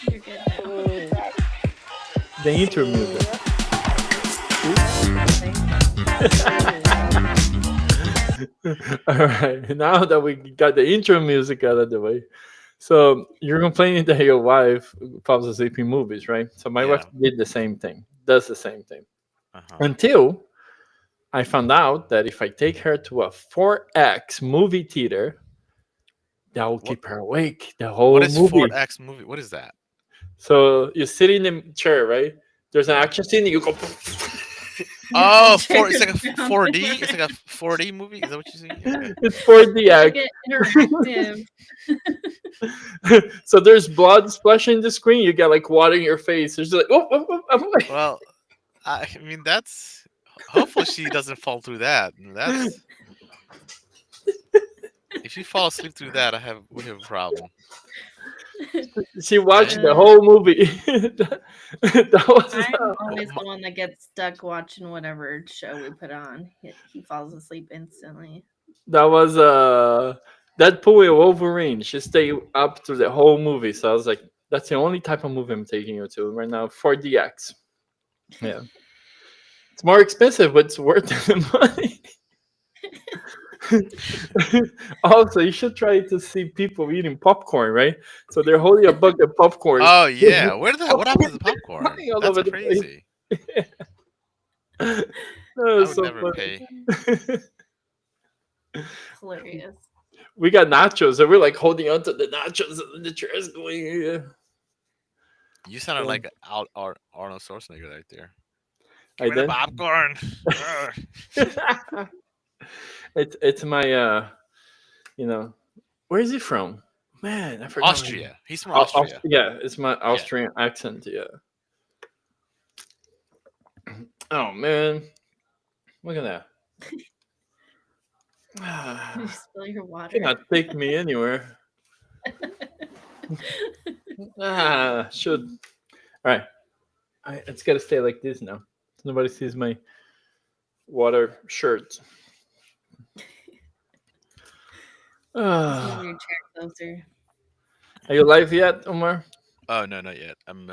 You're good now. The intro music. Something. All right. Now that we got the intro music out of the way, so you're complaining that your wife falls asleep in movies, right? So my wife Yeah. did the same thing, does the same thing. Uh-huh. Until I found out that if I take her to a 4X movie theater, that will What keep her awake the what whole is Ford movie. X movie? What is that? So you sit in the chair, right? There's an Yeah. action scene, and you go. Oh, four. It's Turn like a around. 4D. It's like a 4D movie. Is that what you say? Okay. It's 4 It's like X. an interactive. So there's blood splashing the screen. You get like water in your face. There's like, I'm like, Well, I mean that's. Hopefully she doesn't fall through that. That's if she fall asleep through that, we have a problem. she watched Okay. the Uh, whole movie. That was I'm Well, always the one that gets stuck watching whatever show we put on. He falls asleep instantly. that was Deadpool and Wolverine. She stayed up through the whole movie. So I was like, that's the only type of movie I'm taking you to right now. 4DX. Yeah, it's more expensive, but it's worth the money. Also, you should try to see people eating popcorn, right? So they're holding a bucket of popcorn. oh yeah. Where did that? What happened to the popcorn? Flying all That's over the place. crazy. That I was would so never pay. funny. Hilarious. We got nachos, and we're like holding onto the nachos, and the chair's going. Yeah. You sounded like Arnold Schwarzenegger right there. Give I me the did. popcorn. Ugh. It's my you know, where is he from? Man, I forgot. Austria. He's from Austria. Yeah, it's my Yeah. Austrian accent. Yeah. Oh man, look at that. You spill your water. Cannot take me anywhere. Should. All right. It's got to stay like this now. So nobody sees my water shirt. Just move Are your chair closer. you live yet, Omar? Oh no, not yet. I'm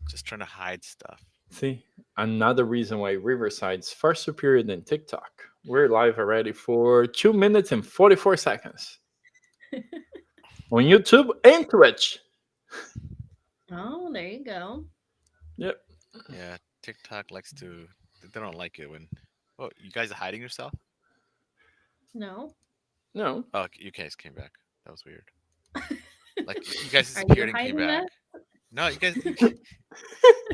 just trying to hide stuff. See, another reason why Riverside's far superior than TikTok. We're live already for 2 minutes and 44 seconds on YouTube and Twitch. Oh, there you go. Yep. Yeah, TikTok likes to. They don't like it when. Oh, you guys are hiding yourself? No. No. Oh, you guys came back. That was weird. Like you guys Are disappeared you and came hiding back. us? No, you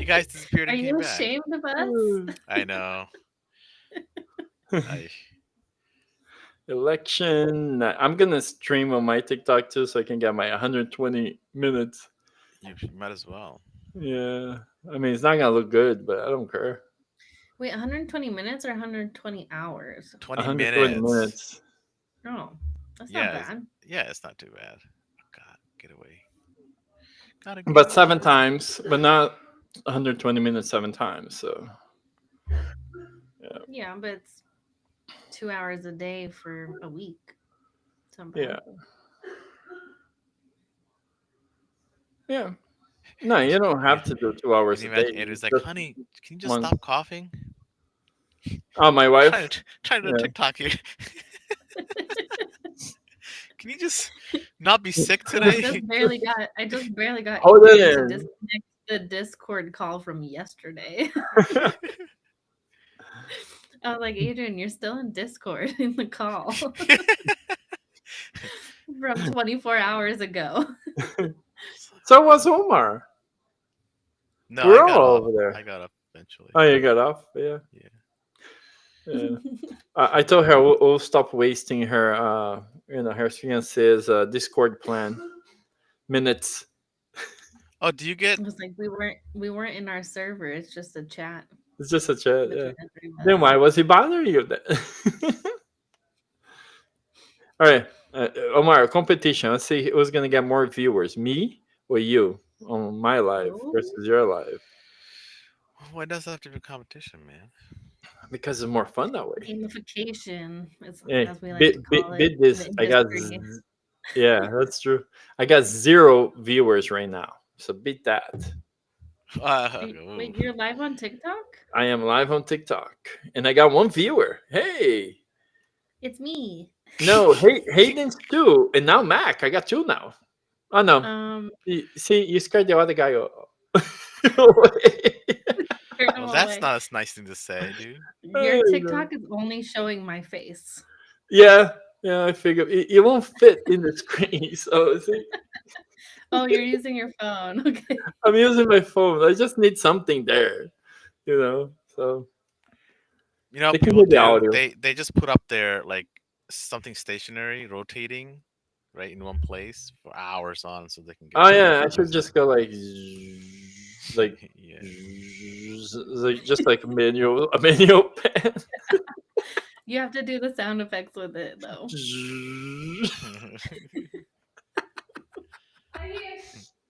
guys disappeared Are and you came back. ashamed of us? I know. I, Election. I'm gonna stream on my TikTok too, so I can get my 120 minutes. you might as well. Yeah. I mean, it's not gonna look good, but I don't care. Wait, 120 minutes or 120 hours? 20 120 minutes. minutes. Oh, that's not Yeah, bad. yeah, it's not too bad. Oh, God, get away. Gotta get But seven away. times, but not 120 minutes 7 times. So yeah, Yeah, but it's 2 hours a day for a week. It's not yeah, bad. yeah. No, you don't Yeah. have to do two Can hours you a day. imagine Andrew's like, Just honey, can you just one. stop coughing? Oh, my Trying wife. trying to do Yeah. TikTok here. Can you just not be sick today? I just barely got Hold it Adrian to in. disconnect the Discord call from yesterday. I was like, Adrian, you're still in Discord in the call from 24 hours ago. So was Omar. No, I We're got all off. over there. I got up eventually. Oh, you got off. Yeah. Yeah. Yeah. I told her we'll stop wasting her, her fiance's Discord plan minutes. Oh, do you get? I was like, we weren't in our server. It's just a chat It's just a chat. between Yeah. the three of Then us. why was he bothering you then? All right, Omar, competition. Let's see who's gonna get more viewers, me or you, on my live Oh, versus your live, Why does that have to be a competition, man? because it's more fun that way. gamification, Hey, as we like bid, to bid, call it bid in this. the I got industry. Yeah, that's true. I got 0 viewers right now. So beat that. Ooh. Wait, you're live on TikTok? I am live on TikTok and I got 1 viewer. Hey. It's me. No, Hayden's 2. And now Mac. I got 2 now. Oh no. Um, See, you scared the other guy away. turn them Well, that's away. not a nice thing to say, dude. Your TikTok is only showing my face. Yeah, yeah, I figured it won't fit in the screen. So see, Oh, you're using your phone. Okay. I'm using my phone. I just need something there, So You know they what can people hear the do? audio. They just put up their like something stationary, rotating, right in one place for hours on, so they can get Oh better yeah, I should views. just go like Yeah. just like a manual pen. You have to do the sound effects with it though.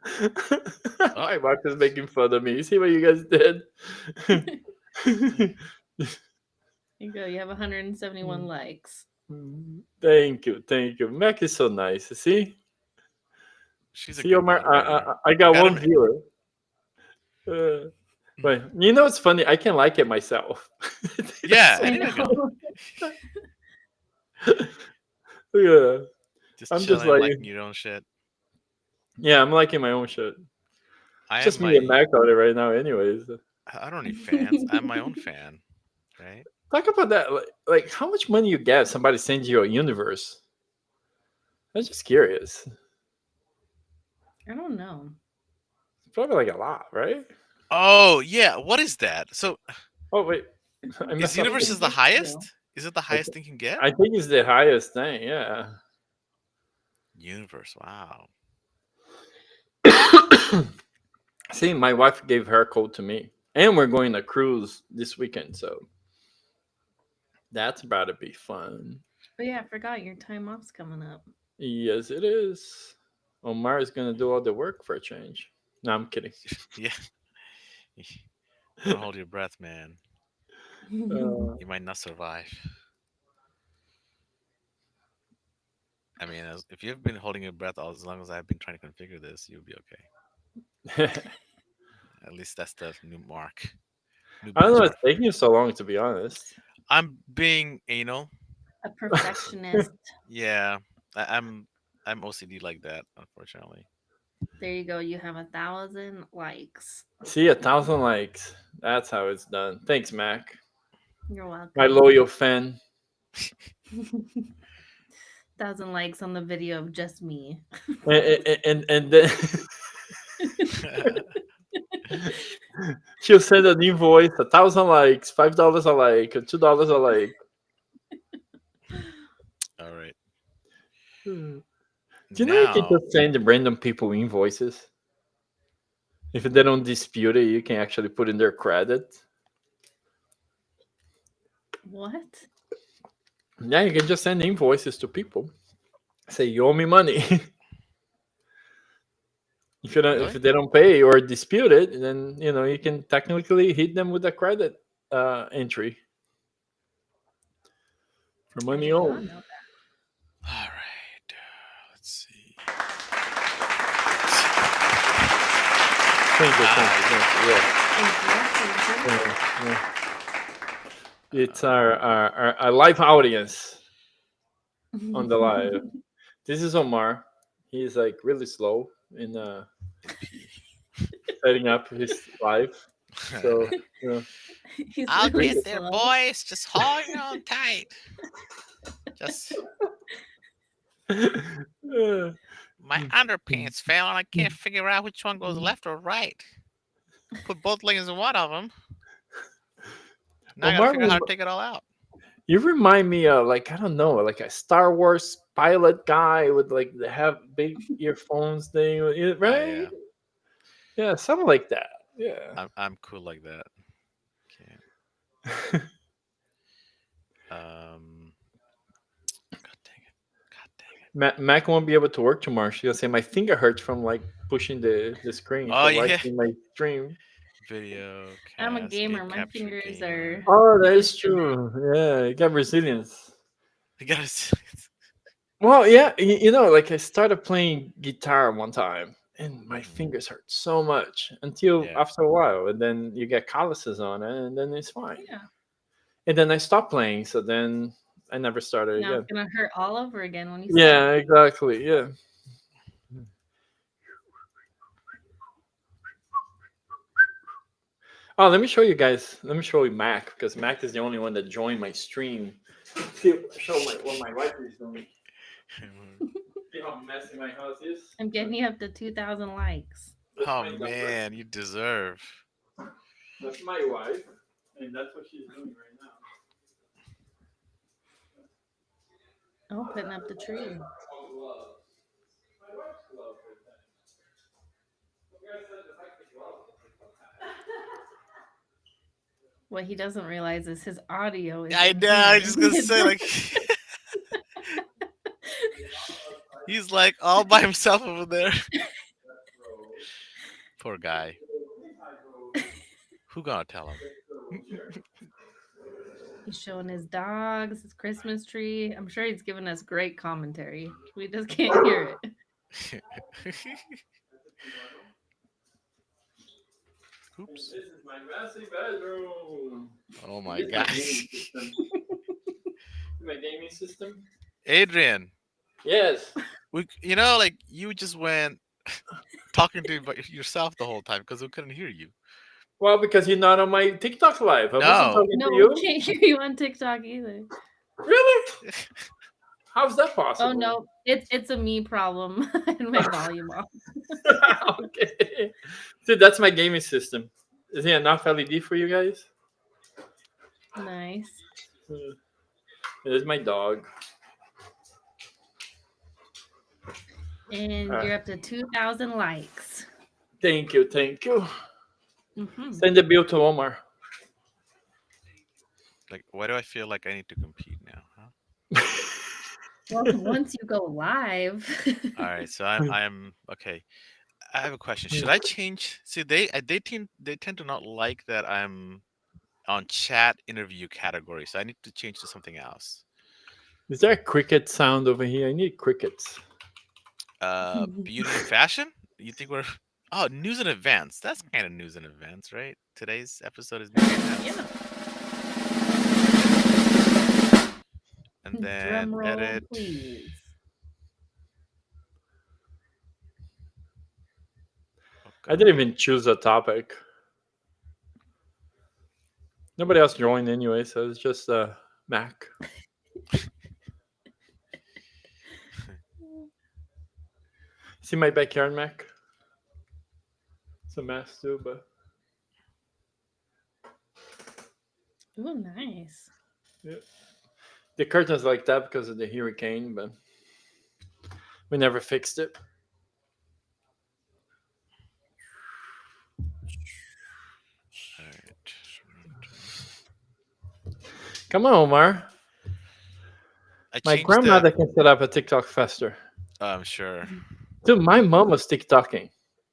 Hi, Mark is making fun of me. You see what you guys did? You go. You have 171 likes. Thank you, thank you. Mac is so nice. See, She's a see, good Omar, moderator. I got Gotta one ma- viewer. But you know what's funny? I can like it myself. Yeah, I there you go. know. Yeah, Just I'm just chilling, like, liking your own shit. yeah, I'm liking my own shit. I am Just me and my. Mac on it right now, anyways. I don't need fans. I'm my own fan, right? Talk about that. Like how much money you get if somebody sends you a universe? I'm just curious. I don't know. It's probably like a lot, right? Oh yeah, what is that? So Oh wait, I is messed up. universe They is the can gift you. highest? Is it the I, highest thing you can get? I think it's the highest thing. Yeah. Universe. Wow. See, my wife gave her code to me, and we're going to cruise this weekend, so that's about to be fun. Oh yeah, I forgot your time off's coming up. Yes, it is. Omar is gonna do all the work for a change. No, I'm kidding. Yeah. Don't hold your breath, man. Uh, You might not survive. I mean, if you've been holding your breath as long as I've been trying to configure this, you'll be okay. At least that's the new mark, new I don't know. benchmark It's for me. taking you so long, to be honest. I'm being anal. A perfectionist. Yeah, I'm OCD like that, unfortunately. There you go. You have 1,000 likes. See, 1,000 likes. That's how it's done. Thanks, Mac. You're My welcome. loyal fan. 1,000 likes on the video of just me. And then she'll send an invoice, 1,000 likes, $5 a like, $2 a like. All right. Do you know you can Now, just send random people invoices? If they don't dispute it, you can actually put in their credit. What? Yeah, you can just send invoices to people. Say you owe me money. If really? they don't pay or dispute it, then you can technically hit them with a credit entry for I money did not owed. know All right. Let's see. Thank you, thank you, Ah, thank you. Yeah. that. Thank you. Yeah, yeah. It's our live audience on the live. This is Omar. He's like really slow in MP. setting up his live. So you know, He's I'll really get there, slow. boys. Just hold on tight. Just uh, my underpants fell, and I can't figure out which one goes left or right. Put both legs in one of them. Now I gotta Omar, figure out how to take it all out. you remind me of like I don't know, like a Star Wars pilot guy with like the have big earphones thing, Ah, right? yeah. Yeah, something like that. Yeah. I'm cool like that. Okay. Um. God dang it. God dang it. Mac won't be able to work tomorrow. She's gonna say my finger hurts from like pushing the screen Oh for yeah. watching my stream. Video I'm a cast, game gamer. My capture fingers gamer. are Oh, that is used to it. true. Yeah, you got resilience. You gotta. Well, yeah, like I started playing guitar one time, and my Hmm. fingers hurt so much until Yeah. after a while, and then you get calluses on it, and then it's fine. Yeah. And then I stopped playing, so then I never started Now it's again. gonna hurt all over again when you start. Yeah, exactly. Yeah. Oh, let me show you guys. Let me show you Mac because Mac is the only one that joined my stream. See, show what my wife is doing. See how messy my house is. I'm getting you up to 2,000 likes. That's Oh my daughter. man, you deserve. That's my wife, and that's what she's doing right now. Oh, putting up the tree. All gloves. My wife's gloves right there. You guys said the fact that gloves. What he doesn't realize is his audio is I in know. I was here. just gonna say like he's like all by himself over there. Poor guy. Who gonna tell him? He's showing his dogs, his Christmas tree. I'm sure he's giving us great commentary. We just can't hear it. Oops. This is my messy bedroom. Oh my This is my gaming gosh. system. My gaming system. Adrian, Yes. like you just went talking to yourself the whole time because we couldn't hear you. Well, because you're not on my TikTok live. I wasn't No. talking No, to we you. can't hear you on TikTok either. Really? How's that Oh possible? no, it's a me problem and my volume off. Okay. Dude, that's my gaming system. Is it enough LED for you guys? Nice. It is my dog. And Uh, you're up to 2,000 likes. Thank you, thank you. Hmm. Send the bill to Omar. Like, why do I feel like I need to compete now? Huh? Well, once you go live, All right, so I'm okay. I have a question. Should I change? See, they tend to not like that I'm on chat interview category, so I need to change to something else. Is there a cricket sound over here? I need crickets. Beauty and fashion? You think we're news and events? That's kind of news and events, right? Today's episode is news and events. yeah. And then Drum roll, edit. please. I didn't even choose a topic. Nobody else joined anyway, so it's just Mac. See my backyard, Mac? It's a mess too, but Ooh, nice. yeah. The curtains like that because of the hurricane, but we never fixed it. All right. Come on, Omar. I My changed grandmother can set up a TikTok faster. I'm sure. Dude, my mom was TikToking,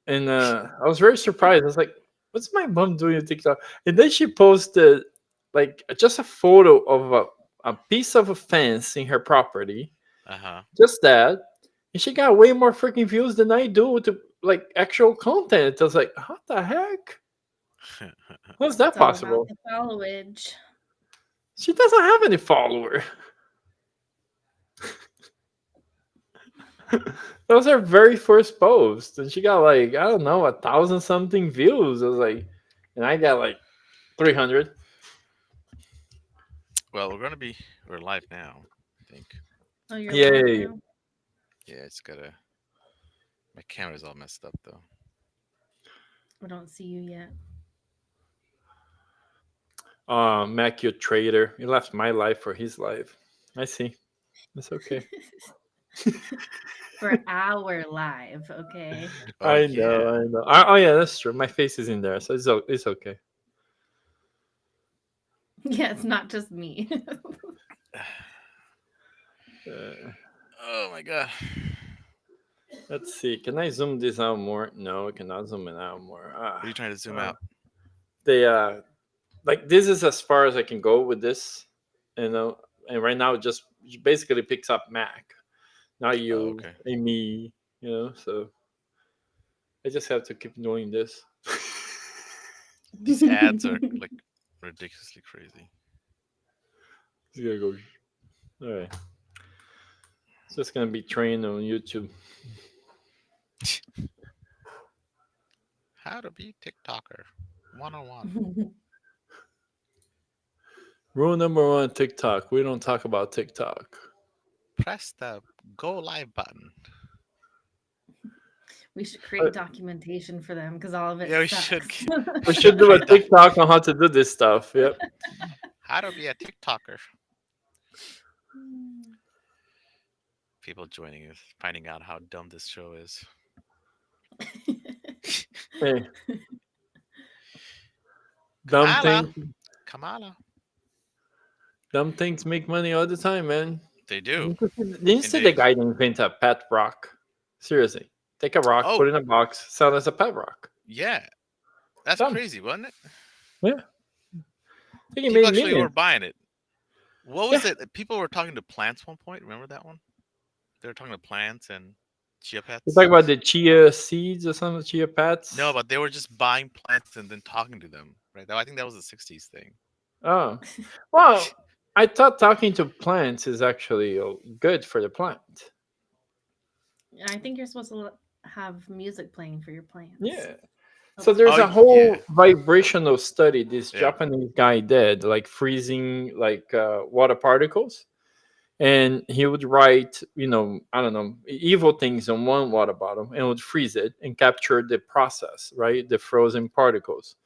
and I was very surprised. I was like, "What's my mom doing on TikTok?" And then she posted like just a photo of a piece of a fence in her property, Uh just that, and she got way more freaking views than I do with like actual content. I was like, "What the heck? huh. How's that It's all about possible?" the followage. She doesn't have any followers. That was her very first post, and she got like I don't know 1,000 something views. I was like, and I got like 300. Well, we're live now. I think. Oh, you're live Yay! now? Yeah, it's gotta. My camera's all messed up though. I don't see you yet. Mac, you traitor! You left my life for his life. I see. It's okay. For our live, okay? Oh I yeah. know. I know. Oh yeah, that's true. My face is in there, so it's okay. Yeah, it's not just me. Uh, Oh my god. let's see. Can I zoom this out more? No, I cannot zoom it out more. What are you trying to zoom out? They like this is as far as I can go with this, you know. And right now, it just basically picks up Mac. not Oh, you okay. and me. So I just have to keep doing this. These ads are like ridiculously crazy. Just gotta go. All right, it's just gonna be trained on YouTube. How to be TikToker 101. Rule number one: TikTok. We don't talk about TikTok. Press the go live button. We should Uh, create documentation for them because all of it Yeah, we should sucks. We should do a create that. TikTok on how to do this stuff. Yep. How to be a TikToker. People joining us, finding out how dumb this show is. Hey, dumb Kamala, things. Kamala. Dumb things make money all the time, man. They do Didn't you see the indeed. guy that invented a pet rock? Seriously, take a rock, put Oh it in a box, sell it as a pet rock. yeah, that's Dumb. crazy, wasn't it? Yeah, I think he People made actually were millions. buying it. What was Yeah, it? People were talking to plants one point. Remember that one? They were talking to plants and chia you talk pets. about the chia seeds or something, chia No, pets. but they were just buying plants and then talking to them. Right? I think that was a '60s thing. Oh, well, I thought talking to plants is actually good for the plant. I think you're supposed to have music playing for your plants. Yeah. So Helps there's Oh a pollinate. yeah, whole vibrational study this yeah. Japanese guy did, like freezing like water particles, and he would write, I don't know, evil things on one water bottle, and would freeze it and capture the process, right, the frozen particles.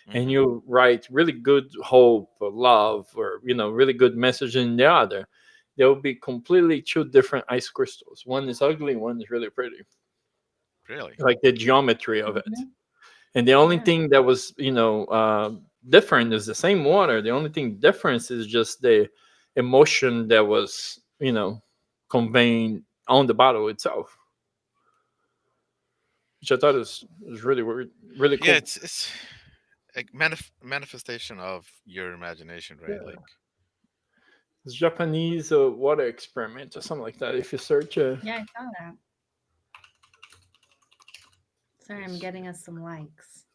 And Hmm. you write really good hope or love or really good message in the other. There will be completely two different ice crystals. One is ugly, one is really pretty, Really? like the geometry of it. Mhm. And the only Yeah. thing that was different is the same water. The only thing difference is just the emotion that was conveying on the bottle itself, which I thought is really weird, really Yeah, cool. it's like manifestation of your imagination, right? Yeah, Like it's Japanese water experiment or something like that. If you search Yeah, I saw that. Sorry, I'm this. getting us some likes.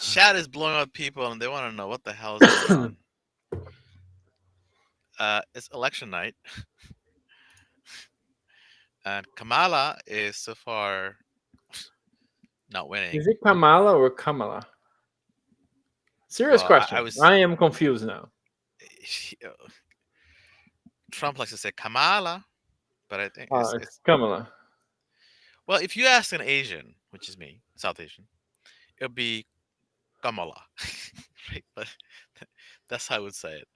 Chat is blowing up people, and they want to know what the hell is going on. It's election night, and Kamala is so far not Is winning. it Kamala or Kamala? Serious Well, I question. was. I am confused now. Trump likes to say Kamala, but I think It's it's Kamala. well. If you ask an Asian, which is me, South Asian, it'll be Kamala, right? But that's how I would say it.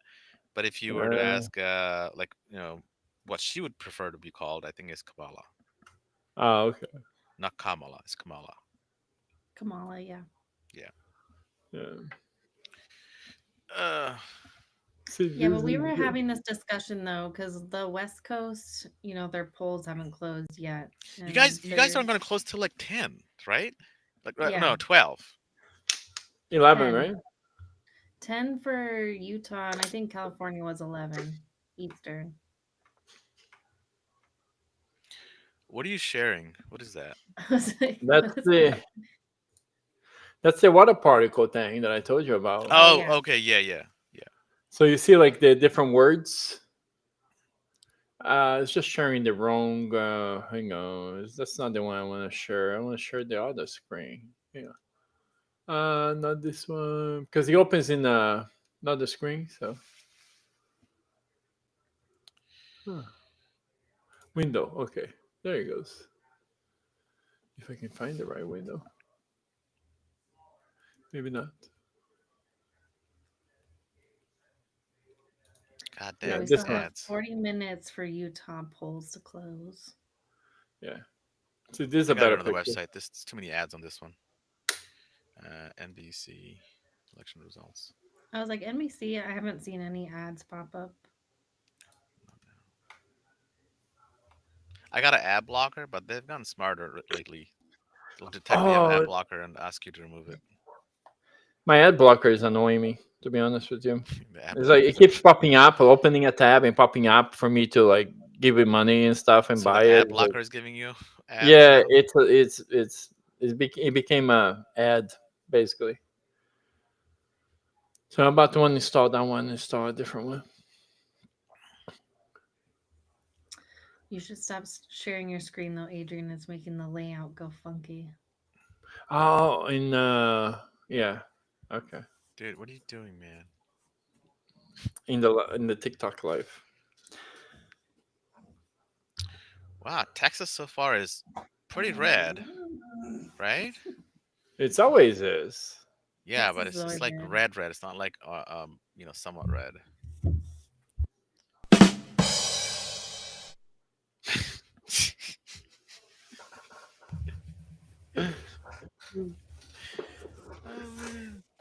But if you were to Uh, ask, like what she would prefer to be called, I think it's Kamala, okay. not Kamala. It's Kamala. Kamala, yeah. Yeah. Yeah. Uh, See, Yeah, but this we is were good. having this discussion though, because the West Coast, their polls haven't closed yet. And you guys aren't going to there's, close till like 10, right? Like yeah, no 12. 11, 10. right? 10 for Utah, and I think California was 11 Eastern. What are you sharing? What is that? I was like, That's what is the that? that's the water particle thing that I told you about. Oh, Oh, yeah. okay, yeah, yeah, yeah. So you see, like the different words. It's just sharing the wrong. Hang on, that's not the one I want to share. I want to share the other screen. Yeah. Not this one because it opens in another screen. So huh. Window. Okay, there it goes. If I can find the right window, maybe not. God Yeah, Yeah, damn we these this still one. have ads. 40 minutes for Utah polls to close. Yeah. So this is I a got better another picture. website. There's too many ads on this one. NBC election results. I was like, NBC, I haven't seen any ads pop up. I got an ad blocker, but they've gotten smarter lately. They'll detect that you have an ad Oh, blocker and ask you to remove it. My ad blocker is annoying me, to be honest with you. The ad It's like it blockers. keeps popping up, opening a tab and popping up for me to like give it money and stuff and So buy the it. ad blocker is giving you ads Yeah, now. it became a ad basically. So I'm about to uninstall that one, install a different one. You should stop sharing your screen though, Adrian. It's making the layout go funky. Oh, yeah, okay, Dude, what are you doing, man? in the TikTok live. Wow, Texas so far is pretty red, right? It's always is. Yeah, but Texas is it's always like red. red, red. It's not like somewhat red.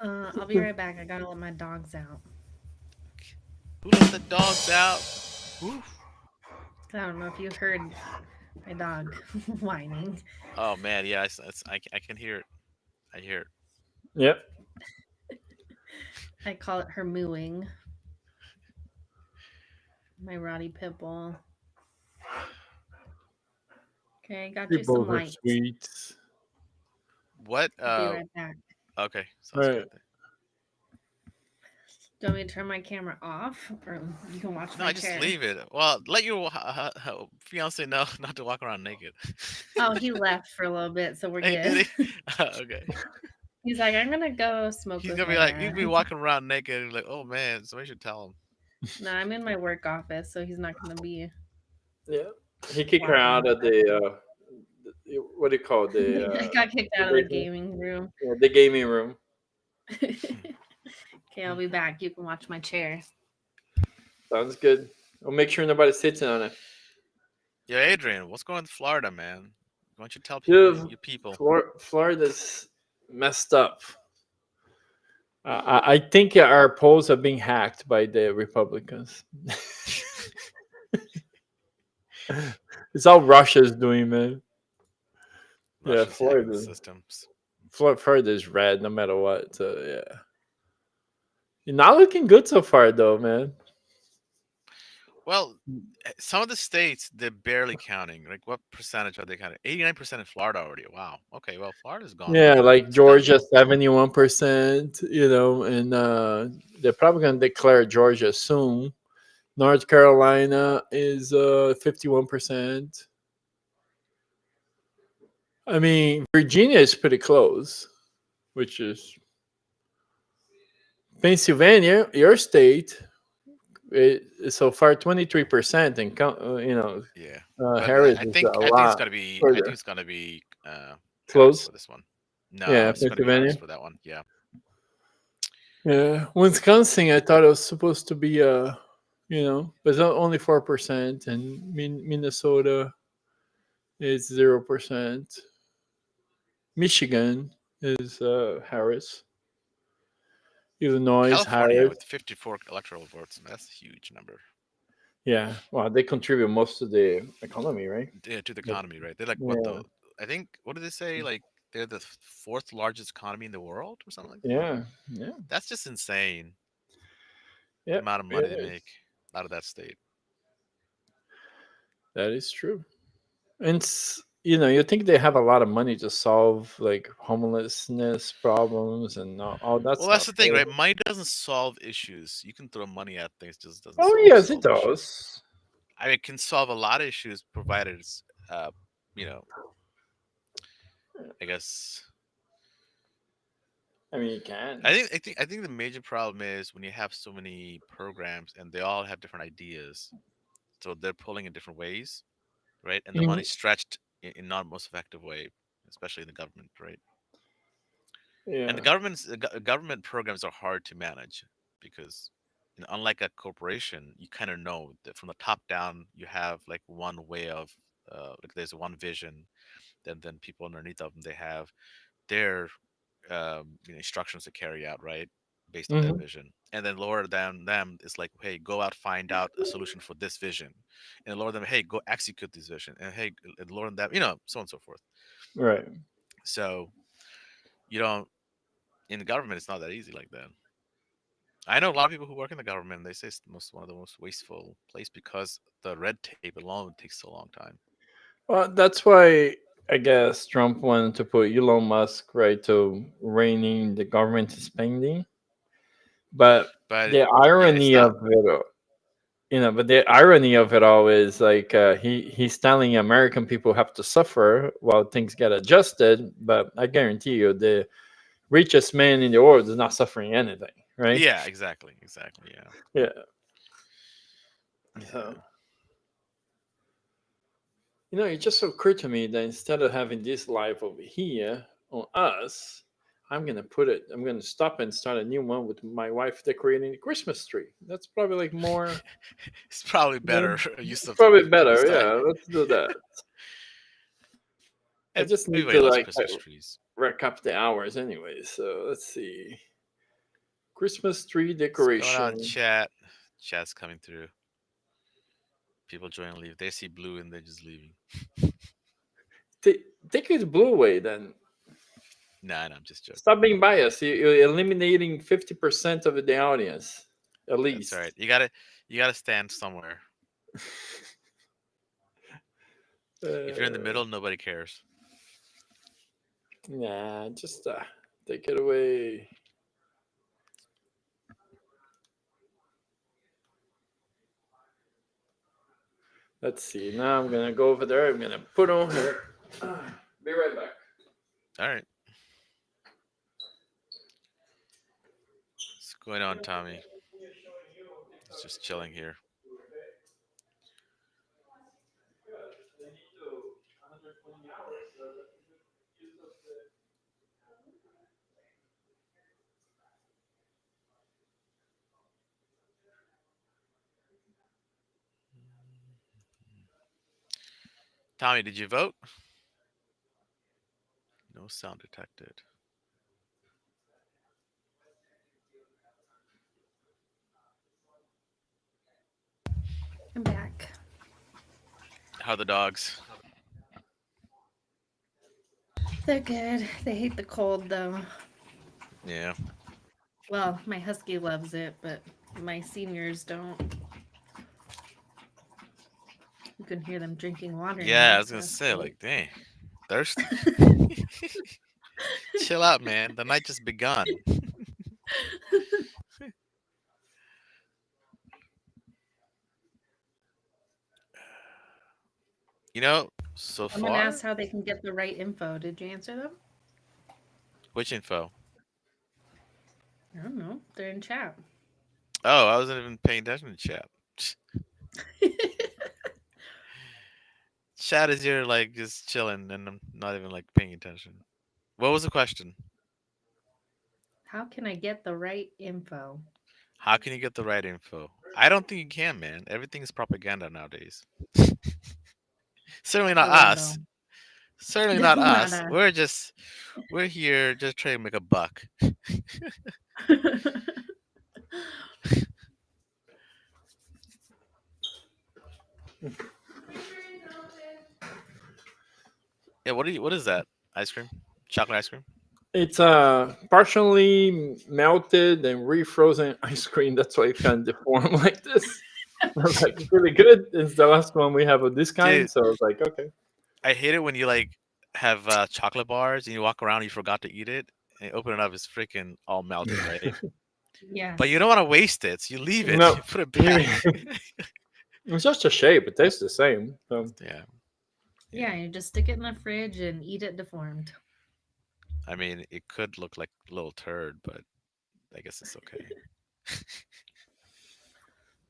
Oh man, I'll be right back. I gotta let my dogs out. who let the dogs out? Woo. I don't know if you heard my dog whining. Oh man, yeah, I can hear it. I hear it. Yep. I call it her mooing. My Roddy pit bull. Okay, got you some People are lights. sweet. What? I'll be right back. Okay, All sounds right. good. Do you want me to turn my camera off, or you can watch No, my I just chair? leave it. Well, let your fiance know not to walk around naked. Oh, he left for a little bit, so we're Hey, good. did he? Okay. He's like, I'm gonna go smoke He's with gonna be my like, you'll be walking around naked, and like, oh man, somebody should tell him. No, I'm in my work office, so he's not gonna be Yeah. He kicked her walking out of around. what do you call it? I got kicked The out of the basement? gaming room. Yeah, the gaming room. Okay, I'll be back. You can watch my chair. Sounds good. I'll make sure nobody sits on it. Yeah, Adrian, what's going on in Florida, man? Why don't you tell people Dude, your people? Florida's messed up. I think our polls are being hacked by the Republicans. It's all Russia's doing, man. Yeah, Russia's hacking the systems. Florida is red no matter what. So yeah, you're not looking good so far, though, man. Well, some of the states they're barely counting. Like, what percentage are they counting? 89% in Florida already. Wow. Okay, well, Florida's gone. Yeah, like Still, Georgia, 71%. And they're probably gonna declare Georgia soon. North Carolina is 51%. I mean, Virginia is pretty close, which is Pennsylvania, your state, so far 23%, and yeah. But Harris I is think a I think it's lot gonna be I think further it's gonna be Harris close. for this one. No, Yeah, it's gonna be Harris Pennsylvania. for that one. Yeah. Yeah, Wisconsin. I thought it was supposed to be but it's only 4%, and Minnesota is 0%. Michigan is Harris. Illinois is California Harris. with 54 electoral votes. That's a huge number. Yeah, well, they contribute most to the economy, right? Yeah, to the Like, economy, right? They're like what yeah, the I think what did they say? Like they're the fourth largest economy in the world or something like that. yeah, yeah, That's just insane. The yeah. amount of It money they is. make out of that state. That is true. And you think they have a lot of money to solve like homelessness problems and all that Well, that's stuff, the thing, right? right? Money doesn't solve issues. You can throw money at things, just doesn't Oh solve yes, it solve issues. does. I mean, it can solve a lot of issues provided it's, you know, I guess. I mean, you can. I think the major problem is when you have so many programs and they all have different ideas, so they're pulling in different ways, right? And the Mhm. money's stretched in not most effective way, especially in the government, right? And the Yeah. government programs are hard to manage because, unlike a corporation, you kind of know that from the top down, you have like one way of, like there's one vision. Then people underneath of them they have their instructions to carry out, right, based on that Hmm. vision. And then lower than them is like, hey, go out, find out a solution for this vision. And lower them, hey, go execute this vision. And hey, and lower them, so on and so forth. Right. So you don't in the government, it's not that easy like that. I know a lot of people who work in the government. They say it's most one of the most wasteful place because the red tape alone takes so long time. Well, that's why I guess Trump wanted to put Elon Musk right to reining the government spending. But But the yeah, it's irony not. of it, but the irony of it all is like he's telling American people have to suffer while things get adjusted. But I guarantee you, the richest man in the world is not suffering anything, right? Yeah, exactly, exactly. Yeah, Yeah. yeah. So it just occurred to me that instead of having this live over here on us, I'm gonna stop and start a new one with my wife decorating the Christmas tree. That's probably like more, It's probably you know, better use it's of the probably people's better. time. Yeah, let's do that. I just need Everybody to loves like Christmas trees. rack up the hours anyway. So let's see. Christmas tree What's going on, decoration. chat? Chat's coming through. People join and leave. They see blue and they're just leaving. Take it blue away then. Nah, no, I'm just joking. Stop being biased. You're eliminating 50% of the audience, at That's all right. least. You gotta stand somewhere. If you're in the Uh, middle, nobody cares. Nah, just take it away. Let's see. Now I'm gonna go over there. I'm gonna put on her. Be right back. All right. What's going on, Tommy? It's just chilling here. Tommy, did you vote? No sound detected. I'm back. How are the dogs? They're good. They hate the cold though. Yeah. Well, my husky loves it, but my seniors don't. You can hear them drinking water Yeah, I now, was so gonna that's say, good. like, dang, thirsty. Chill out, man. The night just begun. So Someone asked far, how they can get the right info. Did you answer them? which info? I don't know. They're in chat. Oh, I wasn't even paying attention to chat. Chat is here, like, just chilling, and I'm not even like paying attention. What was the question? How can I get the right info? How can you get the right info? I don't think you can, man. Everything's propaganda nowadays. Certainly not For them, though. us. Certainly not Not us. us. We're here just trying to make a buck. Yeah, what is that? Ice cream? Chocolate ice cream? It's partially melted and refrozen ice cream. That's why it's kind of deformed like this. Like really good. It's the last one we have of this kind, Dude, so I was like, okay. I hate it when you like have chocolate bars and you walk around and you forgot to eat it and you open it up, it's freaking all melted, right? But you Yes. don't want to waste it, so you leave it, No, you put it you- back. it's just a shape. It tastes the same. So Yeah, Yeah, yeah. you just stick it in the fridge and eat it deformed. I mean, it could look like a little turd, but I guess it's okay.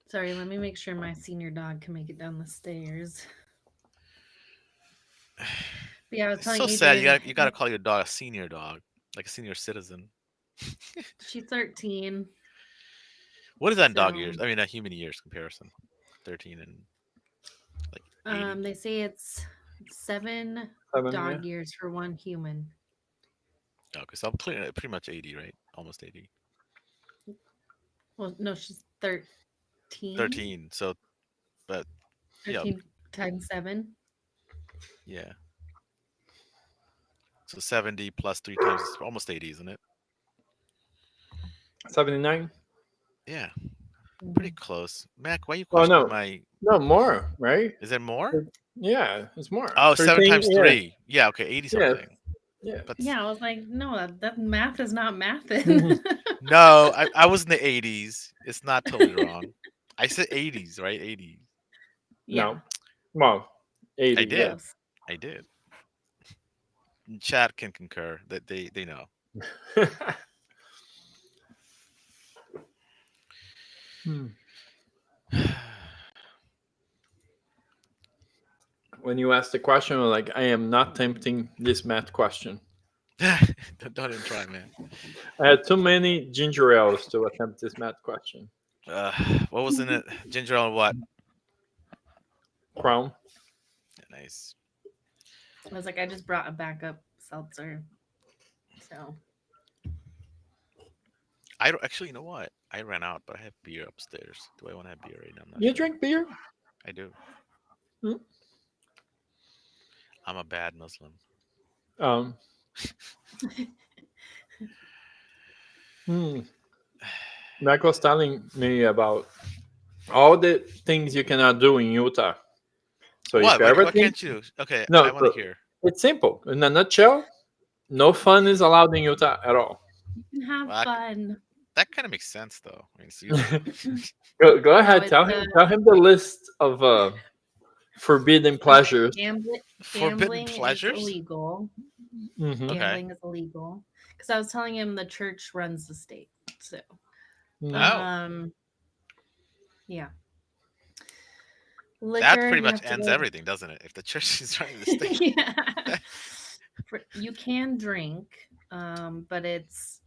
Sorry, let me make sure my senior dog can make it down the stairs. But yeah, I was It's telling so sad. You Adrian, gotta call your dog a senior dog, like a senior citizen. she's 13. What is that in dog So years? I mean, human years comparison. 13 and like 80. they say it's 7 7, yeah. dog years for one human. Okay, so I'm clear, pretty much 80, right? Almost 80. Well, no, she's 13. 13. So, but yeah, 13 times 7. yeah. So 70 plus 3 times is almost 80, isn't it? 79. Yeah, pretty Mhm. close. Mac, why are you Oh questioning no, my? no more, right? Is there more? Yeah, it's more. Oh, 7 13. times Yeah, 3. Yeah, okay, 80 yeah, something. yeah. But Yeah, I was like, no, that math is not mathing. Mhm. no, I was in the 80s. It's not totally wrong. I said 80s, right? 80s. Yeah, No, well, I 80. Yeah. did. close. I did. Chat can concur that they know. Hmm. When you ask the question, I'm like, I am not tempting this math question. Don't even try, man. I had too many ginger ales to attempt this math question. Uh, what was in it? Ginger ale and what? Crown. Nice. I was like, I just brought a backup seltzer. So I don't actually. You know what? I ran out, but I have beer upstairs. Do I want to have beer right now? I'm not You sure. drink beer? I do. Hmm. I'm a bad Muslim. Um. Hmm. Mac was telling me about all the things you cannot do in Utah. So if What? you What? ever What think, can't you do? Okay, I no, want to look, hear. it's simple. In a nutshell, no fun is allowed in Utah at all. you can have Well, fun. that kind of makes sense, though. I mean, it's Utah. Go No, ahead, it's tell him the list of forbidden okay. pleasures. Forbidden Gambling is pleasures? illegal. Hmm. Okay. Gambling is illegal because I was telling him the church runs the state. So, Oh, um, yeah, that liquor pretty you much have to ends go. everything, doesn't it? If the church is running the state. Yeah, you can drink, but it's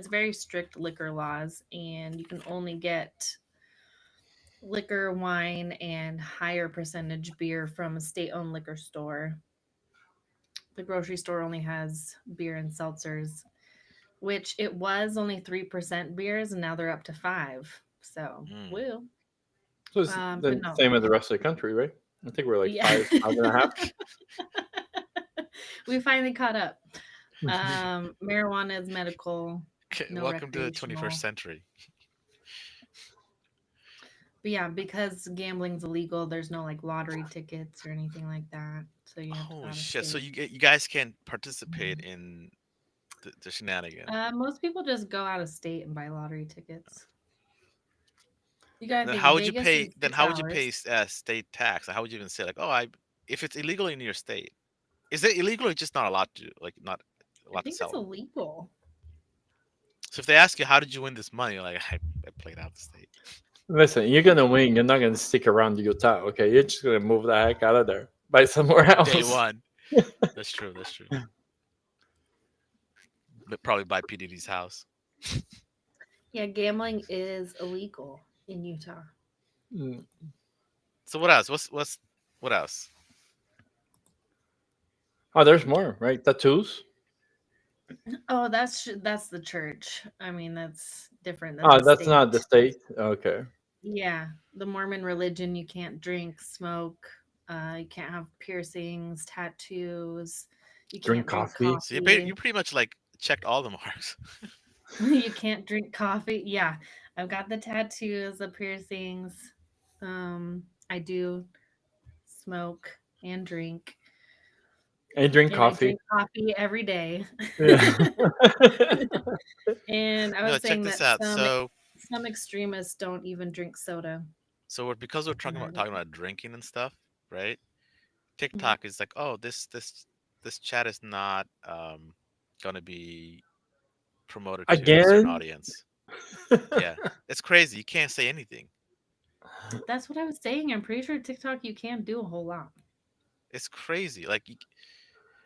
very strict liquor laws, and you can only get liquor, wine, and higher percentage beer from a state-owned liquor store. The grocery store only has beer and seltzers, which it was only 3% beers, and now they're up to 5. So, Mm. woo. So it's But the no, same as the rest of the country, right? I think we're like yeah, 5.5. we finally caught up. Mhm. Marijuana is medical, Okay, no welcome to the 21st recreational. century. But yeah, because gambling's illegal, there's no like lottery tickets or anything like that. So you have to go Holy out of shit! So state. you guys can't participate in the shenanigan. Most people just go out of state and buy lottery tickets. You gotta Then think how would you Vegas pay? is Then how would you pay 6 hours. state tax? How would you even say like, oh, I if it's illegal in your state, is it illegal or just not allowed to like not I allowed to think it's sell them? illegal. So if they ask you how did you win this money, you're like I played out the state. Listen, you're gonna win. You're not gonna stick around Utah, okay? You're just gonna move the heck out of there, buy somewhere Day else. one. That's true. That's true. But probably buy PDD's house. Yeah, gambling is illegal in Utah. Mm. So what else? What's what else? Oh, there's more, right? Tattoos. Oh, that's the church. I mean, that's different than Oh, the that's not the state. state. Okay. Yeah, the Mormon religion, you can't drink, smoke, you can't have piercings, tattoos, you Drink can't drink coffee. So coffee, you pretty much like checked all the marks. you can't drink coffee. Yeah, I've got the tattoos, the piercings. I do smoke and drink, And drink and I coffee. drink coffee every day. Yeah. And I No, was check saying this that out. some extremists don't even drink soda. Because we're And I talking about drinking and stuff, right? Mhm. TikTok is like, oh, this chat is not gonna be promoted to a certain Again. audience. Yeah, it's crazy. You can't say anything. That's what I was saying. I'm pretty sure TikTok you can't do a whole lot. It's crazy. Like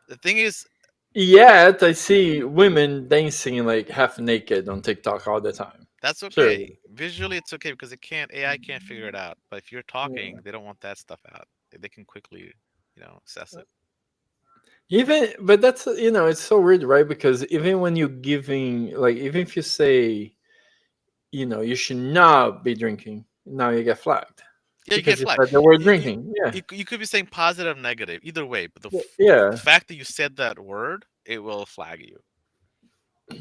the thing is, Yet I see women dancing like half naked on TikTok all the time. that's Seriously. okay. Visually, it's okay because it can't AI can't figure it out. But if you're talking, Yeah. they don't want that stuff out. They can quickly, access it. Even, but that's it's so weird, right? Because even when you're giving, like, even if you say, you should not be drinking, now you get flagged Yeah, you get because you flagged. said the word You, you drinking. Yeah, you could be saying positive, negative, either way. But the yeah, fact that you said that word, it will flag you. it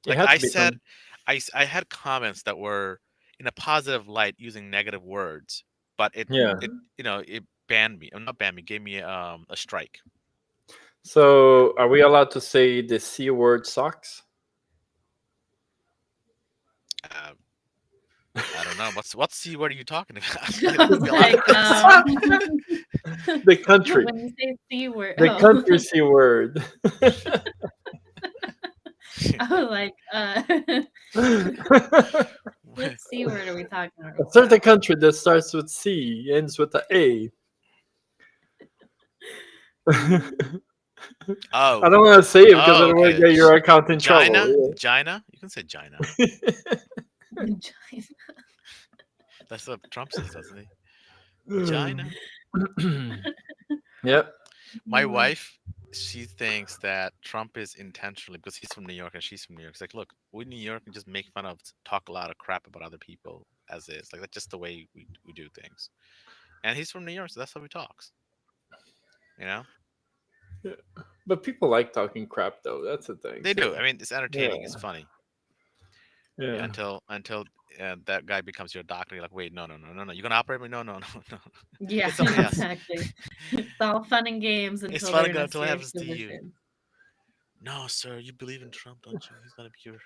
Like had to be some. I had comments that were in a positive light using negative words, but Yeah. it Mhm. it banned me. Not banned me, gave me a strike. So, are we allowed to say the C word socks? Uh, I don't know what's C word are you talking about? I was Could be a lot of like, things. The country. when you say C word, The oh, country C word. I was like, what C word are we talking A certain about? country that starts with C, ends with a A. I Oh, don't want to say it because I oh, don't want to okay. get your account in Gina, trouble. Gina. You can say Gina. Vagina. That's what Trump says, doesn't he? Yeah. Gina. Yep. My Oh, wife, she thinks that Trump is intentionally because he's from New York and she's from New York. It's like, look, we in New York and just make fun of, talk a lot of crap about other people as is. Like that's just the way we do things. And he's from New York, so that's how he talks. You know, Yeah. But people like talking crap, though. That's the thing. they do. So, I mean, it's entertaining. It's yeah. funny. Yeah, Yeah. until that guy becomes your doctor. You're like, wait, no, no, no, no, no. You're gonna operate me? No, no, no, no. yeah, It's somebody else. exactly. It's all fun and games It's until fun they're in a until it serious happens to you. position. No, sir, you believe in Trump, don't you? He's gonna be your.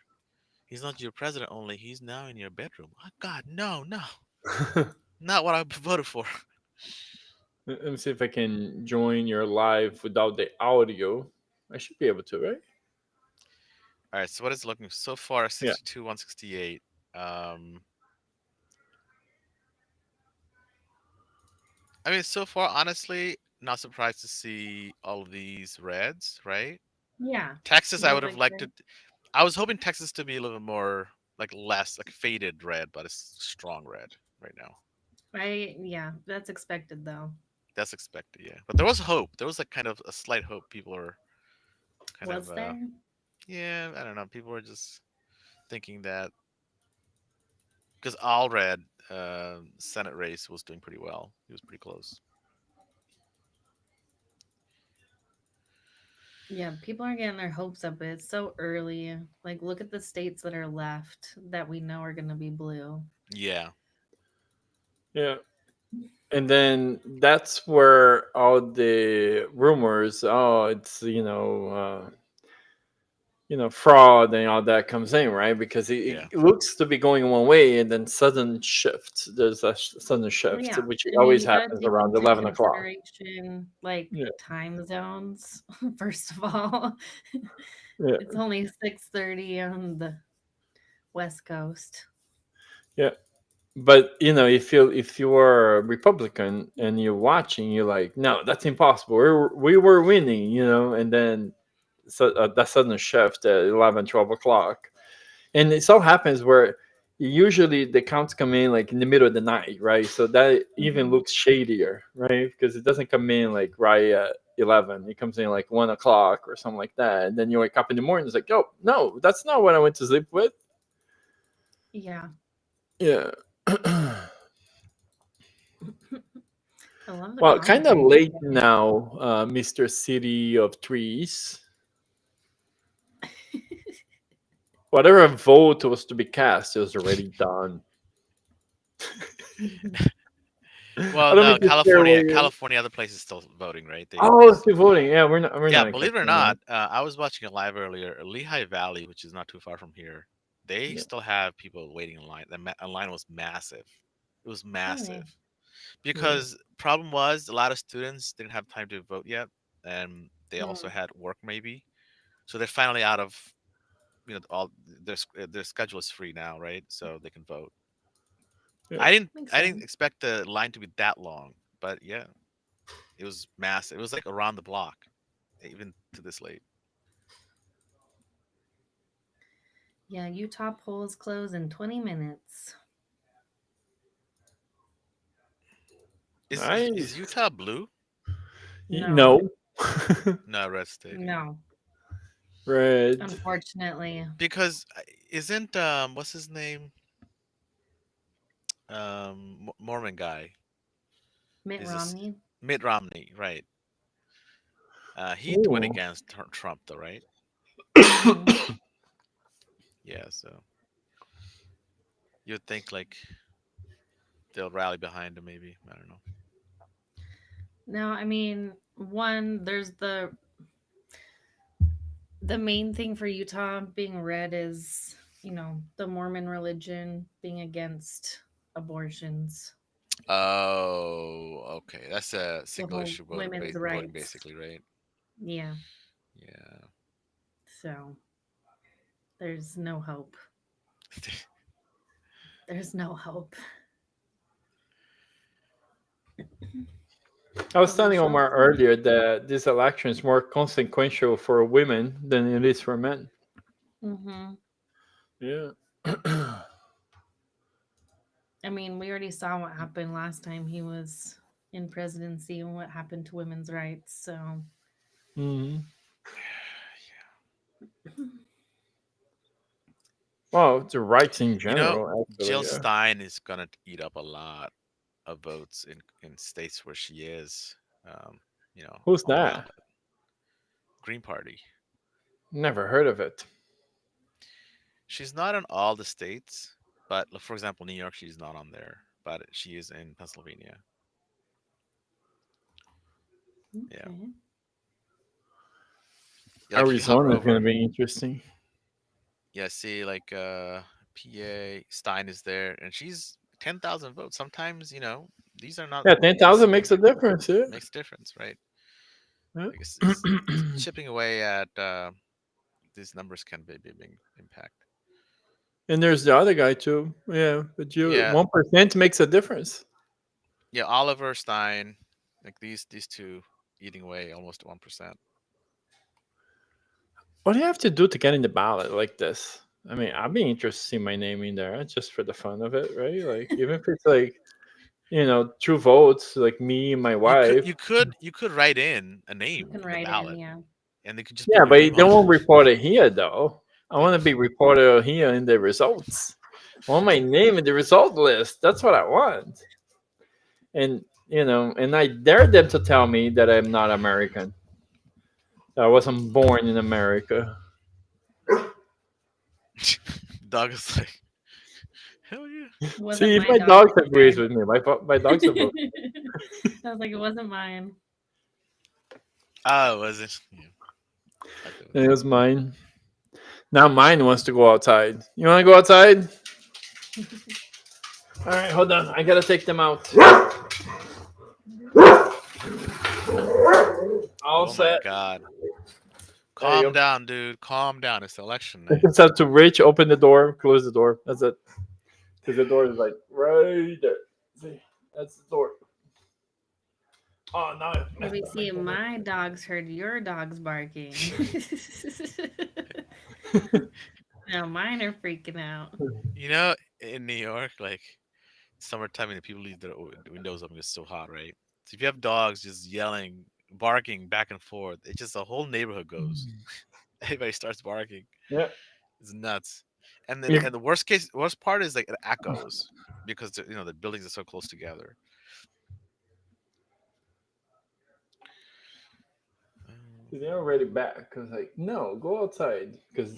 He's not your president only. He's now in your bedroom. Oh, God, no, no, not what I voted for. Let me see if I can join your live without the audio. I should be able to, right? All right. So what is it looking so far? Yeah. 62, 168. Um, I mean, so far, honestly, not surprised to see all of these reds. Right? Yeah, Texas, I no would have big liked thing. it. I was hoping Texas to be a little bit more like less like faded red, but it's strong red right now. Yeah, that's expected though. That's expected, yeah. But there was hope. There was like kind of a slight hope. People are kind of Was there? yeah, I don't know. People were just thinking that because Allred Senate race was doing pretty well. He was pretty close. Yeah, people are getting their hopes up, but it's so early. Like, look at the states that are left that we know are going to be blue. Yeah, Yeah. And then that's where all the rumors, oh, it's, fraud and all that comes in, right? Because yeah, it looks to be going one way and then sudden shift. There's a sudden Well, shift, yeah. which I mean, always you got to happens take around into 11 o'clock. consideration like Yeah. time zones. First of all, Yeah. it's only 6:30 on the West Coast. Yeah. But if you're a Republican and you're watching, you're like, no, that's impossible. We were winning, and then that sudden shift at 11, 12 o'clock. And it so happens where usually the counts come in like in the middle of the night, right? So that even Mhm. looks shadier, right? Because it doesn't come in like right at 11. It comes in like 1 o'clock or something like that. And then you wake up in the morning, it's like, oh, no, that's not what I went to sleep with. Yeah, Yeah. I love the Well, kind of commentary late today. now, Mr. City of Trees. Whatever vote was to be cast is already done. I well, don't mean no, to share what California, you. California, other places still voting, right? They Oh, just still voting. Yeah, we're not yeah, believe it or accepting that. not, I was watching it live earlier. Lehigh Valley, which is not too far from here, they Yeah. still have people waiting in line. The line was massive. It was massive Really? Yeah. because problem was a lot of students didn't have time to vote yet, and they also Mm, had work maybe. So they're finally out of all their schedule is free now, right? So they can vote. Yeah. makes I didn't sense. expect the line to be that long, but yeah, it was massive. It was like around the block, even to this late. Yeah, Utah polls close in 20 minutes. Is Nice. Utah blue? No, No. No, red state. Yeah, no, Red. unfortunately. because isn't what's his name Mormon guy Mitt is this Romney. Mitt Romney, right? He went Ooh. against Trump though, right? Hmm. Yeah, so. You'd think like they'll rally behind him. Maybe I don't know. No, I mean, one, there's the main thing for Utah being red is, the Mormon religion being against abortions, Oh, okay. That's a the single whole issue women's voting, rights. basically, right? Yeah. Yeah. So there's no hope. There's no hope. I was But we telling shall Omar see. earlier that this election is more consequential for women than it is for men. Hmm. Yeah. I mean, we already saw what happened last time he was in presidency and what happened to women's rights. So, Hmm. Well, the rights in You know, general, Jill actually. Yeah. Stein is gonna eat up a lot of votes in states where she is, um, Who's on the that? ballot. Green Party. Never heard of it. She's not in all the states, but like, for example, New York, she's not on there, but she is in Pennsylvania. Yeah, okay. yeah. Like if you hover Arizona is going to over, be interesting. yeah, see, like PA Stein is there, and she's 10,000 votes. Sometimes these are not Yeah, 10,000 makes a insignificant. difference. Yeah. Makes a difference, right? Yeah. Like it's chipping away at these numbers can be big impact. And there's the other guy too. Yeah, but you Yeah, 1% makes a difference. yeah. Oliver Stein, like these two eating away almost 1%. What do you have to do to get in the ballot like this? I mean, I'd be interested to see my name in there just for the fun of it, right? Like, even if it's like, 2 votes, like me and my You could wife. you could you could write in a You name can in the write in, ballot, yeah. and they could just put Yeah, your but name they on. won't report it here, though. I They want to be reported here in the results. I want my name in the result list. That's what I want. And I dare them to tell me that I'm not American. That I wasn't born in America. Doug is like, hell yeah. Wasn't See, if my my dog dog this agrees time. with me, my dog's a vote. I was like, it wasn't mine. Oh, was it? Yeah, like that It was. was mine. Now mine wants to go outside. You want to go outside? All right, hold on. I gotta take them out. All Oh my set. god. There you Calm go. down, dude. Calm down. It's election I night. just have to reach, open the door, close the door. That's it. Because the door is like right there. See, that's the door. Oh, now I Let messed me up my see. camera. My dogs heard your dogs barking. Now mine are freaking out. In New York, like summertime, and people leave their windows open. It's so hot, right? So if you have dogs just yelling, barking back and forth, it's just the whole neighborhood goes. Everybody starts barking. Yeah. It's nuts. And then You, and the worst part is like it echoes because the buildings are so close together. Um, they're already back. Cause like, no, go outside. Because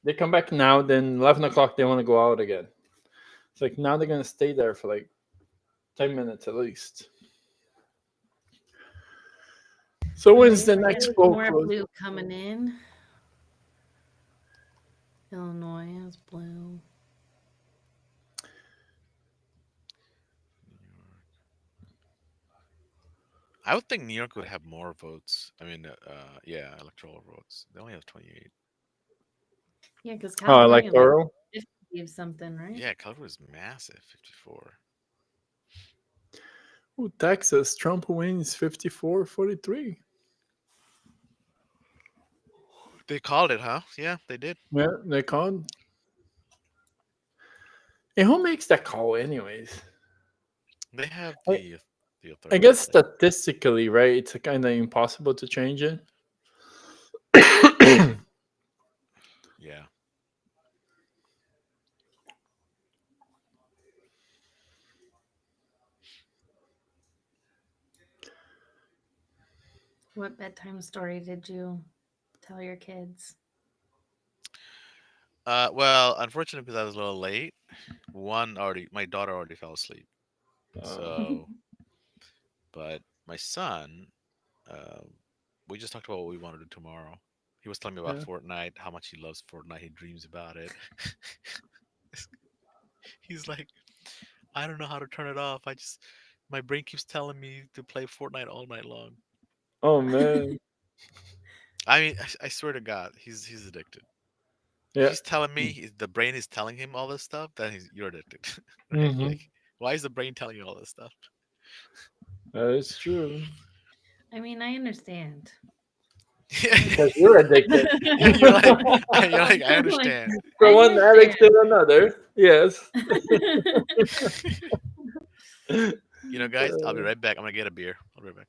they come back now. Then 11 o'clock they want to go out again. It's like now they're gonna stay there for like 10 minutes at least. So All when's right, the we're next getting some poll more close? blue coming in. Illinois is blue. I would think New York would have more votes. I mean, yeah, electoral votes. They only have 28. Yeah, because Oh, California like electoral. 50 of something, right? Yeah, California is massive, 54. Ooh, Texas. Trump wins 54-43. They called it, huh? Yeah, they did. Yeah, they called. And who makes that call, anyways? They have I, the I authority. guess statistically, right, it's kind of impossible to change it. Yeah. What bedtime story did you tell your kids? Well, unfortunately, because I was a little late, my daughter already fell asleep. Uh, So, but my son, uh, we just talked about what we want to do tomorrow. He was telling me about yeah. Fortnite, how much he loves Fortnite. He dreams about it. He's like, I don't know how to turn it off. My brain keeps telling me to play Fortnite all night long. Oh man. I mean, I swear to God, he's addicted. If Yeah. he's telling me the brain is telling him all this stuff, then you're addicted, right? Mm-hmm. Like, why is the brain telling you all this stuff? That is true. I mean, I understand. I Because Yeah, you're understand. addicted. you're like, you're like, I I'm like, understand. From I one addict understand. to another. Yes. Guys, I'll be Uh, right back. I'm gonna get a beer. I'll be right back.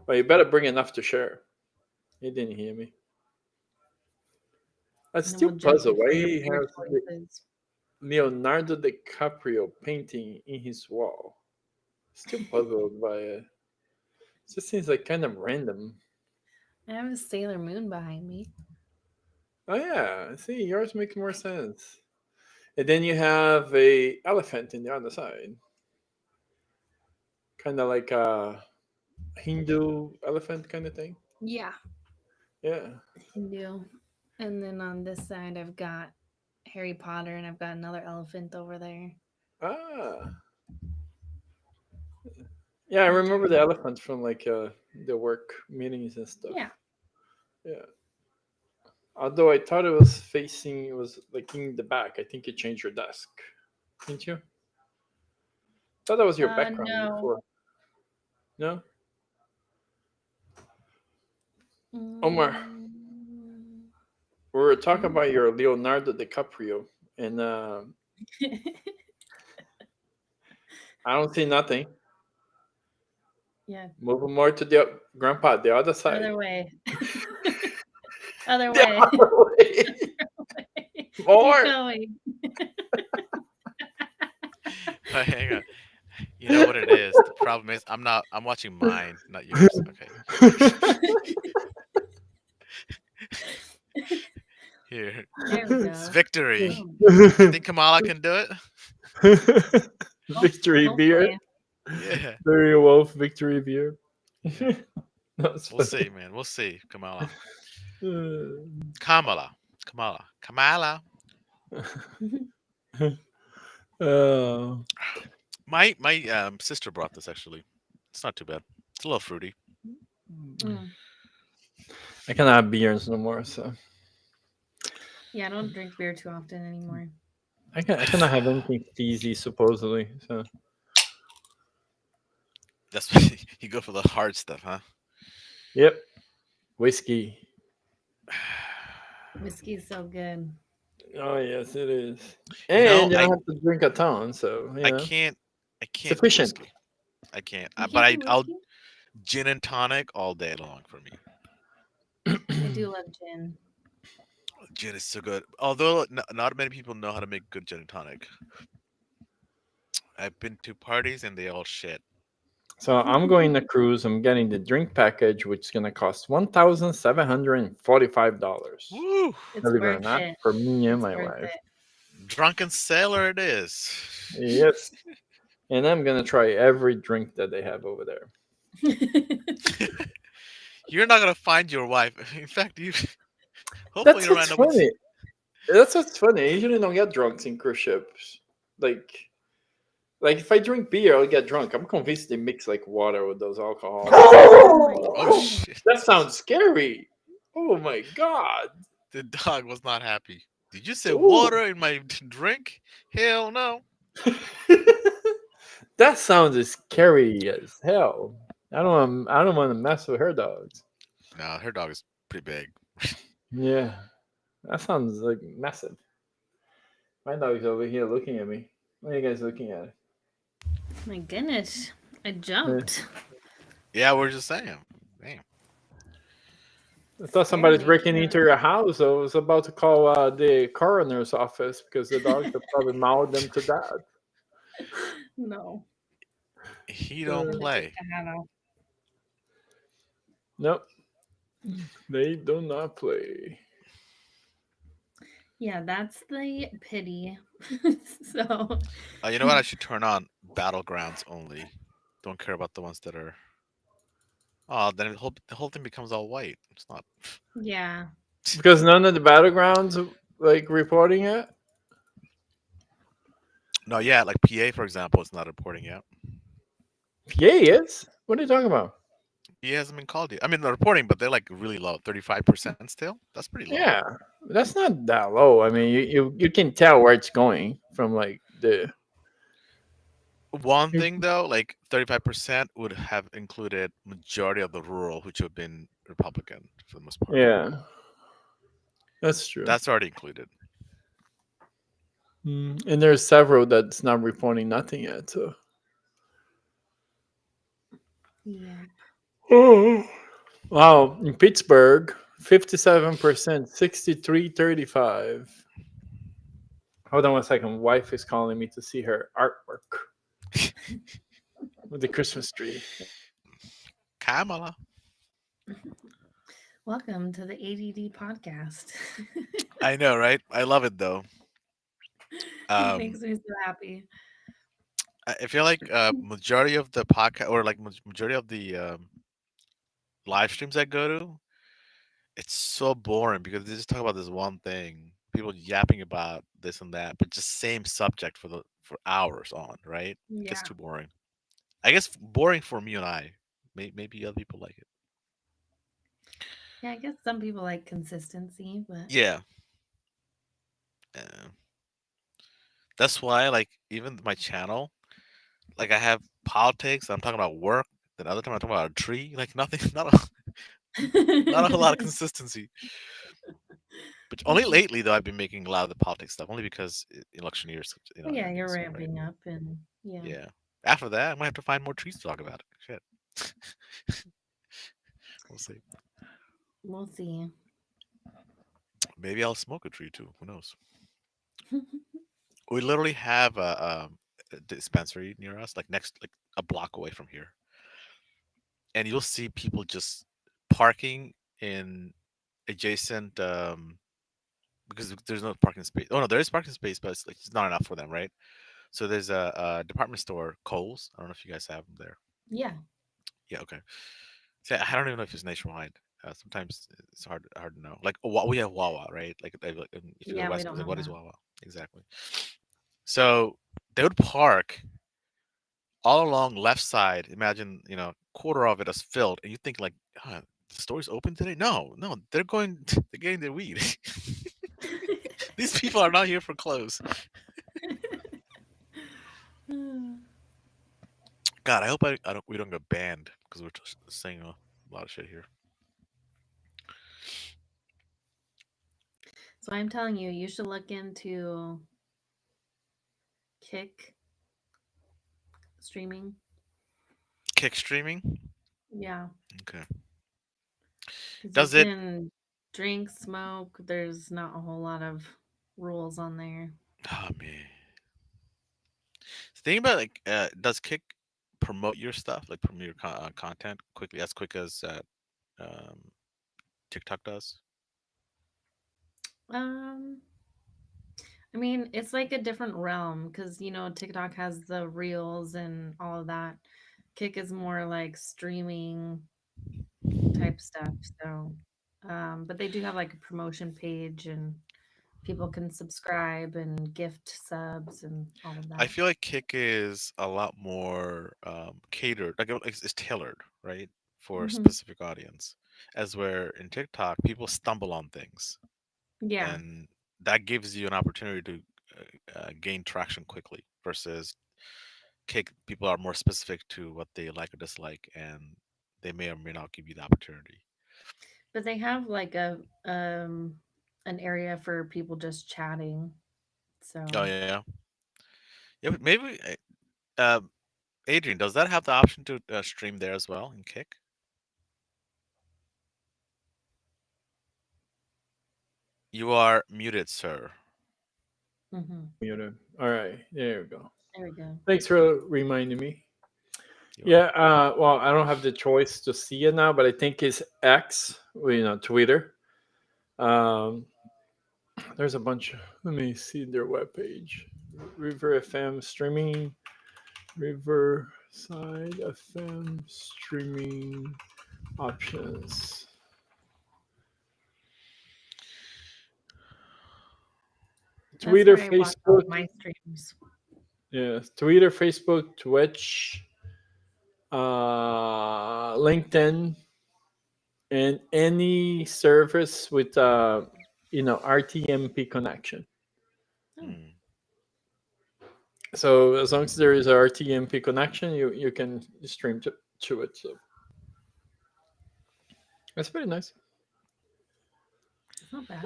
well, you better bring enough to share. He didn't hear me. I'm And then still we'll judge you puzzled why for your he beer has the choices. Leonardo DiCaprio painting in his wall. Still puzzled by it. It just seems like kind of random. I have a Sailor Moon behind me. Oh yeah, see, yours make more sense. And then you have a elephant in the other side, kind of like a Hindu elephant kind of thing. Yeah, Yeah. Hindu. And then on this side, I've got Harry Potter, and I've got another elephant over there. Ah. Yeah, I And remember there's the elephant from like the work meetings and stuff. yeah. Yeah. Although I thought it was like in the back. I think you changed your desk, didn't you? Thought that was your background No. before. No, Omar, Mm. we were talking Mm. about your Leonardo DiCaprio, and I don't see nothing. Yeah. Move more to the grandpa, the other side. Other way. Other The way. other way. Keep More. going. Hang on. You know what it is? The problem is I'm not. I'm watching mine, not yours. Okay. Here, There we it's go. victory. Boom. You think Kamala can do it? Victory beer. Hopefully. Yeah. Very Wolf victory beer. Yeah. That's We'll funny. see, man. We'll see. Kamala. Kamala. Kamala. Oh. My sister brought this actually. It's not too bad. It's a little fruity. Mm. I cannot have beers no more, so Yeah, I don't drink beer too often anymore. I cannot have anything fizzy supposedly. So That's what you go for the hard stuff, huh? yep, whiskey. Whiskey is so good. Oh yes, it is. You know, And you don't I have to drink a ton, so I can't I can't do sufficient. whiskey. I can't. You But can't do I'll whiskey? gin and tonic all day long for me. I do love gin. Gin is so good. Although not many people know how to make good gin and tonic. I've been to parties and they all shit. So I'm going to cruise. I'm getting the drink package, which is gonna cost $1,745. Woo! It's Believe it or worth not, it. for me and It's my worth wife. Drunken sailor it is. Yes, and I'm gonna try every drink that they have over there. it. You're not gonna find your wife. In fact, you hopefully That's you'll what's end up with. funny. That's what's funny. I usually don't get drunks in cruise ships. Like, like if I drink beer, I'll get drunk. I'm convinced they mix like water with those alcohol. Oh my Oh goodness. shit! That sounds scary. Oh my god. The dog was not happy. Did you say Ooh. water in my drink? Hell no. That sounds scary as hell. I don't want to mess with her dogs. No, her dog is pretty big. Yeah. That sounds like massive. My dog's over here looking at me. What are you guys looking at? My goodness. I Yeah. jumped. Yeah, we're just saying. Damn. I thought Scared somebody's me. breaking into your house. I was about to call the coroner's office because the dogs have probably mauled them to death. No. He I don't Uh, never think play. I have a nope. They do not play. Yeah, that's the pity. So, You know what? I should turn on battlegrounds only. Don't care about the ones that are. Oh, then the whole thing becomes all white. It's not. yeah. Because none of the battlegrounds like reporting it. No, yeah, like PA for example, is not reporting yet. Yeah, is. What are you talking about? PA hasn't been called yet. I mean, they're reporting, but they're like really low, 35% still. That's pretty low. Yeah, that's not that low. I mean, you can tell where it's going from like the. One thing though, like 35% would have included majority of the rural, which have been Republican for the most part. Yeah, that's true. That's already included. And there's several that's not reporting nothing yet. So. Yeah. Oh. Wow, in Pittsburgh, 57%, 63-35. Hold on one second. Wife is calling me to see her artwork with the Christmas tree. Kamala. Welcome to the ADD podcast. I know, right? I love it though. It Um, makes me so happy. I feel like majority of the podcast or like majority of the live streams I go to, it's so boring because they just talk about this one thing. People yapping about this and that, but just same subject for hours on, right? Gets Yeah. too boring. I guess boring for me and I. Maybe other people like it. Yeah, I guess some people like consistency, but Yeah. uh, that's why like even my channel, like I have politics. I'm talking about work. Then other time I'm talking about a tree. Like nothing. Not a whole lot of consistency. But only lately though I've been making a lot of the politics stuff. Only because election years, yeah, and you're so right. ramping up and yeah. Yeah. After that, I might have to find more trees to talk about. Shit. We'll see. We'll see. Maybe I'll smoke a tree too. Who knows? We literally have a dispensary near us, like next, like a block away from here, and you'll see people just parking in adjacent because there's no parking space. Oh no, there is parking space, but it's not enough for them, right? So there's a department store, Kohl's. I don't know if you guys have them there. Yeah. Yeah, okay. See, I don't even know if it's nationwide. Sometimes it's hard to know. Like we have Wawa, right? Like, if you go to Yeah, we West Coast, don't like have what is that. Wawa exactly? So they would park all along left side. Imagine quarter of it is filled, and you think like, the store's open today? No, no, they're going. They're getting their weed. These people are not here for clothes. God, I hope I don't we don't get banned because we're just saying a lot of shit here. So I'm telling you, you should look into Kick streaming. Kick streaming. Yeah, Okay. because you Does it? can drink, smoke. There's not a whole lot of rules on there. Oh man. Think about like, does Kick promote your stuff, like promote your content quickly, as quick as um, TikTok does? Um, I mean, it's like a different realm because TikTok has the reels and all of that. Kick is more like streaming type stuff. So, but they do have like a promotion page and people can subscribe and gift subs and all of I that. feel like Kick is a lot more catered, like it's tailored, right, for a Hmm. specific audience. As where in TikTok, people stumble on things, Yeah, and that gives you an opportunity to gain traction quickly. Versus Kick, people are more specific to what they like or dislike, and they may or may not give you the opportunity. but they have like a an area for people just chatting. Oh So, yeah, yeah. But maybe Adrian, does that have the option to stream there as well in Kick? You are muted, sir. hmm Muted. All right, there you go. there we go. Thanks for reminding me. You are. Yeah. Well, I don't have the choice to see it now, but I think it's X. Twitter. Um, there's a bunch. Let me see their webpage. River FM streaming. Riverside FM streaming options. That's Twitter, where I watch all Facebook. of my streams. Yes, Twitter, Facebook, Twitch, LinkedIn, and any service with RTMP connection. Oh, Mm. So as long as there is a RTMP connection, you can stream to it. So that's pretty nice. it's not bad.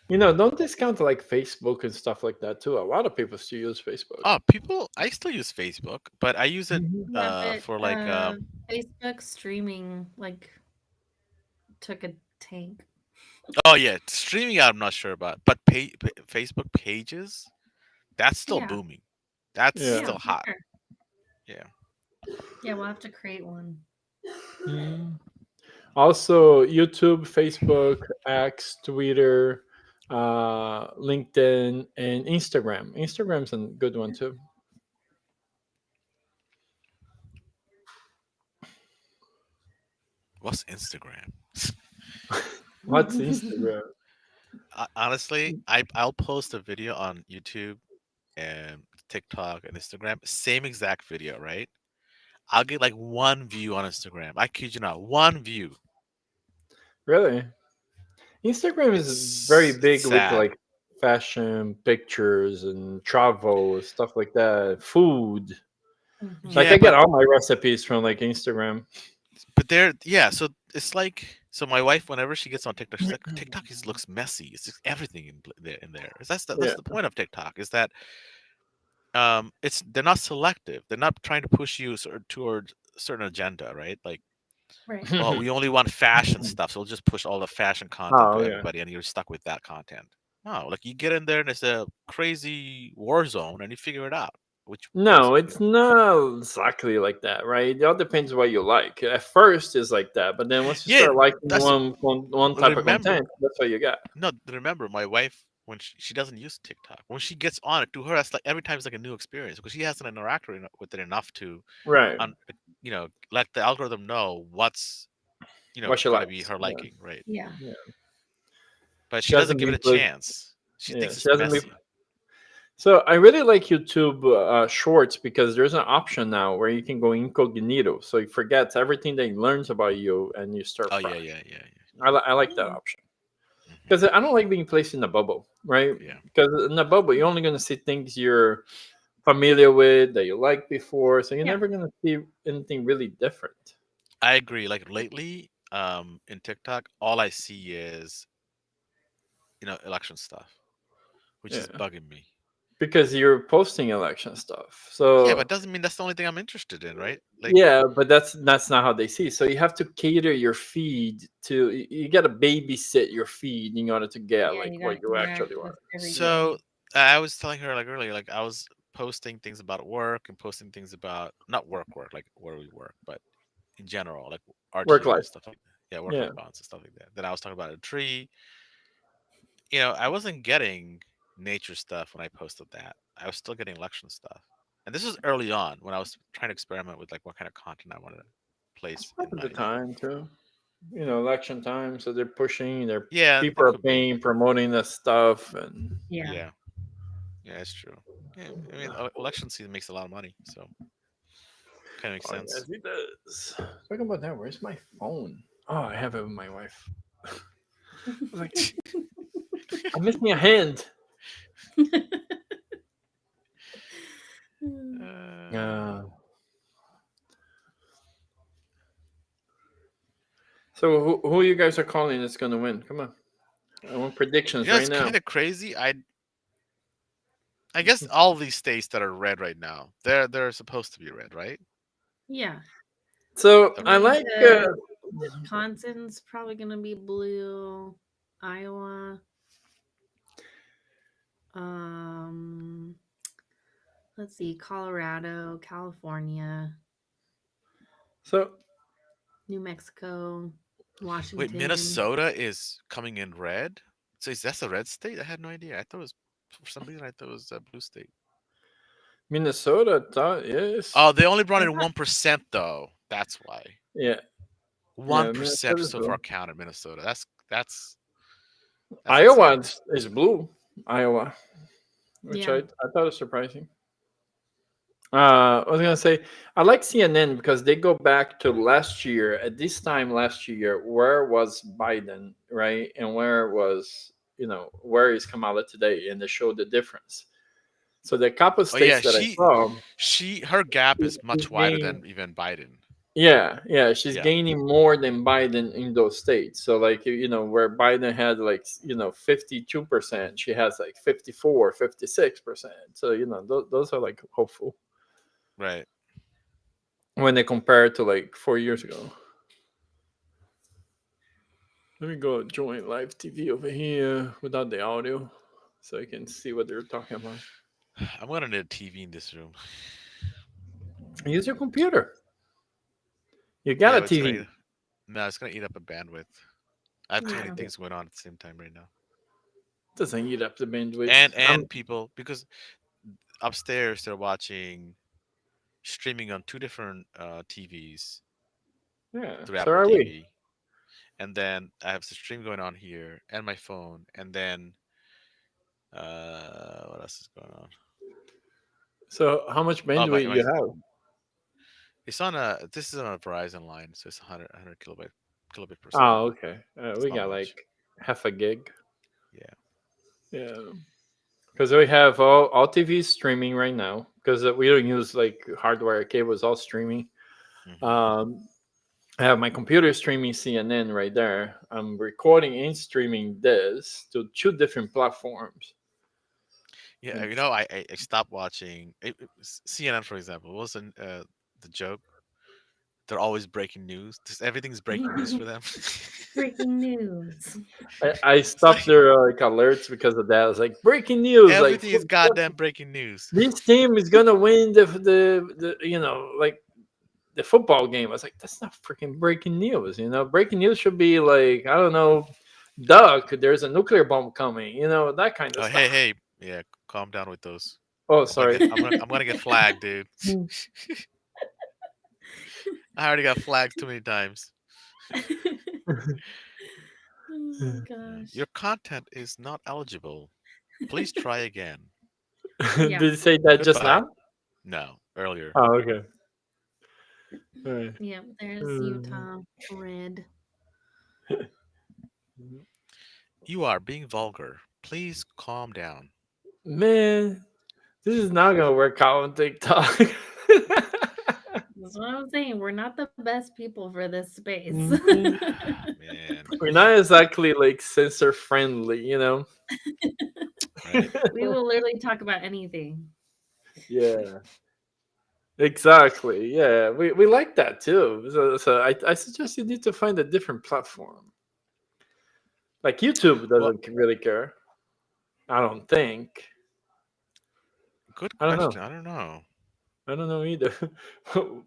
Don't discount like Facebook and stuff like that too. A lot of people still use Facebook. Oh, people, I still use Facebook, but I use it Mhm. Yeah, but for like Facebook streaming like took a tank. oh yeah, streaming I'm not sure about, but Facebook pages, that's still Yeah, booming. That's Yeah. yeah, still for hot. sure. Yeah. Yeah, we'll have to create one. Mhm. Also, YouTube, Facebook, X, Twitter, LinkedIn, and Instagram. Instagram's a good one too. What's Instagram? What's Instagram? Honestly, I'll post a video on YouTube and TikTok and Instagram, same exact video, right? I'll get like one view on Instagram. I kid you not, one view. Really? Instagram is very It's big with sad. like fashion pictures and travel stuff like that. Food. Like Hmm. Yeah, I get but all my recipes from like Instagram. there, yeah. So it's like, so my wife, whenever she gets on TikTok, she's like, TikTok is looks messy. It's just everything there. In there. That's Yeah. the point of TikTok, is that it's they're not selective. They're not trying to push you toward a certain agenda, right? Like, Right. oh, we only want fashion stuff, so we'll just push all the fashion content Oh to yeah. everybody, and you're stuck with that content. No, like you get in there and it's a crazy war zone, and you figure it out. Which No, it's not exactly like that, right? It all depends what you like. At first, it's like that, but then once you yeah, start liking that's one type of remember. content, that's what you got. No, remember my wife, when she doesn't use TikTok. When she gets on it, to her, that's like every time it's like a new experience because she hasn't interacted with it enough to, Right. un, let the algorithm know what's What she going to be likes. her Yeah. liking, right? Yeah. Yeah. But She she doesn't hasn't give it been a playing. chance. She Yeah. thinks She it's hasn't been. messy. So I really like YouTube Shorts because there's an option now where you can go incognito, so it forgets everything that it learns about you, and you start Oh yeah, fresh. yeah, yeah, I like that Oh, option yeah. because I don't like being placed in a bubble, right? Yeah. Because in a bubble, you're only gonna see things you're familiar with that you liked before, so you're yeah. never gonna see anything really different. I agree. Like lately, in TikTok, all I see is election stuff, which is Yeah, bugging me. because you're posting election stuff. Yeah, but So doesn't mean that's the only thing I'm interested in, right? Like, yeah, but that's not how they see. So you have to cater your feed to. You got to babysit your feed in order to get Yeah, like you what gotta you interact actually want. with so everything. I was telling her like earlier, like I was posting things about work and posting things about not work, like where we work, but in general, like Work RTO life. and stuff like that. Yeah, Yeah. work-life balance and stuff like that. Then I was talking about a tree. I wasn't getting nature stuff when I posted that. I was still getting election stuff. And this was early on when I was trying to experiment with like what kind of content I wanted to It's place in probably my the time too. Election time, so they're pushing. Their Yeah, people that are could be. paying, promoting the stuff, and Yeah. Yeah. Yeah, it's true. Yeah, I mean, election season makes a lot of money, so kind of makes oh yes, sense. it does. Talking about that, where's my phone? Oh, I have it with my wife. I was like, I'm missing a hand. Uh, Yeah. So who you guys are calling is going to win? Come on, I want predictions right it's now. kind of crazy. I guess all of these states that are red right now, they're supposed to be red, right? Yeah. So I I Okay. mean, like. Wisconsin's probably gonna be blue. Iowa. Um, let's see, Colorado, California, So New Mexico, Wait, Washington. Minnesota is coming in red. So is that a red state? I had no idea. I thought it was for some reason I thought it was a blue state. Minnesota thought yes. Oh, they only brought I in thought 1% though. That's why. Yeah, One yeah, percent Minnesota's so far blue. counted Minnesota. That's Iowa insane. is blue. Iowa, which yeah. I thought was surprising. I was gonna say I like CNN because they go back to last year. At this time last year, where was Biden, right, and where was where is Kamala today, and they show the difference. So the couple Oh yeah, states that I saw, her gap is she's much wider gaining. than even Biden. Yeah, yeah, she's Yeah. gaining more than Biden in those states. So like where Biden had like 52%, she has like 54, 56%. So those are like hopeful Right. when they compare it to like 4 years ago. Let me go join live TV over here without the audio so I can see what they're talking about. I'm gonna need a TV in this room. Use your computer. You Yeah, got a but it's gonna TV. eat, no, it's gonna eat up a bandwidth. I have too many Yeah. things going on at the same time right now. Doesn't eat up the And bandwidth. and people because upstairs they're watching streaming on two different TVs Yeah, through so Apple are we. TV, and then I have the stream going on here and my phone, and then what else is going on? So how much Oh, bandwidth you have? it's on a this is on a Verizon line, so it's 100 kilobit per second. Oh, okay. It's We not got much. like half a gig. Yeah. Yeah, because we have all TVs streaming right now because we don't use like hardwire cables, all streaming. Hmm. Um, I have my computer streaming CNN right there. I'm recording and streaming this to two different platforms. Yeah, And I stopped watching CNN, for example. What was the joke? They're always breaking news. Just everything's breaking news for them. Breaking news. I It's stopped like their like alerts because of that. I was like, breaking news, like everything is goddamn breaking news. this team is gonna win the like the football game. I was like, that's not freaking breaking news. Breaking news should be like, I don't know, duck. There's a nuclear bomb coming. That kind of Oh, hey, stuff. hey, yeah, calm down with those. Oh, sorry. I'm gonna get flagged, dude. I already got flagged too many times. Oh my gosh. Your content is not eligible. Please try again. Did Yeah. you say that just Goodbye. now? No, earlier. Oh, okay. All right. Yeah. There's Mm. Utah. Red. You are being vulgar. Please calm down. Man, this is not gonna work out on TikTok. That's what I'm saying. We're not the best people for this space. Mhm. Man, We're not exactly like censor friendly. right? We will literally talk about anything. Yeah, exactly. Yeah, we like that too. So I suggest you need to find a different platform. Like YouTube Well, doesn't really care. I don't think. good I don't know. question. I don't know. I don't know either.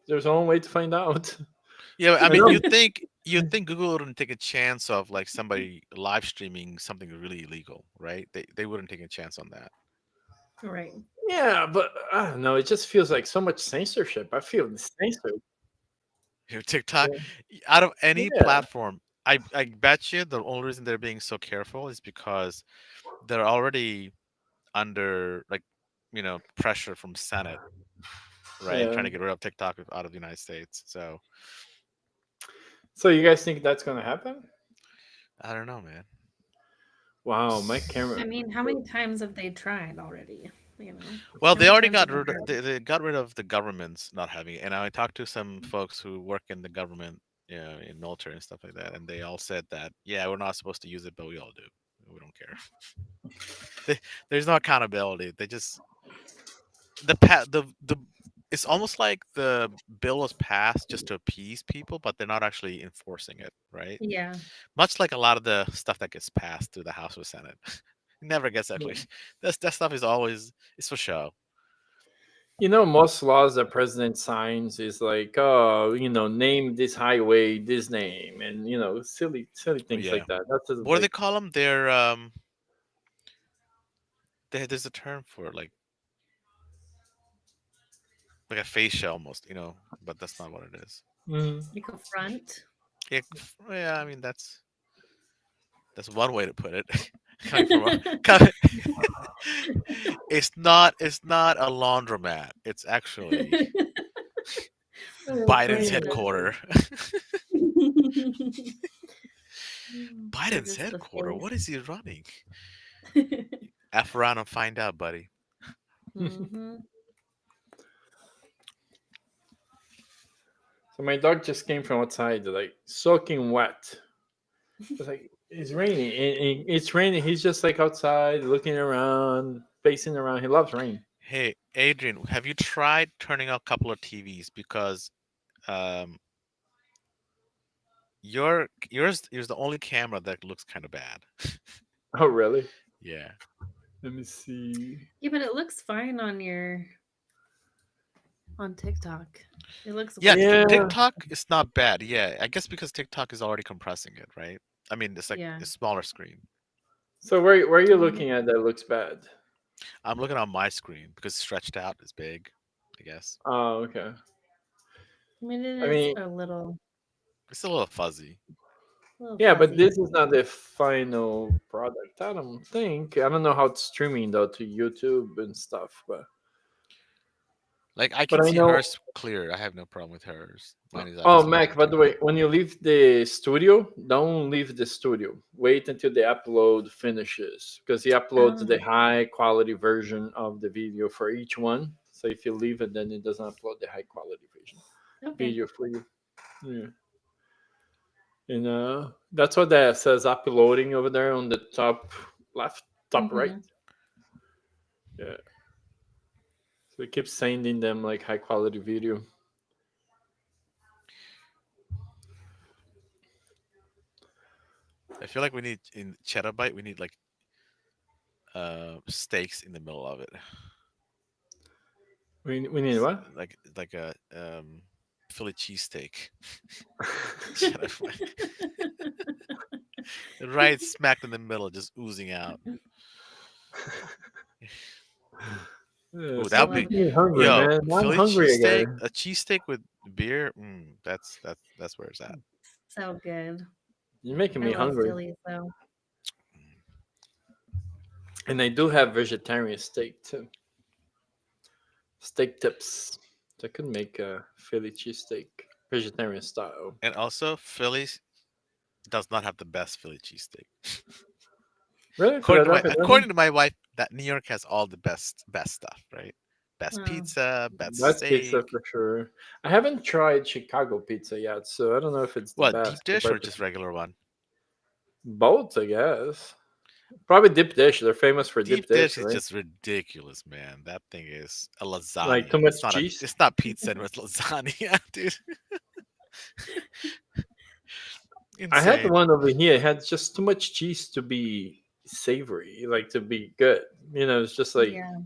There's one way to find out. Yeah, I I mean, know. you'd think Google wouldn't take a chance of like somebody live streaming something really illegal, right? They wouldn't take a chance on that. Right. Yeah, but I don't know. It just feels like so much censorship. I feel censored. Here, TikTok, Yeah. out of any Yeah. platform, I bet you the only reason they're being so careful is because they're already under like pressure from Senate, right? Yeah. Trying to get rid of TikTok out of the United States. So So you guys think that's gonna happen? I don't know, man. Wow, my camera. I mean, how many times have they tried already? You know, Well, how they many already times have got they rid of tried? they got rid of the governments not having it, and I talked to some folks who work in the government, in military and stuff like that, and they all said that yeah, we're not supposed to use it, but we all do. We don't care. There's no accountability. They just the it's almost like the bill was passed just to appease people, but they're not actually enforcing it, right? Yeah. Much like a lot of the stuff that gets passed through the House or Senate. It never gets actually. That stuff is always it's for show. Most laws that president signs is like, oh, name this highway this name, and silly Oh, things yeah. like that. That's just What do they like, call them? They're there's a term for it, like a fascia almost, but that's not what it is. mm, Like a front. Yeah, yeah. I mean that's one way to put it. coming from a, coming, it's not a laundromat. It's actually Oh, Biden's goodness. headquarter. Or Biden's just the headquarter. What is face. he running? F around and find out, buddy. Hmm. so my dog just came from outside, like soaking wet. It's like it's raining. It's raining. He's just like outside, looking around, facing around. He loves rain. Hey, Adrian, have you tried turning out a couple of TVs because um yours the only camera that looks kind of bad. Oh, really? Yeah. Let me see. Yeah, but it looks fine on TikTok. It looks Yeah, way Yeah. better. TikTok is not bad. Yeah, I guess because TikTok is already compressing it, right? I mean, it's like Yeah. a smaller screen. So where are you Mhm. looking at that looks bad? I'm looking on my screen because stretched out is big, I guess. Oh, okay. I mean, it I is mean, a It's a little fuzzy. little yeah, but fuzzy. this is not the final product. I don't think. I don't know how it's streaming though to YouTube and stuff, Like I but can I see know. hers clear. I have no problem with hers. Mine is Oh, obviously better Mac, by too. the way, when you leave the studio, don't leave the studio. Wait until the upload finishes because he uploads the Oh, high quality version of the video for each one. So if you leave it, then it doesn't upload the high quality version okay. video for you. Yeah. And that's what that says uploading over there on the top left, top right. Hmm. Yeah. So it keeps sending them like high quality video. I feel like we need in ChattaByte we need like steaks in the middle of it. We need what? Like a Philly cheesesteak. ChattaByte. Right smack in the middle, just oozing out. Oh, that would Stop be Love making it. me hungry, yo man. I'm Philly hungry cheesesteak, again. a cheesesteak with beer. That's where it's at. So good. You're making I me love hungry. Phillies though. And I do have vegetarian steak too. Steak tips. So I could make a Philly cheesesteak vegetarian style. And also, Philly does not have the best Philly cheesesteak. Really? According to my Philadelphia according doesn't? to my wife, that New York has all the best stuff, right? Best Oh, pizza, best That's pizza steak. for sure. I haven't tried Chicago pizza yet, so I don't know if it's the What, deep best. dish or just regular one? Both, I guess. Probably dip dish. They're famous for dip Deep dish dish, is right? just ridiculous, man. That thing is a Like too lasagna. much cheese. It's not pizza, it's lasagna, dude. I had the Insane. one over here. It had just too much cheese to be savory, like to be good. It's just like yeah.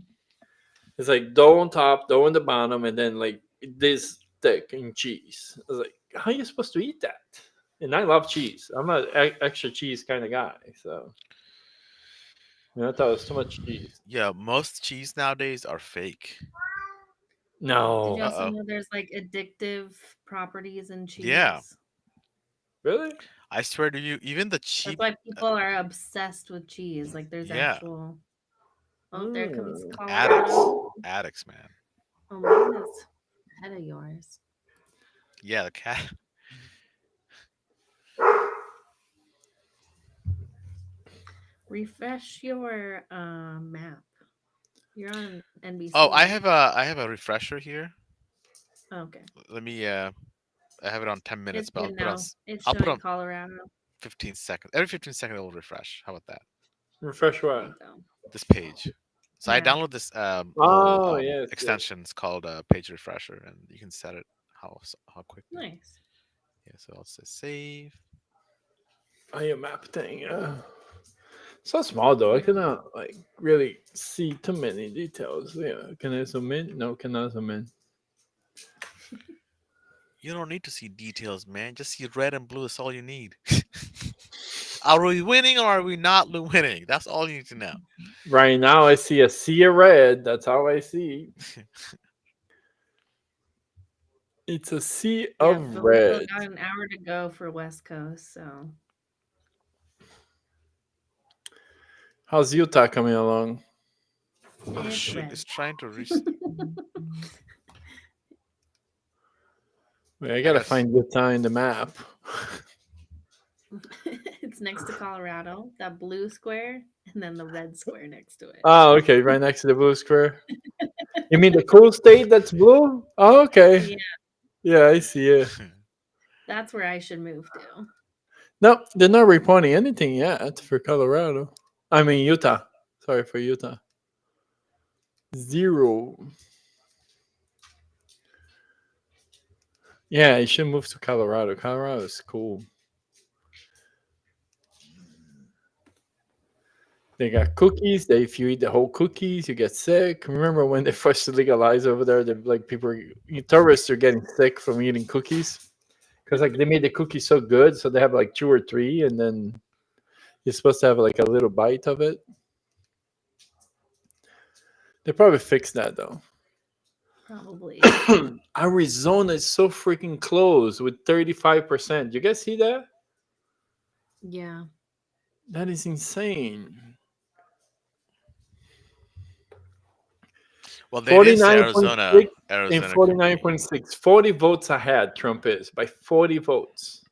it's like dough on top, dough on the bottom, and then like this thick in cheese. I was like, how are you supposed to eat that? And I love cheese. I'm a extra cheese kind of guy, so I thought it was too much cheese. Yeah, most cheese nowadays are fake. Did you No, Uh also oh. know there's like addictive properties in Yeah. cheese? really? I swear to you, even the That's cheap. why people are obsessed with cheese. Like there's Yeah, actual. Oh, there comes Mm. addicts. Colorado. Addicts, man. Oh, mine is ahead of yours. Yeah, the cat. Refresh your map. You're on Oh, NBC, right? I have a refresher here. Oh, okay. Let me I have it on 10 minutes, It's but good now. It's I'll put showing on Colorado. 15 seconds. Every 15 seconds it will refresh. How about that? Refresh There what? you go. This page. So I Yeah. download this little Oh, yes, yes. extension. It's called Page Refresher, and you can set it how quickly. Nice. Yeah, so I'll say save. Oh, your map thing. So small though. I cannot like really see too many details. Yeah. Can I zoom in? No, cannot zoom in. You don't need to see details, man. Just see red and blue. That's all you need. Are we winning or are we not winning? That's all you need to know. Right now, I see a sea of red. That's all I see. It's a sea Yeah, of but we still red. got an hour to go for West Coast, so How's Utah coming along? Oh it's shoot! red. It's trying to reach. Wait, I I gotta guess. find Utah in the map. It's next to Colorado, that blue square, and then the red square next to it. Oh, okay, right next to the blue square. You mean the cool state that's blue? Oh, okay. Yeah, Yeah, I see it. that's where I should move to. No, they're not reporting anything yet for Colorado. I mean Utah. Sorry for Utah. Zero. Yeah, you should move to Colorado. Colorado is cool. They got cookies. That if you eat the whole cookies, you get sick. Remember when they first legalized over there? They like tourists are getting sick from eating cookies because like they made the cookies so good, so they have like two or three, and then you're supposed to have like a little bite of it. They probably fixed that though. Probably. Arizona is so freaking close with 35%. You guys see that? Yeah. That is insane. Well, they did say 49.6 and Arizona could be. 49.6. 40 votes ahead, Trump is by 40 votes.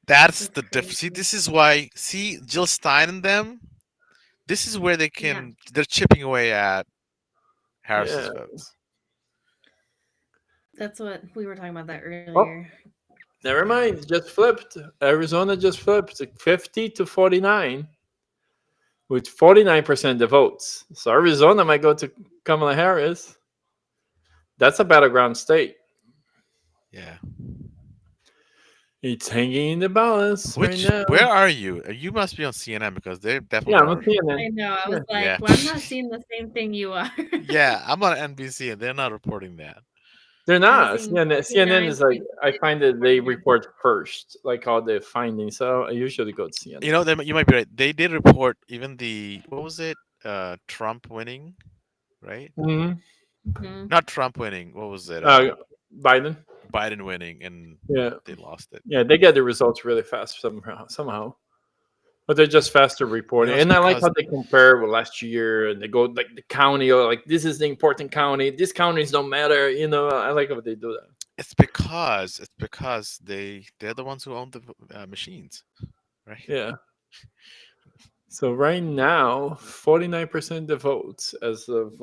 That's That's the difference. See, crazy. this is why. See, Jill Stein and them. This is where they Yeah. can. They're chipping away at Harris's Yeah. votes. That's what we were talking about that Oh, earlier. never Yeah. mind. It just flipped. Arizona just flipped 50 to 49 with 49% of the votes. So Arizona might go to Kamala Harris. That's a battleground state. Yeah. It's hanging in the balance right Which? now. Where are you? You must be on CNN because they Yeah, definitely I'm are. seeing it. I know. I Yeah. was like, Yeah. well, I'm not seeing the same thing you are. Yeah, I'm on NBC and they're not reporting that. They're I'm not. seeing CNN is like, I 49.6 find that for they you. report first, like all the findings. So I usually go to You CNN. know, you might be right. They did report even the what was it? Trump winning, right? Hmm. Mhm. Not Trump winning. What was it? Biden. Biden winning, and Yeah. they lost it. Yeah, they get the results really fast somehow. But they're just faster You know, reporting. it's And I like because how they compare with last year and they go like the county or like this is the important county. These counties don't matter. I like how they do that. it's because they're the ones who own the machines, right? Yeah. So right now, 49% of the votes as of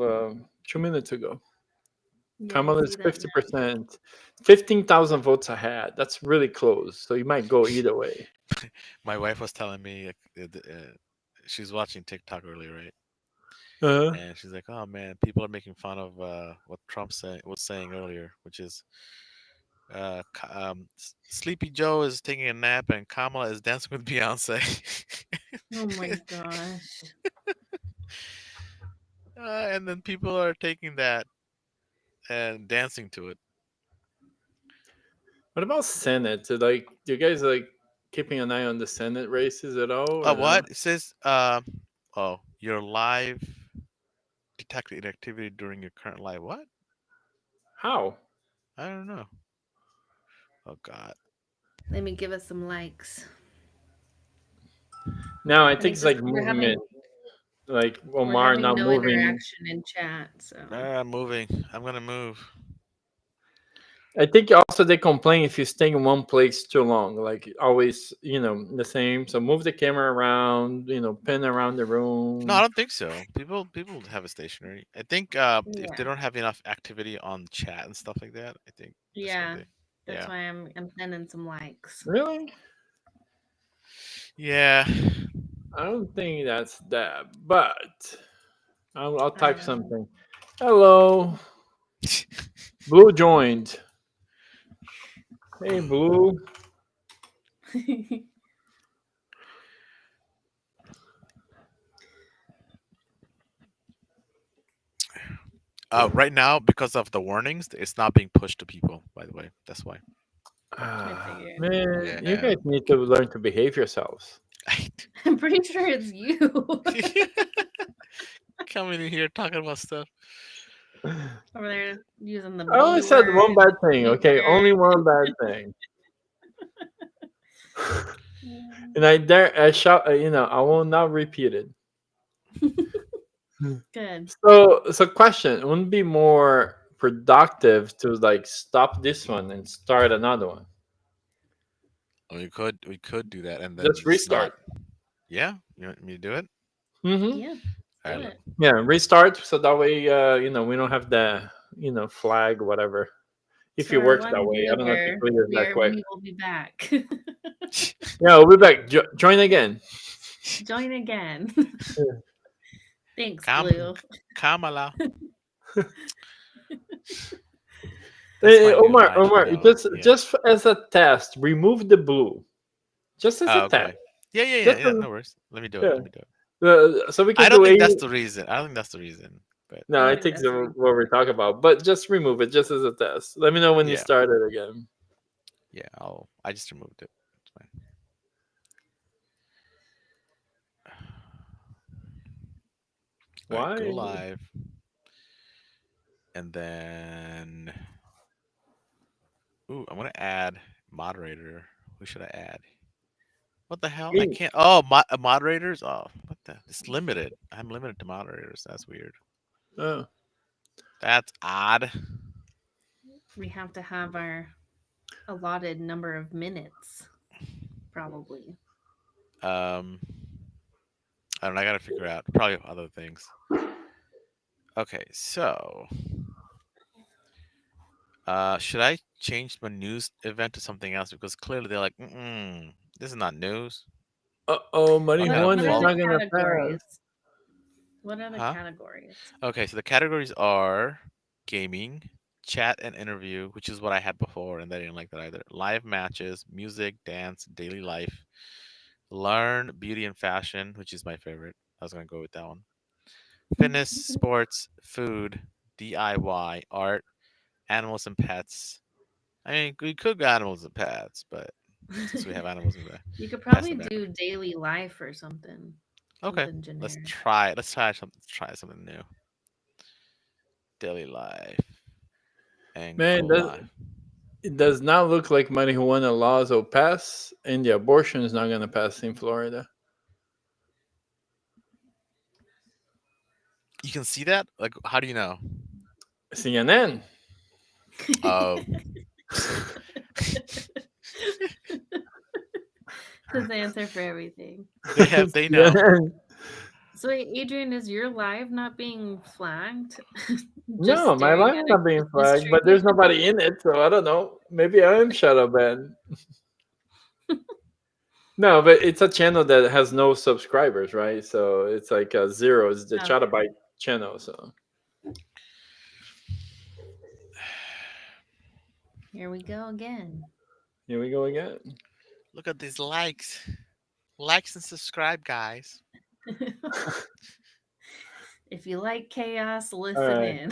2 minutes ago. Yeah, I Kamala is see that now. 50%, 15,000 votes ahead. That's really close. So you might go either way. My wife was telling me she's watching TikTok earlier, right? Uh-huh. And she's like, "Oh man, people are making fun of what was saying earlier, which is Sleepy Joe is taking a nap and Kamala is dancing with Beyonce." Oh my gosh. And then people are taking that and dancing to it. What about Senate? Like, do you guys like keeping an eye on the Senate races at all or no? What it says? Oh, your live detected activity during your current live. What? How? I don't know. Oh God. Let me give us some likes. No, I I think think it's this like we're having movement. Like we're Omar having not no moving. interaction in chat, so I'm moving. I'm gonna move. I think also they complain if you stay in one place too long, like always, the same. So move the camera around, pin around the No, I room. don't think so. People have a stationary. I think if they yeah. don't have enough activity on chat and stuff like that, I think that's when Yeah. they. That's Yeah. why I'm sending some likes. Really? Yeah. I don't think that's that, but I'll I type know. something. Hello, Blue joined. Hey, Blue. Right now, because of the warnings, it's not being pushed to people. By the way, that's why. I Ah, figured. man, you Yeah. guys need to learn to behave yourselves. I'm pretty sure it's you Coming in here talking about stuff. over there using the I only B said word, one bad thing, C okay? word. Only one bad thing. And I dare, I shout, I will not repeat it. Good. So question, wouldn't it be more productive to like stop this one and start another one? We could do that and then Just just not. restart. Yeah, you want me to do it? Mm-hmm. Yeah, All do right, it. Yeah, restart so that way, we don't have the, flag, whatever. If So it our works that one way, I don't know if it viewer, clears that quick. we will be back. Yeah, we'll be back. Join again. Join again. Yeah. Thanks, Kam- Blue. Kamala. That's Hey, my new line from Omar, now on. just Yeah. as a test, remove the blue. Just as a Oh, test. okay. Yeah, yeah, yeah, Just yeah. No worries. Let me do it. yeah. Let me do it. So we I can don't do think 80. that's the reason. I don't think that's the reason. But I No, don't I think think that's the reason. what we're talking about. But just remove it, just as a test. Let me know when you yeah, start it again. yeah. I just removed it. It's fine. All right, go Why? live, and then ooh, I'm gonna add moderator. Who should I add? What the hell? I Me. can't. Oh, moderators. Oh, what the? It's limited. I'm limited to moderators. That's weird. Oh. That's odd. We have to have our allotted number of minutes, probably. Um, I don't know. I gotta figure out probably other things. Okay, so should I change my news event to something else because clearly they're like, this is not news. Oh, Money What kind of One What is are the fault? not gonna pass. categories? What are the Huh? categories? Okay, so the categories are gaming, chat and interview, which is what I had before, and they didn't like that either. Live matches, music, dance, daily life, learn, beauty and fashion, which is my favorite. I was gonna go with that one. Fitness, sports, food, DIY, art, animals and pets. I mean, we could go animals and pets, but since we have animals and You could pets probably in there, do daily life or something. okay, Something let's generic. try. Let's try something. Try something new. Daily life and Man, go live. it does not look like marijuana laws will pass, and the abortion is not gonna pass in Florida. You can see that. Like, how do you know? CNN. Oh, His answer for everything. they know. CNN. So, wait, Adrian, is your live not being flagged? Just No, my staring line's at a not being Christmas flagged, but tree? there's nobody in it, so I don't know. Maybe I am shadow banned. No, but it's a channel that has no subscribers, right? So it's like a zero. It's the Okay. ChattaByte channel. So Here we go again. here we go again. Look at these likes. Likes and subscribe, guys. If you like chaos, All listen right, in.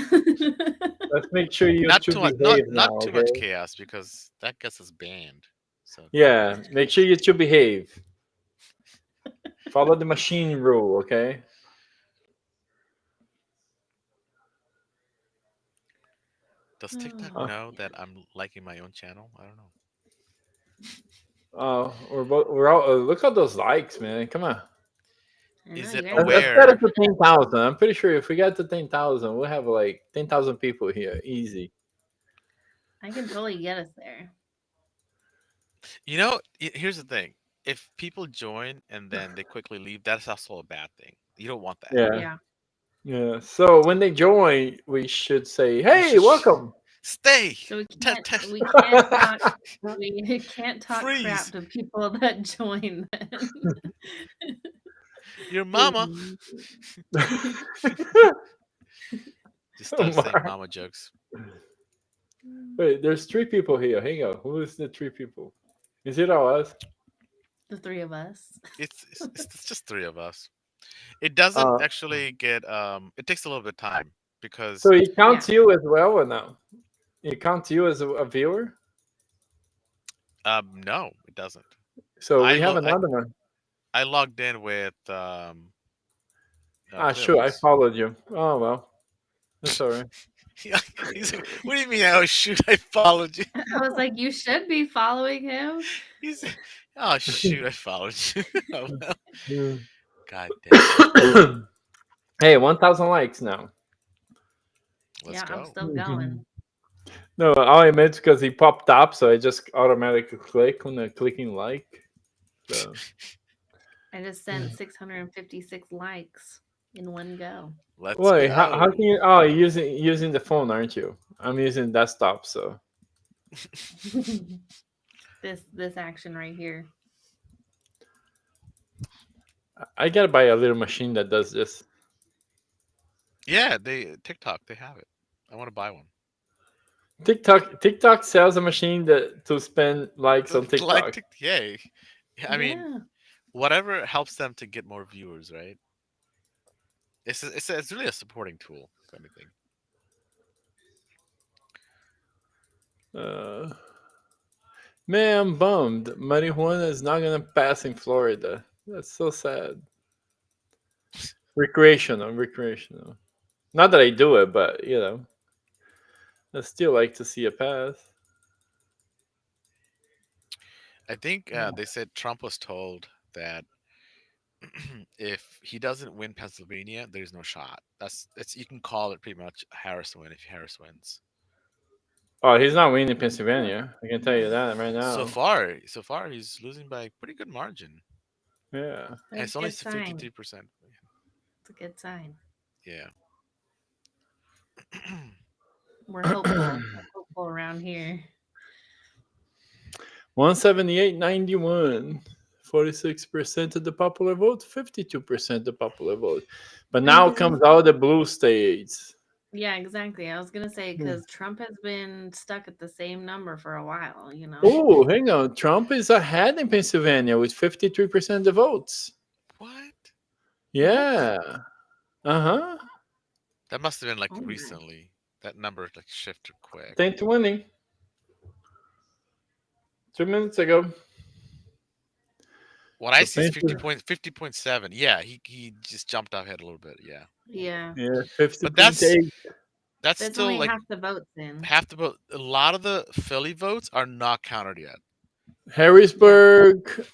let's make sure you Not two too much. Not behave now, not too much okay? chaos because that gets us banned. So Yeah, make sure you two behave. Follow the machine rule, okay? does TikTok Oh, Oh, know man. that I'm liking my own channel? I don't know. we're both. We're all. Look at those likes, man. Come on. I know Is you it guys are Let's get getting it aware? to 10,000. I'm pretty sure if we get to 10,000, we'll have like 10,000 people here, easy. I can totally get us there. You know, here's the thing. If people join and then they quickly leave, that's also a bad thing. You don't want that. Yeah, Yeah. yeah. So when they join, we should say, You "Hey, should welcome." stay. So Test. we can't talk we can't talk crap Freeze. to people that join then. Your mama. Just start saying Omar. mama jokes. Wait, there's three people here. Hang on. Who is the three people? Is it all us? The three of us. It's just three of us. It doesn't Uh, actually get. It takes a little bit of time. So because it Yeah. counts you as well or no? It counts you as a viewer. no, it doesn't. So I we have lo- I, another one. I logged in with Ah, sure, I Phil's. followed you. Oh well, that's all right. He's like, what do you mean? Oh shoot, I followed you. I was like, you should be following him. He's oh shoot, I followed you. Oh, well, Mm. God dang it. Hey, 1,000 likes now. Let's Yeah, I'm go. still going. No, all I meant because he popped up, so I just automatically click on the clicking like. So I just sent 656 likes in one go. Let's wait, how go. can you? Oh, you're using the phone, aren't you? I'm using desktop, so This action right here. I gotta buy a little machine that does this. Yeah, they TikTok, they have it. I want to buy one. TikTok sells a machine that to spend likes on Like TikTok. yay. Yeah, I mean, Yeah. whatever helps them to get more viewers, right? It's really a supporting tool, if anything. Uh, Man, I'm bummed. Marijuana is not gonna pass in Florida. That's so sad. Recreational. Not that I do it, but I still like to see a pass. I think Yeah. they said Trump was told that if he doesn't win Pennsylvania, there's no shot. That's you can call it pretty much Harris win if Harris wins. Oh, he's not winning Pennsylvania. I can tell you that right now. So far he's losing by a pretty good margin. Yeah. And That's it's a only good sign. 53%. It's a good sign. Yeah. We're hopeful. We're hopeful around here. 178.91. 46% of the popular vote, 52% the popular vote. But I mean, now because comes all the blue states. yeah, exactly. I was gonna say because Trump has been stuck at the same number for a while. Oh, hang on. Trump is ahead in Pennsylvania with 53% of the votes. What? What? Yeah. Uh-huh. That must have been like Oh my. recently. That number like shifted quick. 10 to winning. 2 minutes ago. What I So see is 50 Pennsylvania, point 50.7. Yeah, he just jumped ahead a little bit. Yeah. Yeah, yeah, But that's 50.8. that's that's still only like half the votes in. half the vote. A lot of the Philly votes are not counted yet. Yeah, Harrisburg,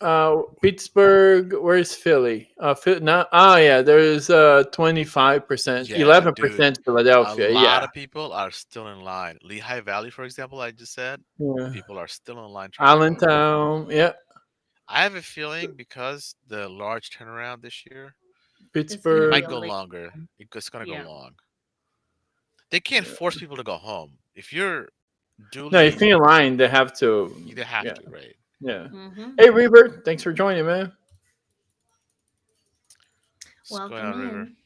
Pittsburgh, where's Philly? No, yeah, there's 25%, Yeah, dude. 11% A Philadelphia. lot Yeah. of people are still in line. Lehigh Valley, for example, I just said, Yeah. people are still in line trying to vote. Allentown, yeah. I have a feeling because the large turnaround this year, it's gonna it be Pittsburgh. might a go late longer. one. It's gonna go Yeah. long. They can't Yeah. force people to go home. If you're No, if duly, you're in line, they have to. they have Yeah. to, right? Yeah. Mm-hmm. Hey, Reaver, thanks for joining, man. What's going Welcome on, River? in.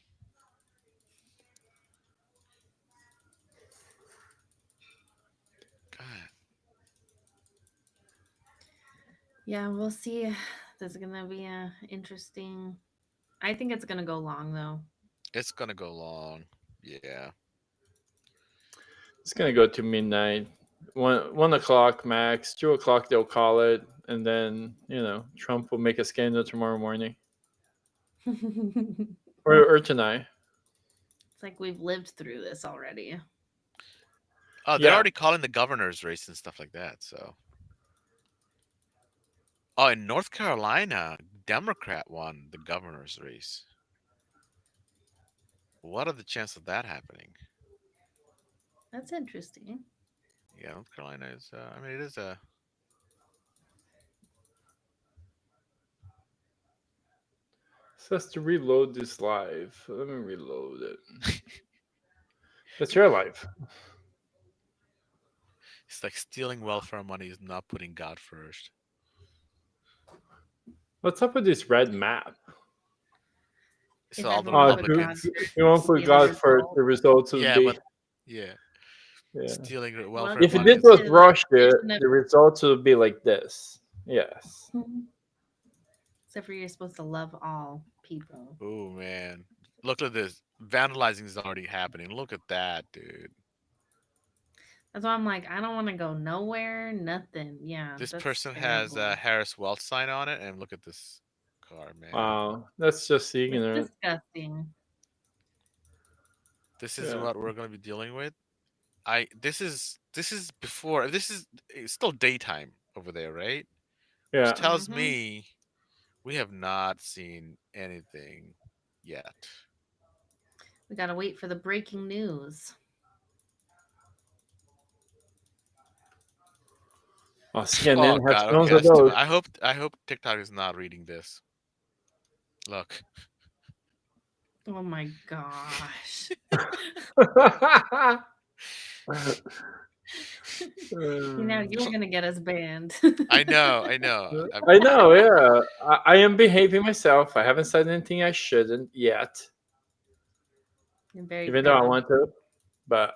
God, Yeah, we'll see. This is gonna be a interesting. I think it's gonna go long though. it's gonna go long. Yeah. It's gonna go to midnight, 1 o'clock max, 2 o'clock they'll call it, and then Trump will make a scandal tomorrow morning It's or tonight. like we've lived through this already. Oh, they're Yeah, already calling the governor's race and stuff like that. So, oh, in North Carolina, Democrat won the governor's race. What are the chances of that happening? That's interesting. Yeah, North Carolina is. I mean, it is a. says to reload this live. Let me reload it. That's your life. It's like stealing welfare money is not putting God first. What's up with this red map? It's If all the everyone Oh, put God Republicans. first, you want to put see the God first, result. the results will Yeah, be. but yeah, Yeah. stealing Well, welfare If if it you money did went is. was to like Russia, tradition of, the results would be like this. Yes. except for you're supposed to love all people. Oh man, Look at this. Vandalizing is already happening. Look at that, dude. That's why I'm like, I don't want to go nowhere, nothing. Yeah, This that's person has a terrible. Harris Wealth sign on it, and look at this car, man. Wow, that's just It's ignorant. disgusting. This is Yeah, what we're going to be dealing with. This is before. This is it's still daytime over there, right? Which yeah. tells Hmm. me we have not seen anything yet. We gotta wait for the breaking news. Oh, Oh CNN has God. Okay, tons of that's too those. much. I hope TikTok is not reading this. Look. Oh my gosh. You're gonna get us banned. I know. I know. I know, yeah. I am behaving myself. I haven't said anything I shouldn't yet, I'm very even though I proud. want to. But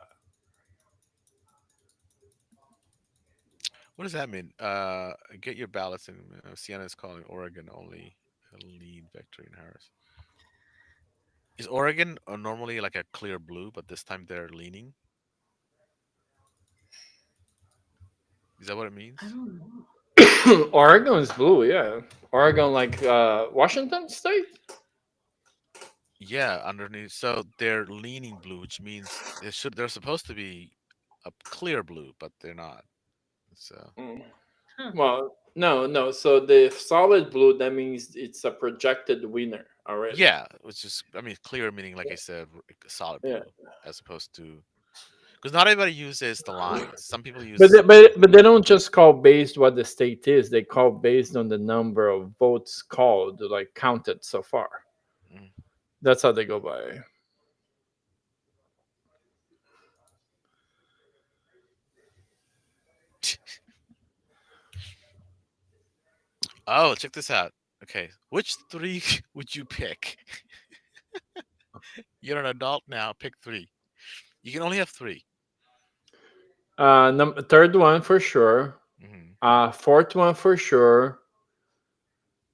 What does that mean? Get your ballots in. Sienna is calling Oregon only a lead victory in Harris. Is Oregon normally like a clear blue, but this time they're leaning? Is that what it I means? don't know. Oregon is blue, yeah. Oregon, like Washington State. Yeah, underneath. So they're leaning blue, which means they're supposed to be a clear blue, but they're not. So Mm. Huh. Well, no, no. So the solid blue, that means it's a projected winner already. yeah, which is I mean clear meaning like I said, solid Yeah. blue, as opposed to because not everybody uses the lines. Some people But use they don't just call based what the state is. They call based on the number of votes called, like counted so far. mm. That's how they go by. Oh, check this out. Okay, which three would you pick? You're an adult now. Pick three. You can only have 3. Third one for sure. Mm-hmm. Fourth one for sure.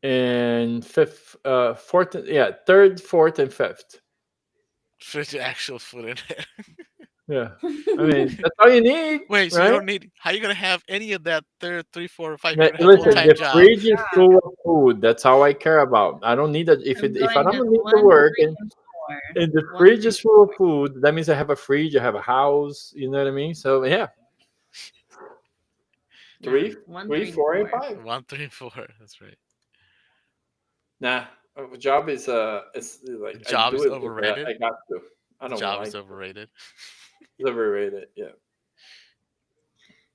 And fifth, fourth, yeah, third, fourth, and fifth. Fit the actual foot in there. Yeah. I mean, that's all you need, Wait, so you right? don't need? How you gonna have any of that? Third, 3, 4, 5. You're Yeah, gonna have full Without listen, a time the job. full-time fridge is job. full of food. That's all I care about. I don't need that. I'm If I going don't with need to one, work three, and four. and the One, fridge three, is full of food, that means I have a fridge, I have a house. You know what I mean? So yeah, yeah. three, One, three, three, and four, and four. five. 1, 3, 4. That's right. Nah, job is it's like I Job do is it because I overrated. got to. I The don't job is like it. overrated. It's overrated. Yeah,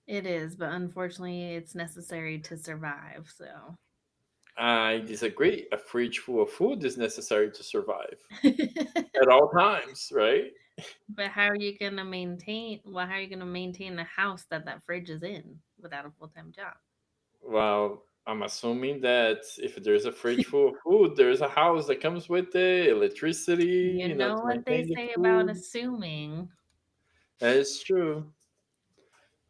It is, but unfortunately, it's necessary to survive. So, I disagree. A fridge full of food is necessary to survive at all times, right? but how are you gonna maintain? Well, how are you gonna maintain the house that fridge is in without a full-time job? Well, I'm assuming that if there's a fridge full of food, there's a house that comes with it, electricity, You to know what they maintain the say about food. assuming. That is true.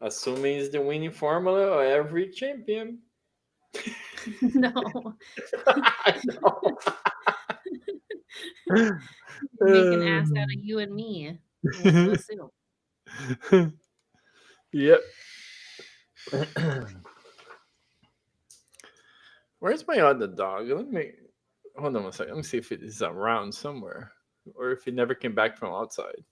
Assuming is the winning formula of every champion. No, I know. make an ass out of you and me when you assume. Yep. Where's my other dog? Let me hold on a second. Let me see if it is around somewhere, or if he never came back from outside.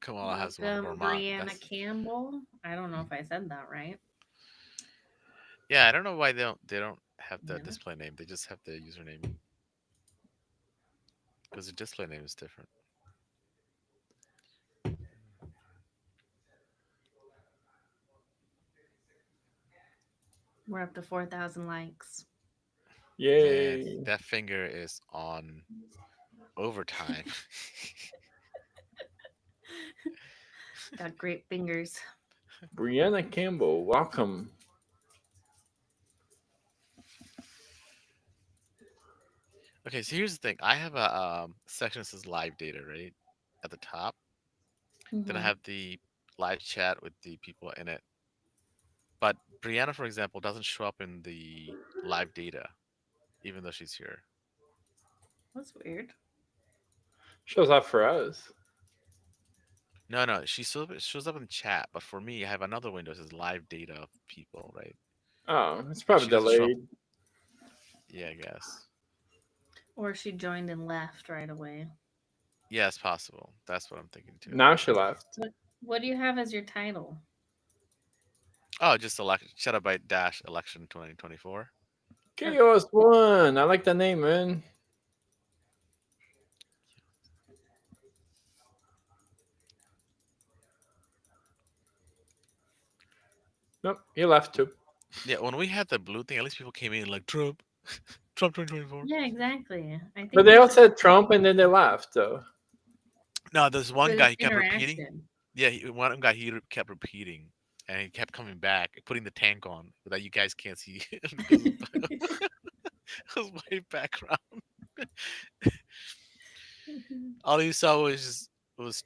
Kamala has one Welcome, Vermont. Brianna That's Campbell. I don't know if I said that right. yeah. I don't know why they don't have the Brianna. display name. They just have the username because the display name is different. We're up to 4,000 likes. Man, Yay! that finger is on overtime. Got great fingers. Brianna Campbell, welcome. Okay, so here's the thing. I have a section that says live data, right? At the top. Then I Hmm. have the live chat with the people in it. But Brianna, for example, doesn't show up in the live data, even though she's here. That's weird. Shows up for us. No, no, she shows up in the chat, but for me, I have another window that says live data of people, right? Oh, it's And probably she doesn't show up. delayed Yeah, I guess. Or she joined and left right away. Yeah, it's possible. That's what I'm thinking too. now. She left. What do you have as your title? Oh, just election ChattaByte dash election 2024. Okay. Chaos one. I like the name, man. Nope, he left too. Yeah, when we had the blue thing, at least people came in like Trump, Trump 2024. Yeah, exactly. I But think they we all should said Trump and then they left. So No, there's for one this guy he kept repeating. interaction. Yeah, one guy kept repeating, and he kept coming back, putting the tank on that you guys can't see because of his white background. All you saw was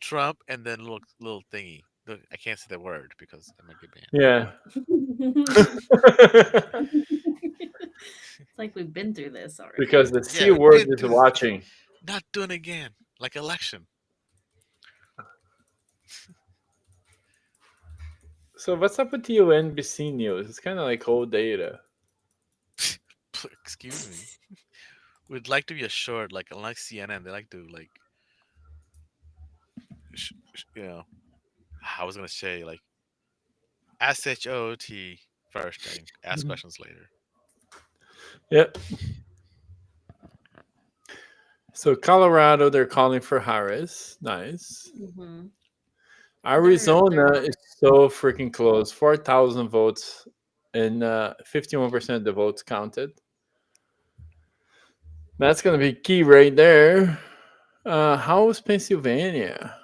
Trump and then little thingy. I can't say the word because I might get banned. yeah. It's like we've been through this already. Because the C Yeah, word been is through watching. not doing it again like election. So what's up with you NBC News? It's kind of like old data. Excuse me. We'd like to be assured, like unlike CNN, they like to like, you know, I was gonna say like SHOT first and ask Mhm. questions later. Yep. So Colorado, they're calling for Harris. Nice. Hmm. They're Arizona is so freaking close. 4,000 votes and 51% of the votes counted. That's going to be key right there. How's Pennsylvania?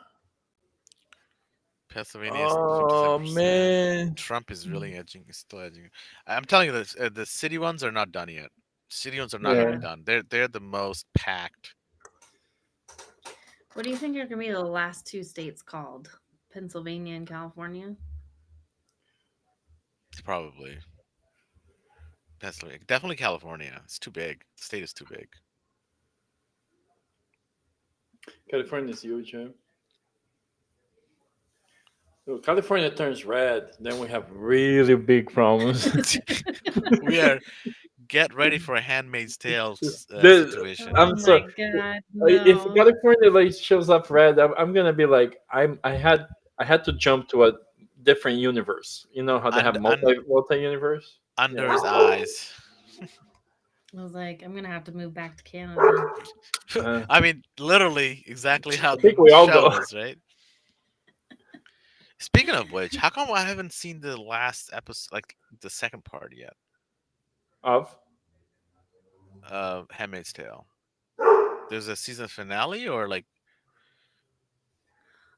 Pennsylvania is Oh, 57%. man. Trump is really edging, is still edging. I'm telling you, this the city ones are not done yet. City ones are not going to Yeah. yeah. be done. They're the most packed. What do you think are gonna be the last two states called? Pennsylvania and California? Probably Pennsylvania, definitely California. It's too big. The state is too big. California's huge, huh? So California turns red, then we have really big problems. We are get ready for a Handmaid's Tale The- situation. Oh I'm my so god, if no. California like shows up red, I'm gonna be like I had to jump to a different universe. You know how they have And multi universe. under Yeah. his eyes. I was like, I'm gonna have to move back to Canada. Uh, I mean, literally, exactly how I think the we all show go. is, right? Speaking of which, how come I haven't seen the last episode, like the second part yet? Of Handmaid's Tale. There's a season finale, or like,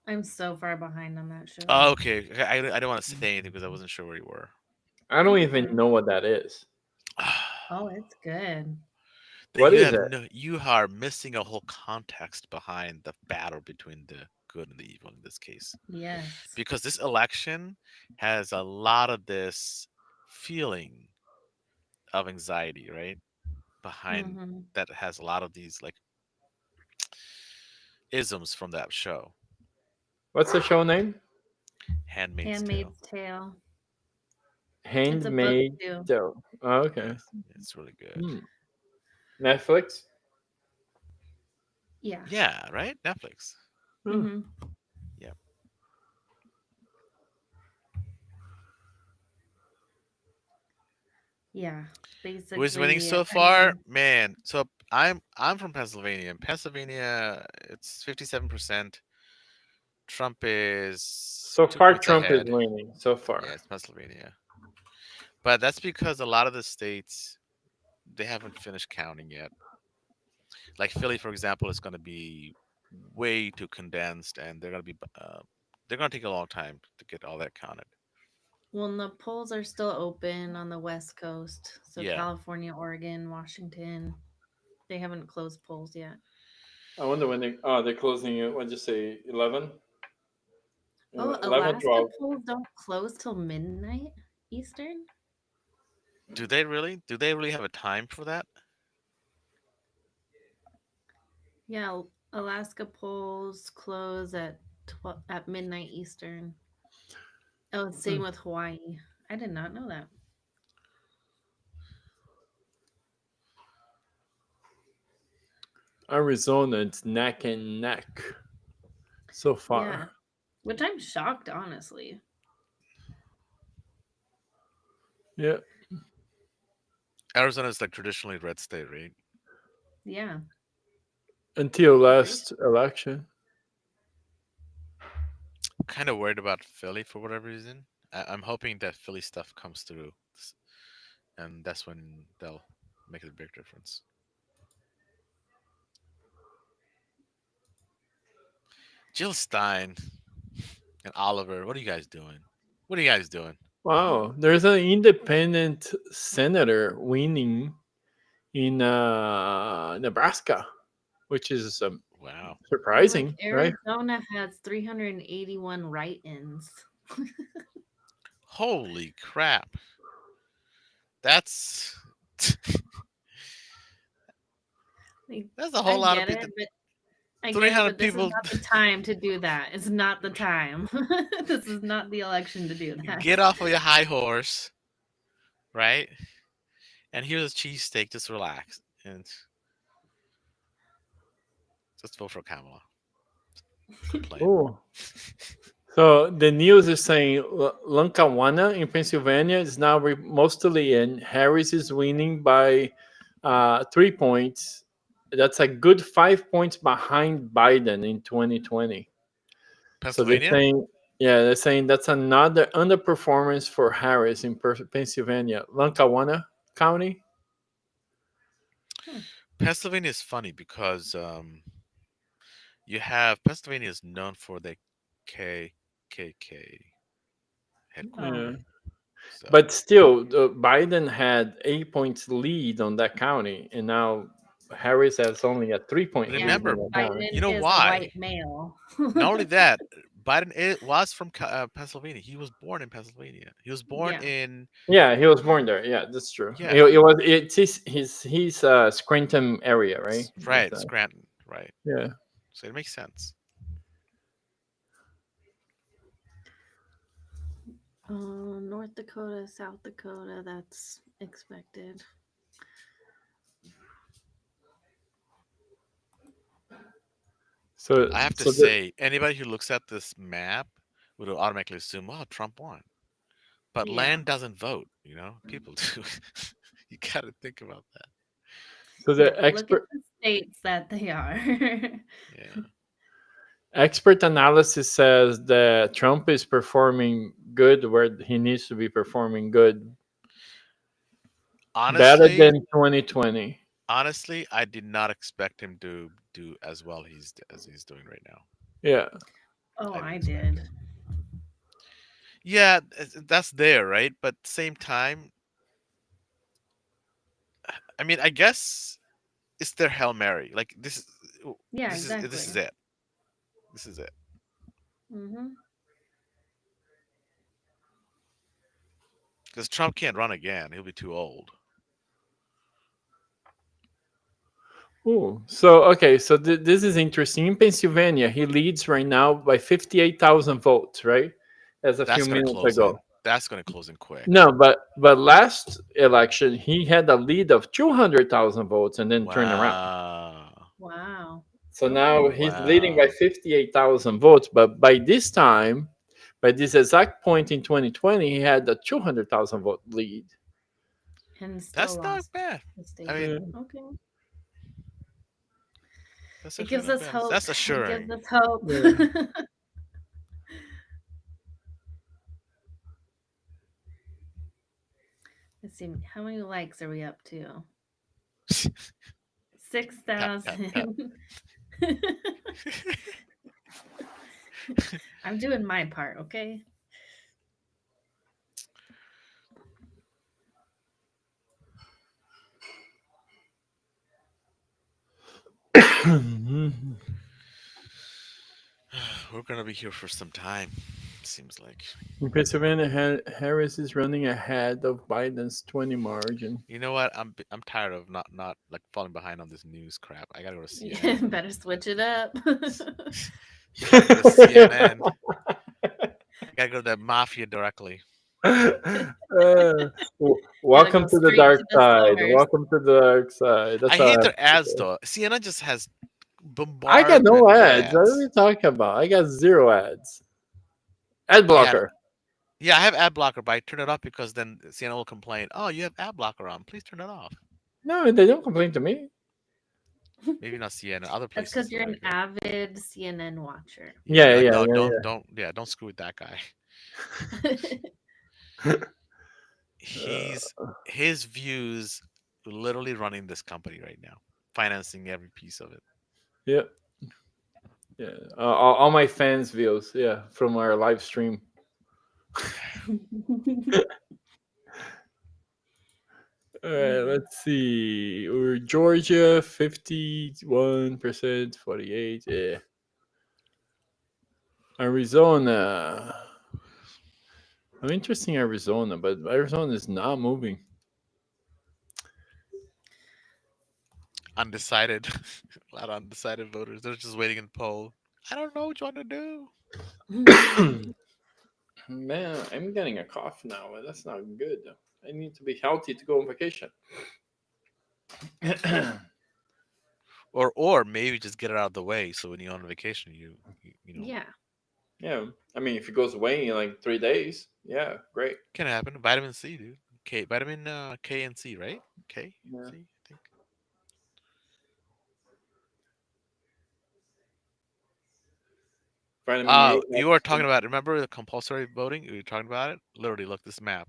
I'm so far behind on that show. oh, okay. I don't want to say anything because I wasn't sure where you were. I don't You're even fine. know what that is. Oh, it's good. Then What you is have it? no, you are missing a whole context behind the battle between the good and the evil in this case. Yes. Because this election has a lot of this feeling of anxiety, right? Behind Hmm. that has a lot of these like isms from that show, What's the show name? Handmaid's Tale. Handmaid's Tale. It's a book Handmaid too. Tale. Oh, okay. Yes, it's really good. Hmm. Netflix. Yeah. Yeah, right? Netflix. Hmm. Hmm. Yeah. Yeah. Who's winning Basically, so far? Man, so I'm from Pennsylvania. In Pennsylvania, it's 57%. Trump is So two far, points Trump is ahead. winning. So Yeah, far. it's Pennsylvania. But that's because a lot of the states they haven't finished counting yet. Like Philly, for example, is going to be way too condensed, and they're going to take a long time to get all that counted. well, and the polls are still open on the West Coast. So Yeah, California, Oregon, Washington. They haven't closed polls yet. I wonder when they're closing it. What'd you say? 11? Oh, 11, Alaska 12. polls don't close till midnight Eastern? Do they really? Do they really have a time for that? Yeah, Alaska polls close at at midnight Eastern. Oh, same with Hawaii. I did not know that. Arizona, it's neck and neck so Yeah, far. which I'm shocked, honestly. Yeah. Arizona is like traditionally red state, right? Yeah, Until pretty last sure. election. Kind of worried about Philly for whatever reason. I'm hoping that Philly stuff comes through, and that's when they'll make a big difference. Jill Stein and Oliver, what are you guys doing? What are you guys doing? Wow. There's an independent senator winning in Nebraska, which is Wow. Oh, look, surprising, right? Arizona has 381 write-ins. Holy crap. That's Like, that's a I whole lot of get people. it, but I get it, 300 but this is people not the time to do that. It's not the time. This is not the election to do that. get off of your high horse, right? And here's a cheesesteak. Just relax and just vote for Kamala. Quit playing. Oh. So the news is saying Lankawana in Pennsylvania is now mostly in. Harris is winning by 3 points. That's a good 5 points behind Biden in 2020. So they're Pennsylvania? saying, yeah, they're saying that's another underperformance for Harris in Pennsylvania, Lankawana County. Hmm. Pennsylvania is funny because you have Pennsylvania is known for the KKK Oh, Yeah. headquarters. So But still, Biden had 8 points lead on that county, and now Harris has only a 3 point yeah, lead but on remember, that county. you Biden know is a why? white male. Not only that, Biden was from Pennsylvania. He was born in Pennsylvania. He was born Yeah. in Yeah, he was born there. Yeah, that's true. yeah, It's his Scranton area, right? right, Scranton, right. Yeah. So it makes sense. North Dakota, South Dakota, that's expected. So I have to so the say, anybody who looks at this map would automatically assume, "Oh, Trump won." But Yeah. land doesn't vote. You know, people do. You got to think about that. so Yeah, the look at expert the states that they are. Yeah. expert analysis says that Trump is performing good where he needs to be performing good, better Honestly, than 2020. honestly, I did not expect him to do as well as he's doing right now. Yeah. Oh, I didn't I expect did. it. Yeah, that's there, right? But same time, I mean, I guess it's their Hail Mary. Like Yeah, this is exactly. it. This is it. Hmm. Because Trump can't run again. He'll be too old. Ooh. So okay, so this is interesting. In Pennsylvania, he leads right now by 58,000 votes, right? As a few That's gonna minutes close in. ago. That's gonna close in quick. No, but last election he had a lead of 200,000 votes and then turned around. Wow. Wow. So now Okay. he's leading by Wow. 58,000 votes, but by this time, by this exact point in 2020, he had a 200,000 vote lead. And still That's not lost bad. the I state. mean, Yeah. Okay. that's It actually gives not us bad. hope. That's It gives assuring. us hope. Yeah. Let's see. How many likes are we up to? Tap tap tap. 6,000. I'm doing my part, okay? We're gonna be here for some time. Seems like. In Pennsylvania, Harris is running ahead of Biden's 20 margin. You know what? I'm tired of not like falling behind on this news crap. I gotta go to Yeah, CNN. better switch it up. Gotta go to CNN. I gotta go to the mafia directly. Gotta Welcome go to the straight dark to the side. source. Welcome to the dark side. I That's all I hate have their to ads say. though. CNN just has I got no bombardment of ads. What are ads. you talking about? I got zero ads. Ad Yeah, blocker. yeah, I have ad blocker, but I turn it off because then CNN will complain. Oh, you have ad blocker on. Please turn it off. No, they don't complain to me. Maybe not CNN. Other That's places because do, you're I an guess. avid CNN watcher. Yeah, Yeah, like yeah, no, yeah, yeah, don't screw with that guy. yeah. He's his views literally running this company right now, financing every piece of it. Yeah, yeah. All my fans' views, yeah, from our live stream. All right, let's see. We're Georgia, 51%, 48. Yeah. Arizona. I'm interested in Arizona, but Arizona is not moving. Undecided, a lot of undecided voters. They're just waiting in the poll. I don't know what you want to do. Man, I'm getting a cough now, and that's not good. I need to be healthy to go on vacation. Or maybe just get it out of the way so when you're on vacation, you know, Yeah. Yeah, I mean, if it goes away in like 3 days, yeah, great. can happen. Vitamin C, dude. Vitamin K and C, right? K Yeah. C, I think. Vitamin A. You were talking about. Remember the compulsory voting? We were talking about it. Literally, look this map.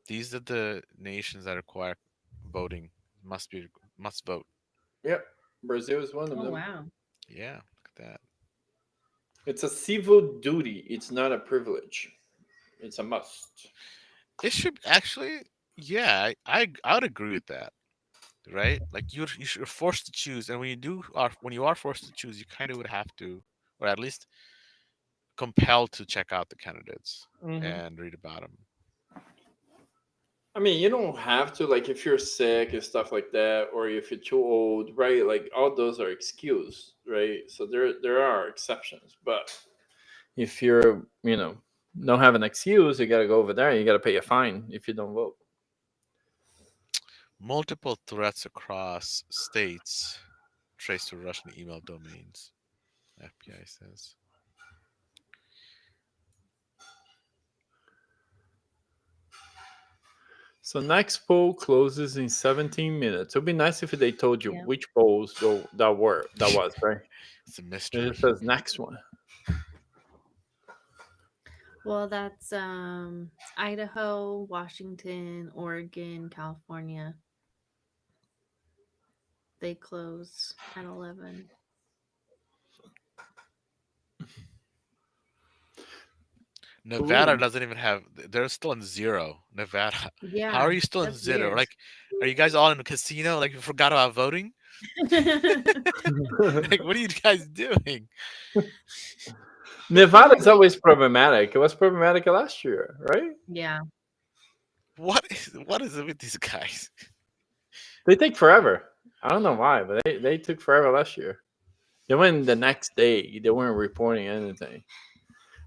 These are the nations that require voting. Must be must vote. Yep, Brazil is one of Oh them. wow. Yeah, look at that. It's a civil duty. It's not a privilege. It's a must. It should actually. Yeah, I would agree with that. Right? Like you're forced to choose, and when you are forced to choose, you kind of would have to, or at least compelled to check out the candidates Hmm. and read about them. I mean, you don't have to, like, if you're sick and stuff like that, or if you're too old, right? Like, all those are excuse, right? So there are exceptions, but if you're, don't have an excuse, you gotta go over there. And you gotta pay a fine if you don't vote. Multiple threats across states traced to Russian email domains. FBI says. So next poll closes in 17 minutes. It'd be nice if they told you Yeah. which polls that was, right? It's a It mystery. just says next one. Well, that's Idaho, Washington, Oregon, California. They close at 11. Nevada Ooh. doesn't even have. They're still in zero. Nevada. How Yeah, are you still in that's zero? weird. Like, are you guys all in a casino? Like, you forgot about voting? Like, what are you guys doing? Nevada's always problematic. It was problematic last year, right? Yeah. What is it with these guys? They take forever. I don't know why, but they took forever last year. They went the next day. They weren't reporting anything.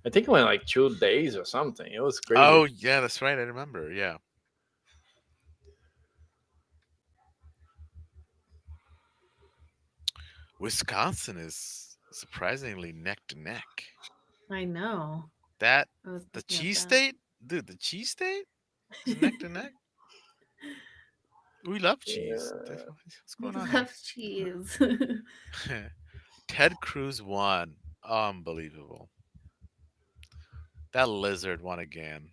I think it went like 2 days or something. It was crazy. Oh yeah, that's right. I remember. Yeah, Wisconsin is surprisingly neck to neck. I know. That I was the looking at cheese that. state, dude. The cheese state is neck to neck. We love cheese. Yeah. What's We going on love cheese. here? Ted Cruz won. Unbelievable. That lizard won again.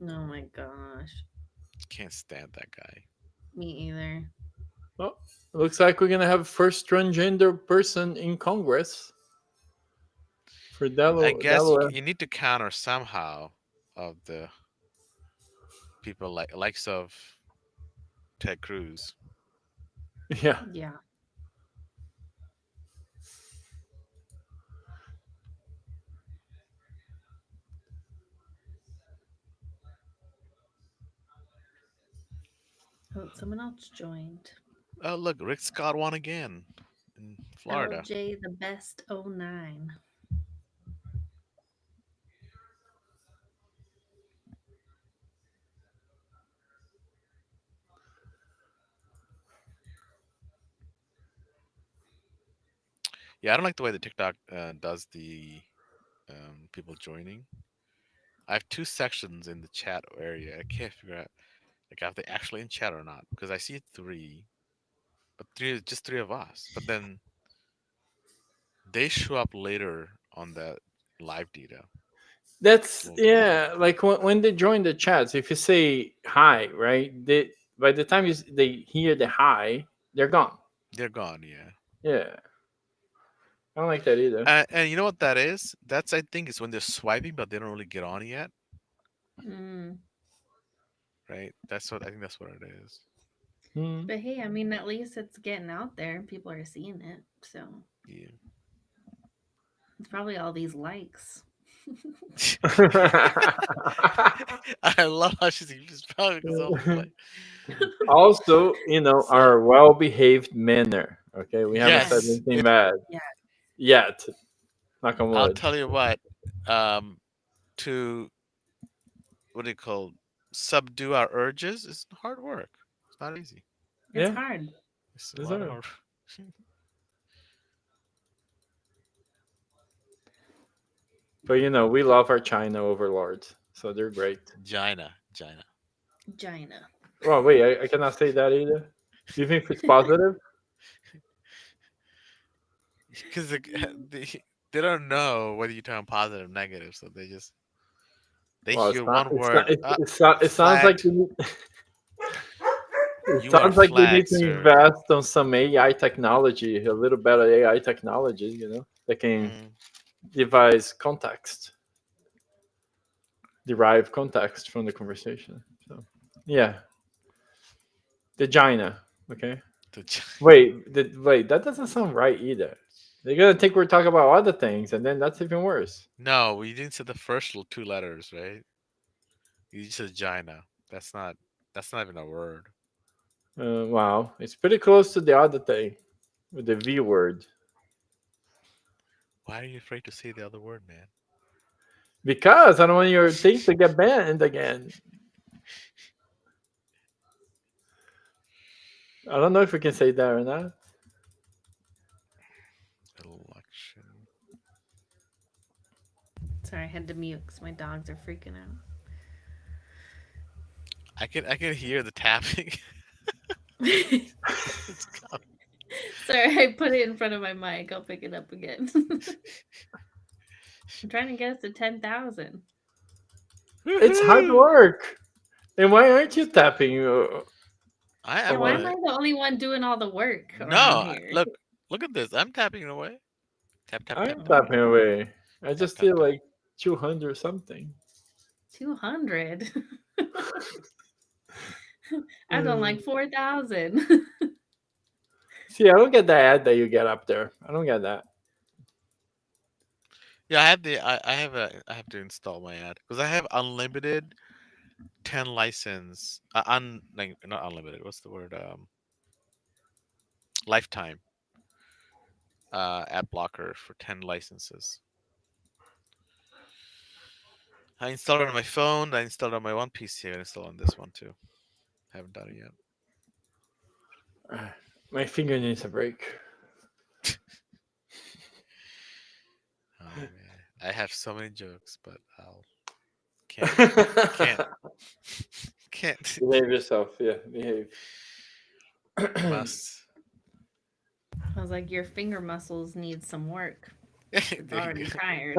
Oh my gosh. Can't stand that guy. Me either. Well, it looks like we're gonna have first transgender person in Congress for I Delaware. guess Delaware. you need to counter somehow of the people likes of Ted Cruz. Yeah. Yeah. Oh, someone else joined. Oh, look, Rick Scott won again in Florida. LJ the best 09. Yeah, I don't like the way the TikTok does the people joining. I have two sections in the chat area. I can't figure out like if they actually in chat or not because I see three, but just three of us. But then they show up later on the live data. That's Well, yeah. Like when they join the chats, if you say hi, right? They by the time they hear the hi, they're gone. they're gone. Yeah. Yeah, I don't like that either. And you know what that is? That's I think is when they're swiping, but they don't really get on yet, Mm. right? That's what I think. That's what it is. Hmm. But hey, I mean, at least it's getting out there. People are seeing it. So Yeah. it's probably all these likes. I love how she's probably because all these like Also, so our well-behaved manner. Okay, we haven't said yes, anything it. bad Yeah. yet. Knock on I'll wood. tell you what. Um, to what do you call subdue our urges is hard work. It's not easy. It's Yeah, hard. It's a lot of deserve. hard. But we love our China overlords, so they're great. Gina, Gina. Gina. Well, wait, I cannot say that either. Do you think it's positive? Because they don't know whether you're talking positive or negative, so they Well, hear it's not. one It's not. word. It sounds like Flagged. it You are sounds like we need flagged, to sir. invest on some AI technology, a little better AI technology, that can Mm. devise context, derive context from the conversation. So, yeah, the China. Okay. The Wait, that doesn't sound right either. They're gonna think we're talking about other things, and then that's even worse. No, we didn't say the first two letters, right? You just said Gina. That's not. That's not even a word. Wow, it's pretty close to the other thing with the V word. Why are you afraid to say the other word, man? Because I don't want your thing to get banned again. I don't know if we can say that or not. Election. Sorry, I had to mute because my dogs are freaking I can hear the tapping. out. It's coming. Sorry, I put it in front of my mic. I'll pick it up again. I'm trying to get us to 10,000. It's hard Woohoo! work. And why aren't you tapping? I Yeah, am why Along? am gonna. I the only one doing all the work No, around here? look at this. I'm tapping it away. Tap tap I tap am tap Oh, tapping away. I tap just tap did tap. like 200 something. 200. I don't Uh, like 4,000. See, I don't get the ad that you get up there. I don't get that. Yeah, I have the. I have to install my ad because I have unlimited 10 license. Like not unlimited. What's the word? Lifetime ad blocker for 10 licenses. I installed it on my phone. I installed it on my one PC. I installed on this one too. Haven't done it yet. My finger needs a break. Oh man, I have so many jokes, but I'll can't can't can't Behave yourself. Yeah, behave. must. I was like, your finger muscles need some work. It's There you already go. tired.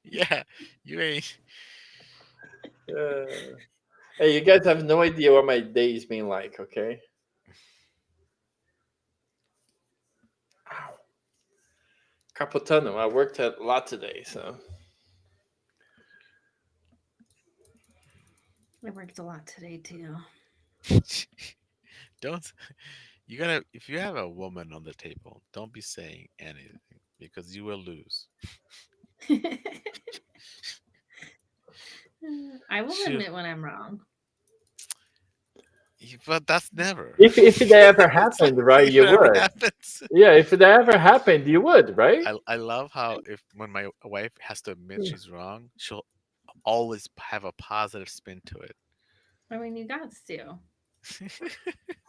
Yeah, you ain't. Uh, hey, you guys have no idea what my day's been like, okay? Ow. Capitano. I worked a lot today, so. I worked a lot today too. Don't you gotta if you have a woman on the table, don't be saying anything because you will lose. I will She, admit when I'm wrong. but that's never. If it ever It's like happened, right, if you it ever would. happens. Yeah, if it ever happened, you would, right? I love how if when my wife has to admit she's wrong, she'll always have a positive spin to it. I mean, you got to.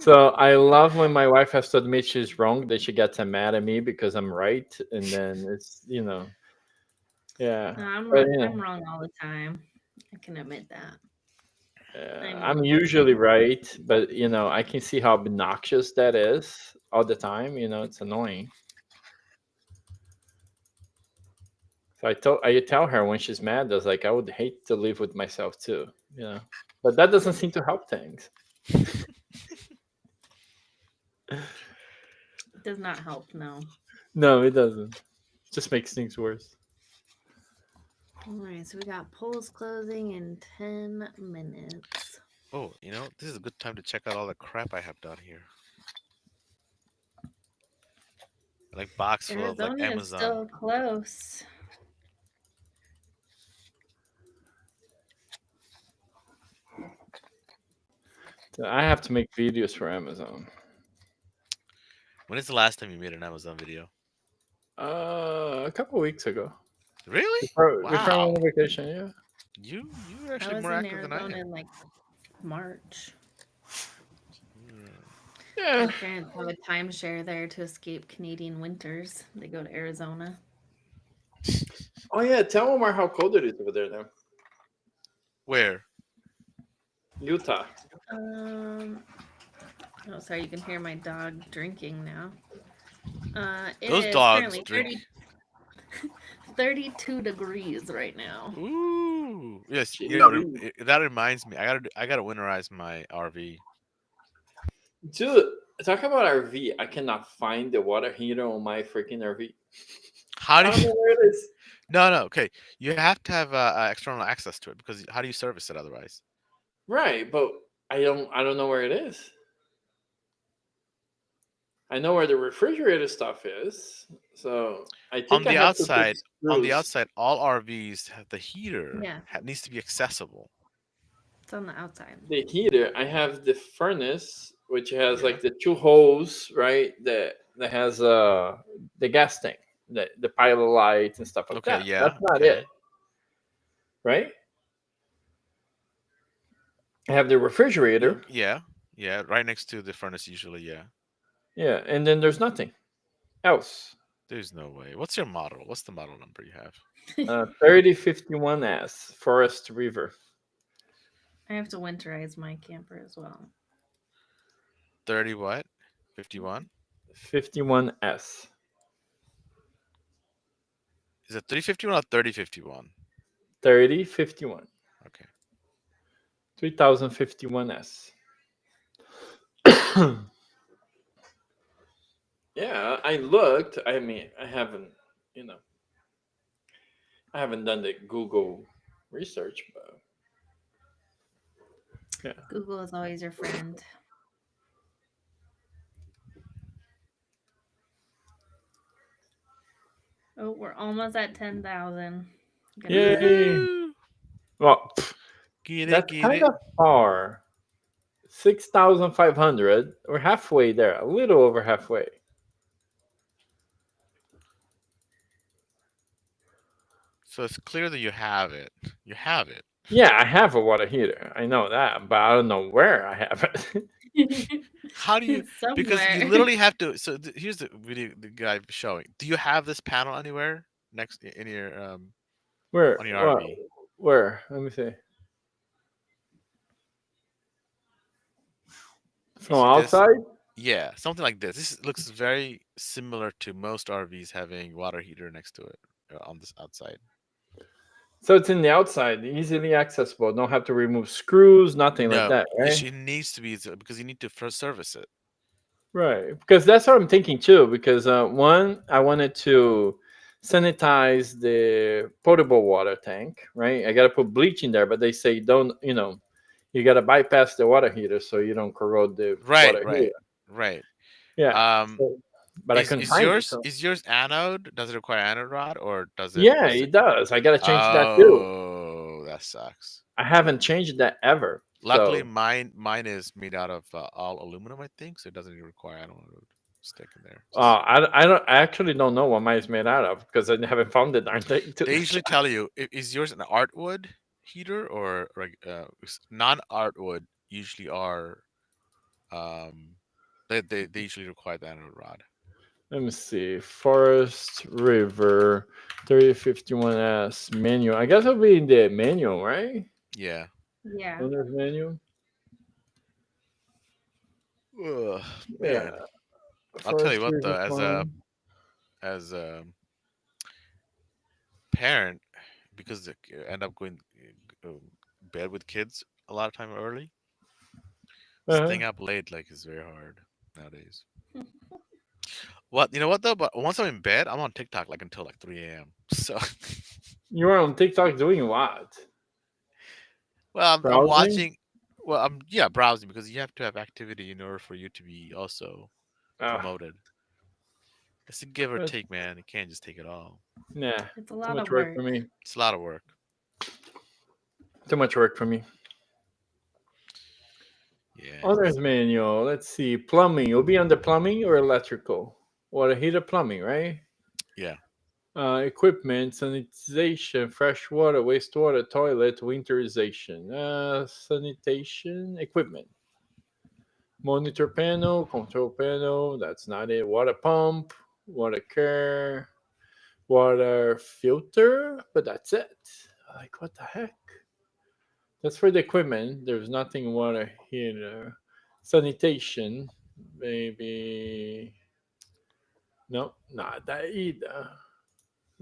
So I love when my wife has to admit she's wrong, that she gets mad at me because I'm right, and then it's yeah. No, I'm But I'm wrong all the time. I can admit that. I'm I'm wrong. usually right, but I can see how obnoxious that is all the time. It's annoying. So I tell her when she's mad, I was like, I would hate to live with myself too, but that doesn't seem to help things. It does not help. No. No, it doesn't. Just makes things worse. All right, so we got polls closing in 10 minutes. Oh, this is a good time to check out all the crap I have done here. Like box full of like Arizona is Amazon. still close. So I have to make videos for Amazon. When is the last time you made an Amazon video? A couple weeks ago. Really? Before I Wow. went on vacation, yeah. You're I actually was more in active than I Arizona am. in like March. Yeah. My parents have a timeshare there to escape Canadian winters. They go to Arizona. Oh yeah, tell Omar how cold it is over there now. Where? Utah. Oh, sorry, you can hear my dog drinking now. It Those is dogs currently drink. 32 degrees right now. Ooh. Yes. Jeez. That reminds me. I gotta winterize my RV. Dude, talk about RV. I cannot find the water heater on my freaking RV. How I do don't you? know where it is. No, no. Okay, you have to have external access to it because how do you service it otherwise? Right, but I don't know where it is. I know where the refrigerator stuff is. So I On think I the have to put outside, screws. all RVs have the heater Yeah, needs to be accessible. it's on the outside. The heater, I have the furnace, which has Yeah. like the two holes, right? That has the gas tank, the pilot light and stuff like Okay. that. That's Yeah. not it, Okay. right? I have the refrigerator, Yeah. Yeah. Right next to the furnace, usually. Yeah. yeah, and then there's nothing else. There's no way. What's your model? What's the model number you have? 3051S Forest River. I have to winterize my camper as well. 30 what? 51? 51S. Is it 351 or 3051? 3051. Okay. 3051S. Yeah, I looked. I mean, you know, I haven't done the Google research, but yeah. Google is always your friend. Oh, we're almost at 10,000. Gonna do it. Yay! Woo! Well, Get it, that's get kind it. of far. 6,500. We're halfway there, a little over halfway. So it's clear that you have it. You have it. Yeah, I have a water heater. I know that, but I don't know where I have it. How do you? It's Because you somewhere. literally have to. So here's the video the guy showing. Do you have this panel anywhere next in your Where? on your What? RV? Where? Let me see. You From see this? outside? Yeah, something like this. This looks very similar to most RVs having water heater next to it on this outside. So it's in the outside, easily accessible. Don't have to remove screws, nothing like No, that, right? it needs to be because you need to first service it. Right. Because that's what I'm thinking too. Because one, I wanted to sanitize the potable water tank, right? I got to put bleach in there, but they say don't, you got to bypass the water heater so you don't corrode the Right, water heater. right, right. Yeah. Um, So, but I couldn't is find it. yours So is yours anode? Does it require anode rod or does it yeah, is it? it does. I got to change that too. Oh, that sucks. I haven't changed that ever. Luckily, So mine is made out of all aluminum, I think, so it doesn't even require. I don't want to stick in there. Just I actually don't know what mine is made out of because I haven't found the darn thing to they the usually shop. tell you, is yours an artwood heater or non-artwood usually are um they usually require the anode rod. Let me see. Forest River 3051S manual. I guess it'll be in the manual, right? Yeah. Yeah. Owner's manual. Ugh, Yeah. man, I'll tell you Forest what River though, Farm. as a parent, because end up going bed with kids a lot of time early, Uh-huh. staying up late like is very hard nowadays. What you know what though? But once I'm in bed, I'm on TikTok like until like 3 a.m. So, You were on TikTok doing what? well, I'm Browsing? watching. Well, I'm yeah browsing because you have to have activity in order for you to be also Ah, promoted. It's a give or but take, man. You can't just take it all. nah, It's a too lot much of work for work. me. It's a lot of work. Too much work for me. Owner's Yes. manual. Let's see. Plumbing. You'll be under plumbing or electrical? Water heater plumbing, right? Yeah. Equipment, sanitization, fresh water, wastewater, toilet, winterization, sanitation, equipment, monitor panel, control panel, that's not it, water pump, water care, water filter, but that's it. Like, what the heck? That's for the equipment. There's nothing water heater. Sanitation, maybe. No, not that either.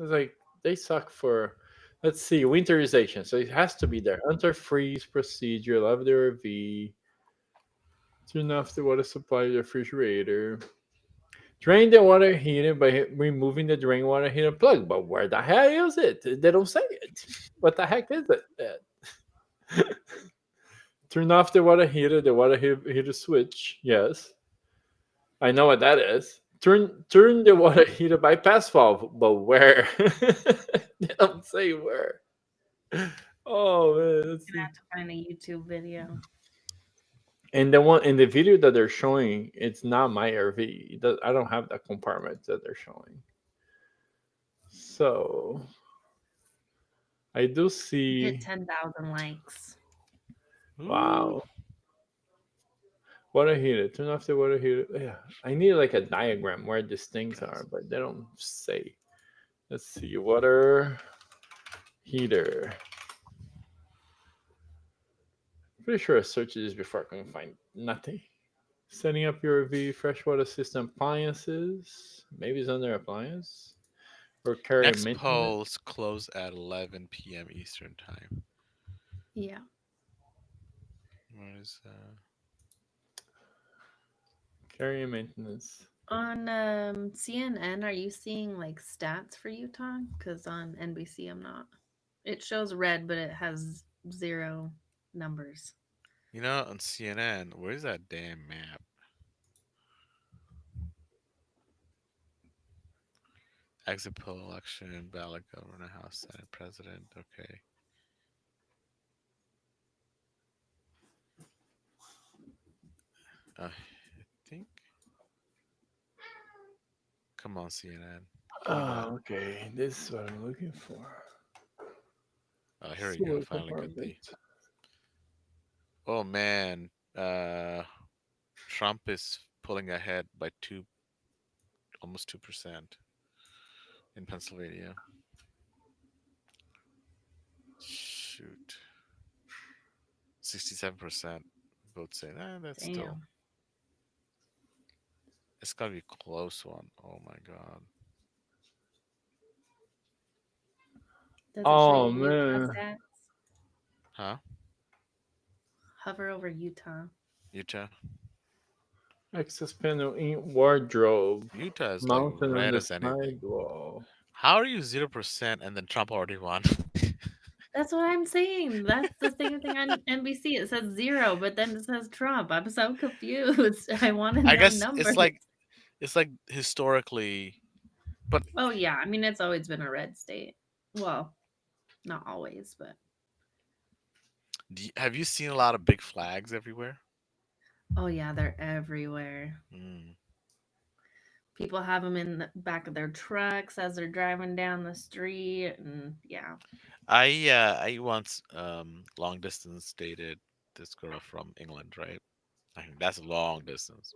It's like they suck for. Let's see, winterization. So it has to be there. Antifreeze procedure, lavender V. Turn off the water supply of the refrigerator. Drain the water heater by removing the drain water heater plug. But where the hell is it? They don't say it. What the heck is it then? Turn off the water heater switch. Yes, I know what that is. Turn the water heater bypass valve, but where? They don't say where. Oh man, let's Gonna see. have to find a YouTube video. And the one in the video that they're showing, it's not my RV. I don't have that compartment that they're showing. So I do Hit see. 10,000 likes. Ooh. Wow, water heater. Turn off the water heater. Yeah, I need like a diagram where these things Yes. are, but they don't say. Let's see. Water heater. Pretty sure I searched this before I can find nothing. Setting up your V freshwater system appliances. Maybe it's under appliance or carrier Next maintenance. polls close at 11 p.m. Eastern time. Yeah. What is Carrier maintenance. On CNN, are you seeing like stats for Utah? Because on NBC, I'm not. It shows red, but it has zero numbers. on CNN? Where's that damn map? Exit poll election, ballot, governor, house, senate, president. Okay. I think. Come on, CNN. Give me that. Oh, okay. This is what I'm looking for. Oh, here we go. Sewer Finally got the. compartment. Oh man. Trump is pulling ahead by almost 2% in Pennsylvania. Shoot. 67% vote say, that's still. Damn. It's gotta be a close one. Oh my god. Does it show Oh you Utah man. stats? Huh? Hover over Utah. Utah? Access panel in wardrobe. Utah is like Mounted on red the as anything. sidewall. How are you 0% and then Trump already won? That's what I'm saying. That's the same thing on NBC. It says zero, but then it says Trump. I'm so confused. I want to I know guess numbers. it's like historically, but Oh yeah, I mean it's always been a red state. Well, not always, but Have you seen a lot of big flags everywhere? Oh yeah, they're everywhere. Mm. People have them in the back of their trucks as they're driving down the street, and yeah. I once long distance dated this girl from England, right? I think that's a long distance,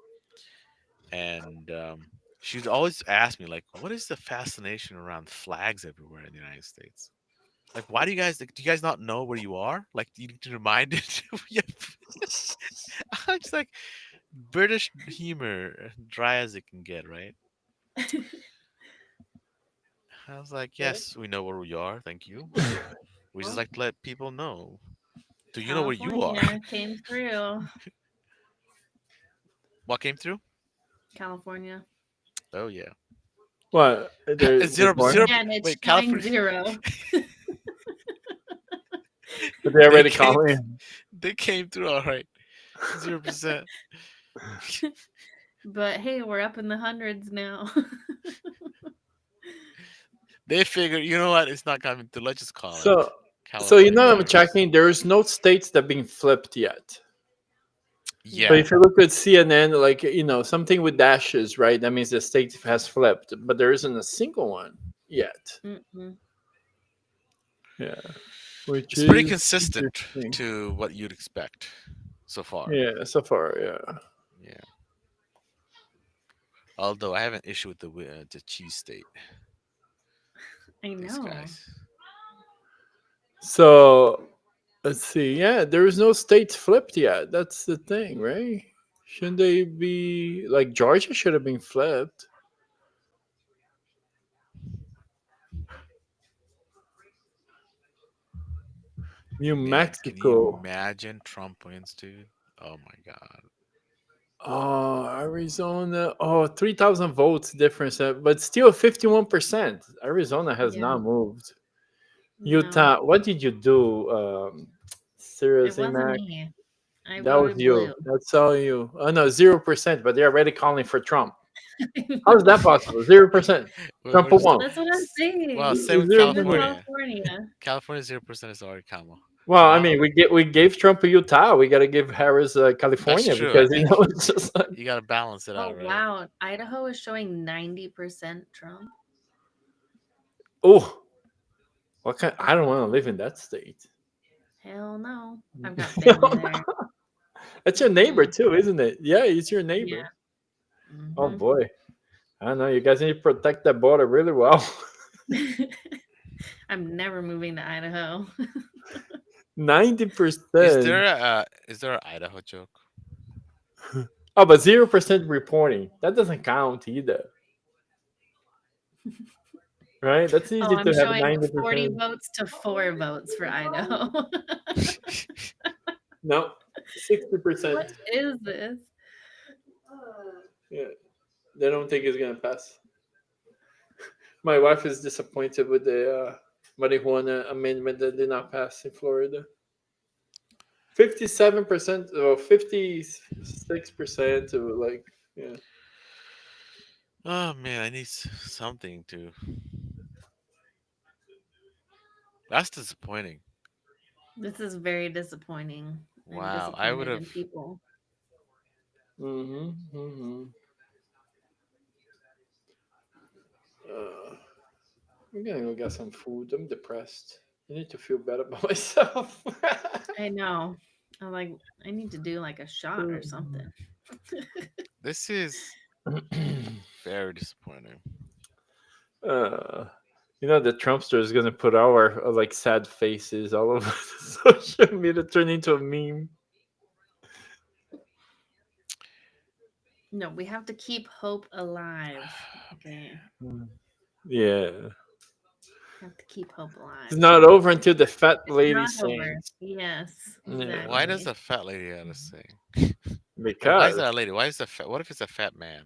and she'd always ask me like, "What is the fascination around flags everywhere in the United States? Like, why do you guys like, do you guys not know where you are? Like, you need to remind it." Yeah. I'm just like British humor, dry as it can get, right? I was like, Well, "Yes, we know where we are. Thank you. We just well, like to let people know. Do you know where you are?" California came through. What came through? California. Oh yeah. What? There's Zero, more? zero. Yeah, and it's Wait, showing California. 0. But they They already came. called me. They came through all right. 0%. But hey, we're up in the hundreds now. They figured, you know what? It's not coming through. Let's just call it So, California I'm virus. checking. There's no states that been flipped yet. So Yeah. Yeah. if you look at CNN, like something with dashes, right? That means the state has flipped, but there isn't a single one yet. Mm-mm. Yeah, which It's pretty is consistent interesting. to what you'd expect so far. Yeah, so far, yeah. Yeah. Although I have an issue with the cheese state. I These know. guys. So let's see. Yeah, there is no states flipped yet. That's the thing, right? Shouldn't they be like Georgia should have been flipped? New Man, can you Mexico. imagine Trump wins, dude? Oh my God. Oh, Arizona. Oh, 3,000 votes difference, but still 51%. Arizona has Yeah. not moved. No, Utah, what did you do? it Seriously, wasn't Mac? me. I That was voted blue. you. That's all you. Oh no, 0%. But they're already calling for Trump. How is that possible? 0%. Trump What is won. That's what I'm Well, saying. same with Even 0%. California. California. California 0% is already Well, I mean, Kamala. we gave Trump Utah. We got to give Harris That's California true. I because think it's just like, you got to balance it Oh out, right? wow. Idaho is showing 90% Trump. oh, what kind? I don't want to live in that state. Hell no. I've got family there. That's your neighbor Mm-mm. too, isn't it? Yeah, he's your Yeah. neighbor. Oh Hmm. boy, I don't know. You guys need to protect that border really well. I'm never moving to Idaho. 90%. Is there an Idaho joke? Oh, but 0% reporting. That doesn't count either, right? That's Oh, easy I'm to have showing 40 90%. votes to 4 votes for Idaho. No, 60%. What is this? Yeah, they don't think it's gonna pass. My wife is disappointed with the marijuana amendment that did not pass in Florida. 57% or 56% to like, yeah. Oh man, I need something to. That's disappointing. This is very disappointing. I'm Wow, I would disappointed have. in people. Mm-hmm. Uh, I'm gonna go get some food. I'm depressed. I need to feel better about myself. I know. I'm like, I need to do like a shot or something. This is very disappointing. uh, the Trumpster is gonna put our like sad faces all over the social media, turn into a meme. No, we have to keep hope alive. Okay. Mm. Yeah, We have to keep hope it's alive. not over until the fat It's lady not over. sings. Yes, Yeah, Why does exactly. a fat lady gotta sing? Or why is because that a lady? Why is that fat? What if it's a fat man?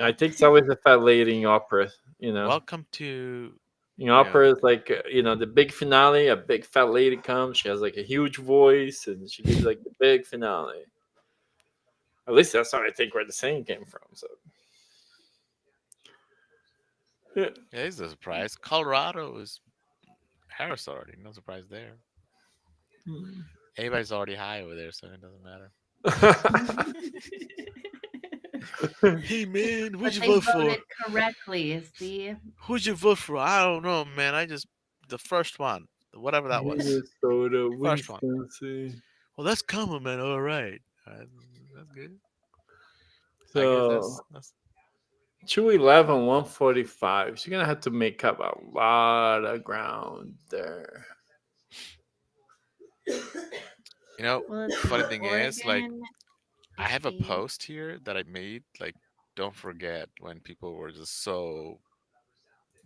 I think it's always a fat lady in opera. Welcome to, In you know, opera, it's like the big finale. A big fat lady comes. She has like a huge voice, and she gives like the big finale. At least that's how I think where the saying came from. So yeah. yeah, it's a surprise. Colorado is Harris already. No surprise there. Everybody's already high over there, so it doesn't matter. Hey man, But who'd you they vote for? voted correctly. See, Who'd you vote for? I don't know, man. I just the first one, whatever that was, Minnesota, first one. Wisconsin. Well, that's common, man. All right, that's good. I guess So that's 211, 145. So you're gonna have to make up a lot of ground there. well, let's the see. funny thing is, like, Oregon I is have a eight. post here that I made. Like, don't forget when people were just so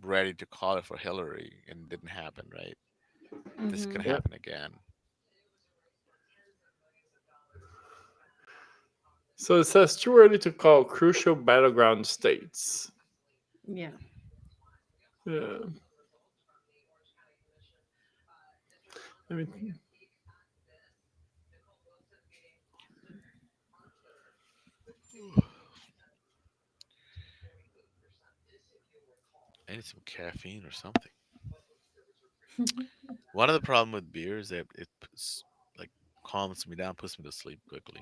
ready to call it for Hillary and it didn't happen, right? This can Mm-hmm. Yep. happen again. So it says too early to call crucial battleground states. Yeah. Yeah. I mean, I need some caffeine or something. One of the problem with beer is that like calms me down, puts me to sleep quickly.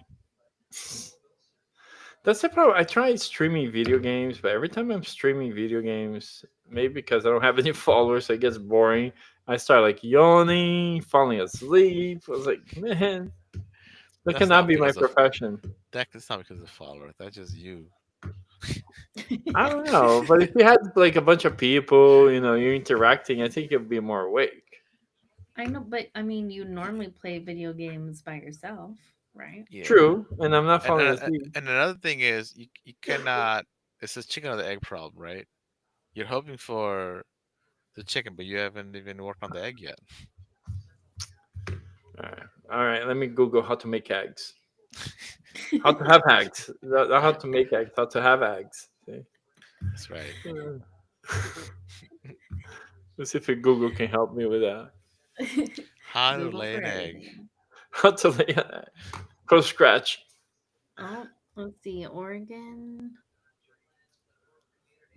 that's the problem. I tried streaming video games, but every time I'm streaming video games, maybe because I don't have any followers, so it gets boring. I start like yawning, falling asleep. I was like, man, that That's cannot not be my because of profession. that's not because of follower. That's just you. I don't know, but if you had like a bunch of people, you're interacting, I think you'd be more awake. I know, but I mean, you normally play video games by yourself, right? Yeah. True, and I'm not And falling and, uh, asleep. and another thing is you cannot. It's a chicken or the egg problem, right? You're hoping for the chicken, but you haven't even worked on the egg yet. All right. Let me Google how to make eggs. How to have eggs. Not how to make eggs. How to have eggs. See? That's right. Uh, Let's see if Google can help me with that. How to Google lay for an egg. everything. How to lay an egg from scratch. Oh, let's see. Oregon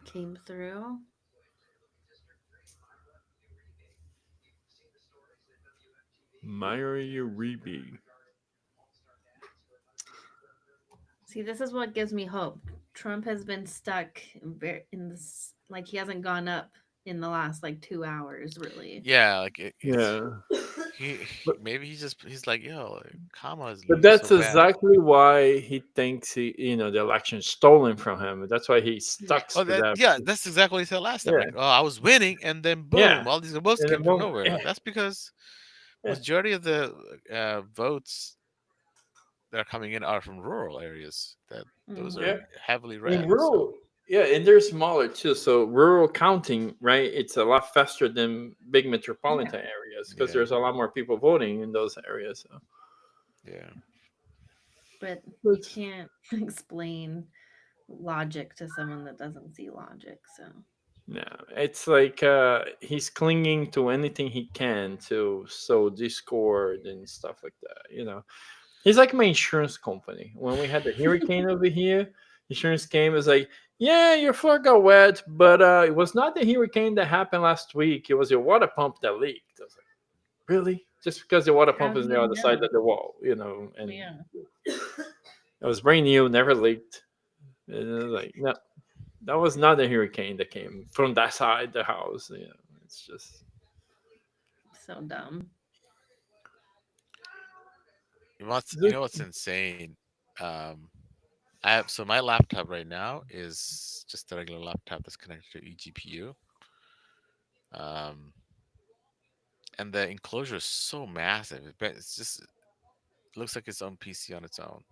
came through. Myri Reeby. See, this is what gives me hope. Trump has been stuck in this, like, he hasn't gone up in the last, like, 2 hours, really. Yeah, like it's Yeah. maybe he's like, yo, like, Kamala is But losing so that's bad. exactly why he thinks the election's stolen from him. That's why he Yeah. stuck Oh, to that. that's exactly what he said last time. Yeah, Like, oh, I was winning, and then yeah. boom, all these votes And came then from boom, nowhere. yeah, That's because yeah. majority of the votes that are coming in are from rural areas. That those Mm-hmm. are Yeah. heavily In red. So rural, yeah, and they're smaller too. So rural counting, right? It's a lot faster than big Yeah. metropolitan areas because yeah, there's a lot more people voting in those areas. So yeah. But you it's, can't explain logic to someone that doesn't see logic. So, no, it's like he's clinging to anything he can to sow discord and stuff like that. He's like my insurance company. When we had the hurricane over here, insurance came was like, yeah, your floor got wet, but it was not the hurricane that happened last week. It was your water pump that leaked. I was like, really? Just because the water how pump do is on the you other side know? of the wall, and Yeah. it was brand new, never leaked. And it was like, no, that was not a hurricane that came from that side of the house. It's just So dumb. You know what's insane? Um, so my laptop right now is just a regular laptop that's connected to eGPU. Um, and the enclosure is so massive. It's just it looks like its own PC on its own.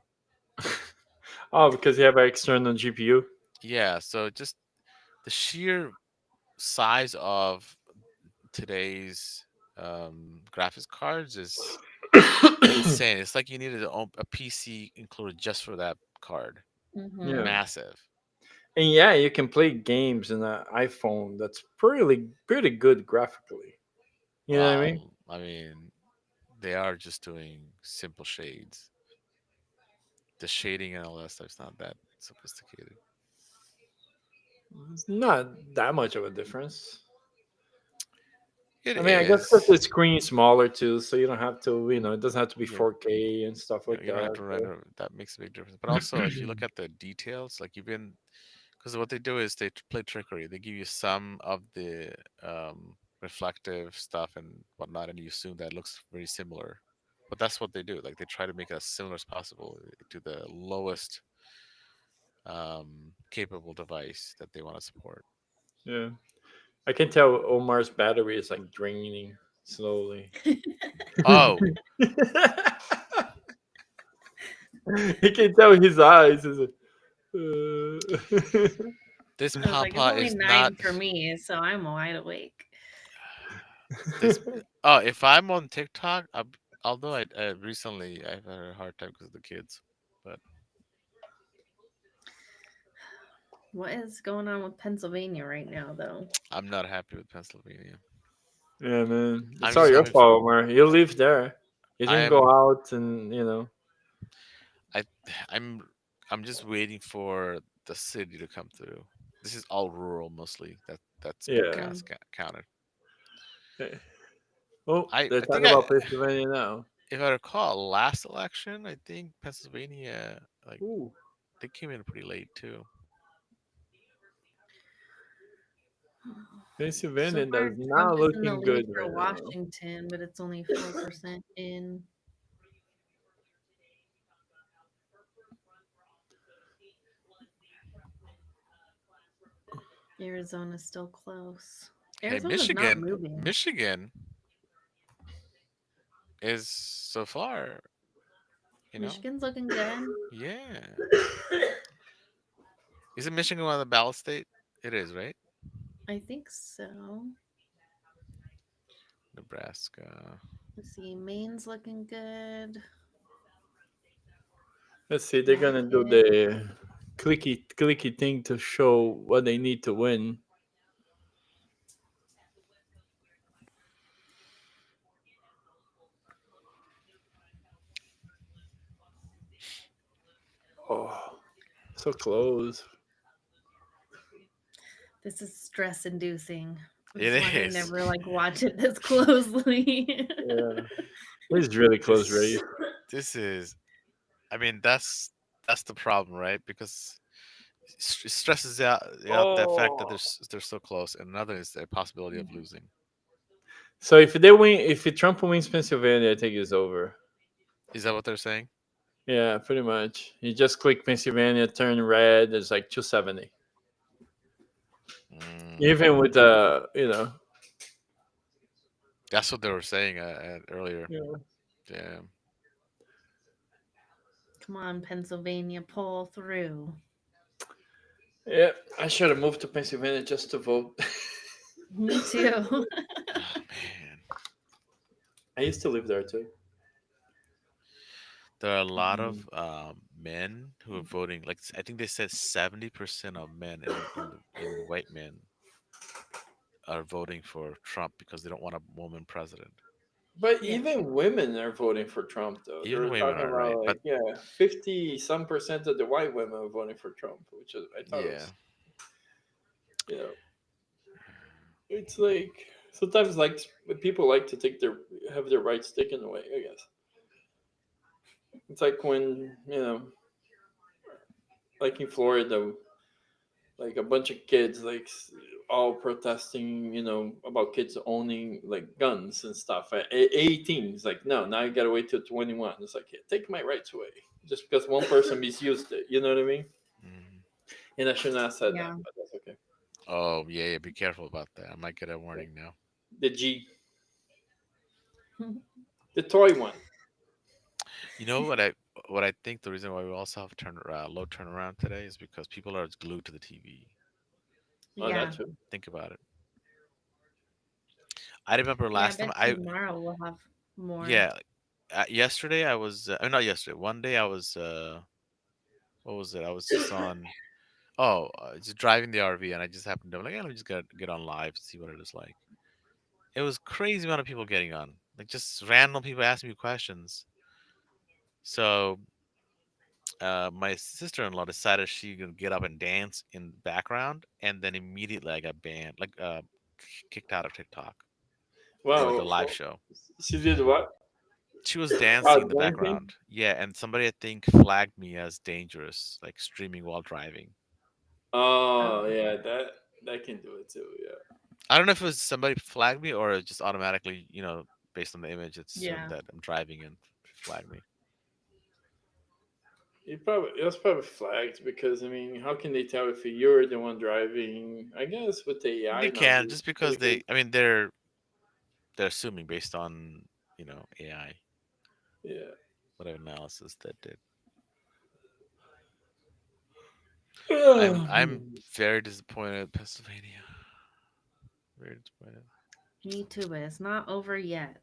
oh, because you have an external GPU. Yeah, so just the sheer size of today's graphics cards is insane. It's like you needed a PC included just for that card. Mm-hmm. Yeah. Massive. And yeah, you can play games in an iPhone that's pretty good graphically. You know what I mean? Wow. I mean, they are just doing simple shades. The shading and all that stuff's not that sophisticated. It's not that much of a difference. It I mean, I guess because the is. screen is smaller too, so you don't have to, it doesn't have to be Yeah, 4K and stuff like you don't have that. to So. render. That makes a big difference. But also, if you look at the details, like even because what they do is they play trickery. They give you some of the reflective stuff and whatnot, and you assume that it looks very similar. But that's what they do. Like they try to make it as similar as possible to the lowest capable device that they want to support. Yeah, I can tell Omar's battery is like draining slowly. Oh, You can tell his eyes is. Uh... this I was like, it's Papa only is not 9 for me, so I'm wide awake. this. Oh, if I'm on TikTok, although I recently I've had a hard time because of the kids, but What is going on with Pennsylvania right now, though? I'm not happy with Pennsylvania. Yeah, man, I'm it's all just your having. fault, Omar. You live there. You I didn't go am. out, and. I. I'm. I'm just waiting for the city to come through. This is all rural mostly. That's been Yeah. Yeah. counted. Okay. Oh, I they're think talking about Pennsylvania now. if I recall, last election, I think Pennsylvania like Ooh, they came in pretty late too. So Pennsylvania far, does Trump not is in the looking lead good for right now. Washington, but it's only 4% in. Arizona's still close. Hey, Arizona's not moving. Michigan is so far, you know, Michigan's looking good. yeah. Isn't Michigan one of the ballot state? It is, right? I think so. Nebraska. Let's see. Maine's looking good. Let's see, they're gonna do Connecticut. the clicky thing to show what they need to win. Oh, so close. This is stress inducing. This It is why I is. never like watch it this closely. Yeah, it's really close race. This this is I mean that's the problem, right? Because it stresses out the fact that Oh, they're so close, and another is the possibility of losing. so if they win, if Trump wins Pennsylvania, I think it's over. Is that what they're saying? Yeah, pretty much. You just click Pennsylvania, turn red. It's like 270. Mm, Even with that's what they were saying earlier. yeah. Yeah. Come on, Pennsylvania, pull through. Yeah, I should have moved to Pennsylvania just to vote. Me too. Oh man, I used to live there too. there are a lot Mm. of men who are voting. Like I think they said 70% of men in white men are voting for Trump because they don't want a woman president. But Yeah. even women are voting for Trump, though. They Even were women talking are about right, but like, yeah, 50 some percent of the white women are voting for Trump, which is, I thought it yeah, was, you know, it's like sometimes like people like to take their have their rights taken away. I guess it's like when like in Florida, like a bunch of kids all protesting about kids owning like guns and stuff at 18. It's like, no, now you gotta wait till 21. It's like, yeah, take my rights away just because one person misused it, you know what I mean? mhm. And I shouldn't have said that, Yeah. but that's okay. Oh yeah, yeah. Be careful about that. I might get a warning now. The G, the toy one. You know what I think the reason why we also have low turnaround today is because people are glued to the TV. Oh, that Yeah. too. Think about it. I remember Yeah, I last time bet I tomorrow we'll have more. yeah yesterday I was not yesterday one day I was what was it I was just on just driving the RV and I just happened to like let me just get on live to see what it is like. It was crazy amount of people getting on like just random people asking me questions. So my sister-in-law decided she gonna get up and dance in the background, and then immediately I got banned, like kicked out of TikTok. for the Wow. live show. She did what? She was dancing in the Dancing? background. Yeah, and somebody I think flagged me as dangerous, like streaming while driving. Oh, Oh yeah, that can do it too. Yeah. I don't know if it was somebody flagged me or it just automatically, based on the image, it assumed yeah. that I'm driving and flagged me. It was probably flagged because I mean, how can they tell if you're the one driving? I guess with the They AI can nowadays, just because they can. I mean, they're assuming based on AI, Yeah. whatever analysis that did. I'm Hmm. very disappointed in Pennsylvania. Very disappointed. Me too, but it's not over yet.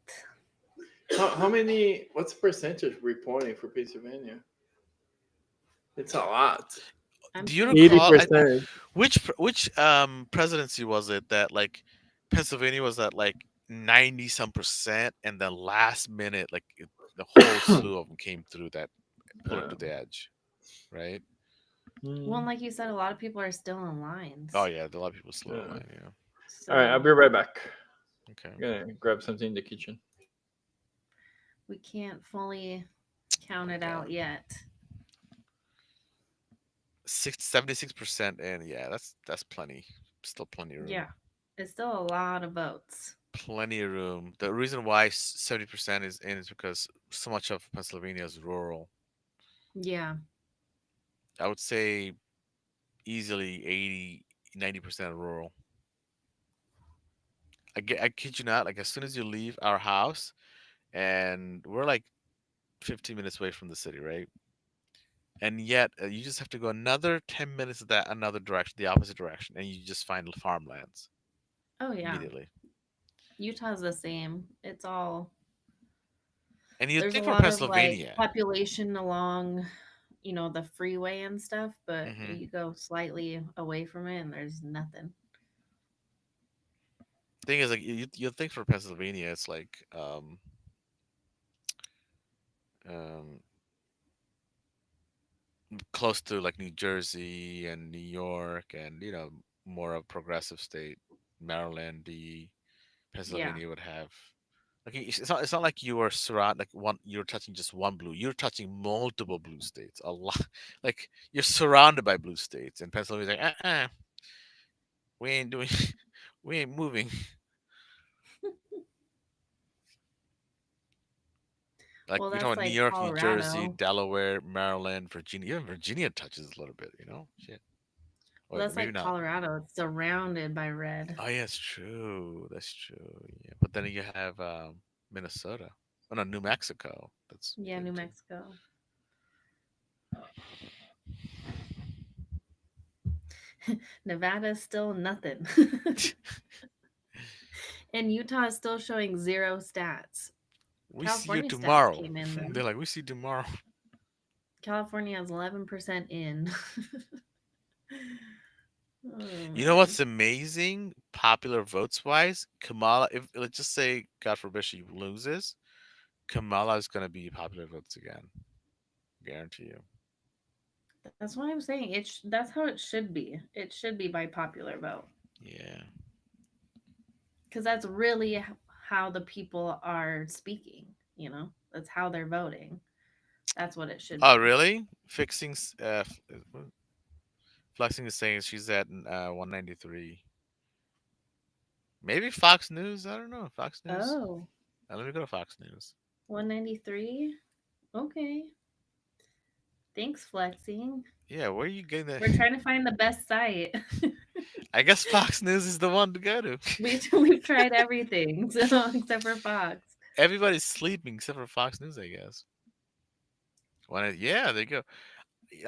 How many? What's the percentage reporting for Pennsylvania? It's a lot. I'm Do you seeing Eighty recall 50. percent. which presidency was it that like Pennsylvania was at like 90 some percent, and then last minute the whole slew of them came through that pulled it Uh, to the edge, right? Well, and mm, like you said, a lot of people are still in Oh lines. yeah, a lot of people slow in uh. line. Yeah. All right, I'll be So right back. Okay. I'm gonna grab something in the kitchen. we can't fully Oh count my it god. out yet. 76%, and yeah, that's plenty. Still plenty of room. Yeah. It's still a lot of votes. Plenty of room. The reason why 70% is in is because so much of Pennsylvania is rural. Yeah. I would say easily 80, 90% rural. I kid you not, like as soon as you leave our house, and we're like 15 minutes away from the city, right? And yet you just have to go another 10 minutes of that another direction, the opposite direction, and you just find farmlands Oh, yeah. immediately. Utah's the same. It's all, And you'd there's a think for lot of like Pennsylvania, population along, the freeway and stuff, but hmm you go slightly away from it and there's nothing. thing is like you'd think for Pennsylvania, it's like um, close to like New Jersey and New York, and more of a progressive state. Maryland, the Yeah. Pennsylvania would have. Like it's not like you are surrounded like one you're touching just one blue. You're touching multiple blue states. A lot like you're surrounded by blue states, and Pennsylvania's like, we ain't doing we ain't moving. Like Well, we're talking that's about New like York, New Jersey, Colorado. Delaware, Maryland, Virginia. Even Virginia touches a little bit. Shit. Well, Wait, that's maybe like not. Colorado. It's surrounded by red. Oh yeah, it's true. That's true. Yeah, but then you have Minnesota. Oh no, New Mexico. That's Yeah, big New too. Mexico. Nevada's still nothing. And Utah is still showing zero stats. We see you California stats tomorrow. came in though. They're like, we see you tomorrow. California has 11% in. Oh You know man. what's amazing? Popular votes wise, Kamala. If let's just say, God forbid, she loses, Kamala is gonna be popular votes again. Guarantee you. That's what I'm saying. That's how it should be. It should be by popular vote. Yeah. Because that's really how the people are speaking, That's how they're voting. That's what it should Oh, be. really? Flexing is saying she's at 193. Maybe Fox News. I don't know. Fox News. Oh, Let me go to Fox News. 193. Okay. Thanks, Flexing. Yeah, where are you getting that? We're trying to find the best site. I guess Fox News is the one to go to. We've tried everything, so except for Fox. Everybody's sleeping except for Fox News, I guess. Yeah, there you go.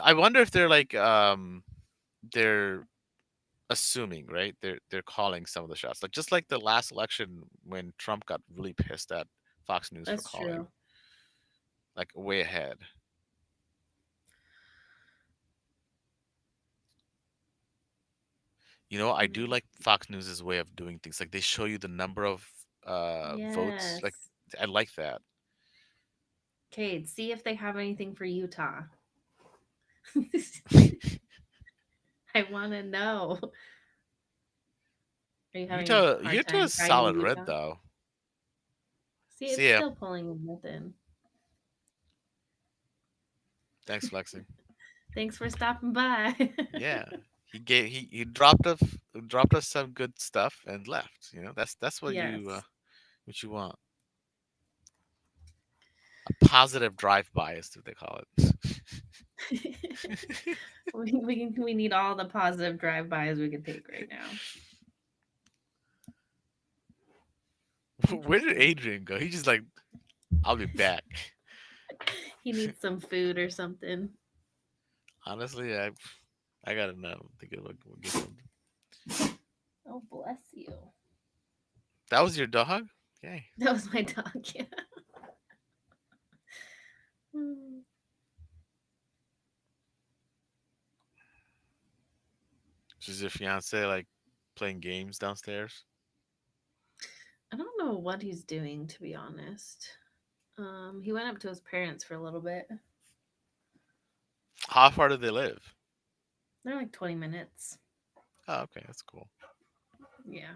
I wonder if they're like they're assuming, right? They're calling some of the shots. Like just like the last election when Trump got really pissed at Fox News for That's calling true. like way ahead. I do Mm, like Fox News's way of doing things. Like they show you the number of votes. Like yes. I like that. Okay, see if they have anything for Utah. I want to know. Are you having a hard Utah time is finding solid red Utah? though. See, See it's ya. still pulling you within. Thanks, Flexi. Thanks for stopping by. Yeah, he dropped us some good stuff and left. That's Yes. what you want. A positive drive by is what they call We need all the positive drive-bys we can take right now. it. Where did Adrian go? He just like, I'll be back. He needs some food or something. Honestly, I gotta know. Think we'll get something. Oh, bless you. That was your dog? Okay. That was my dog. Yeah. Hmm. Is your fiance like playing games downstairs? I don't know what he's doing, to be honest. He went up to his parents for a little bit. How far do they live? They're like 20 minutes. Oh, okay, that's cool. Yeah.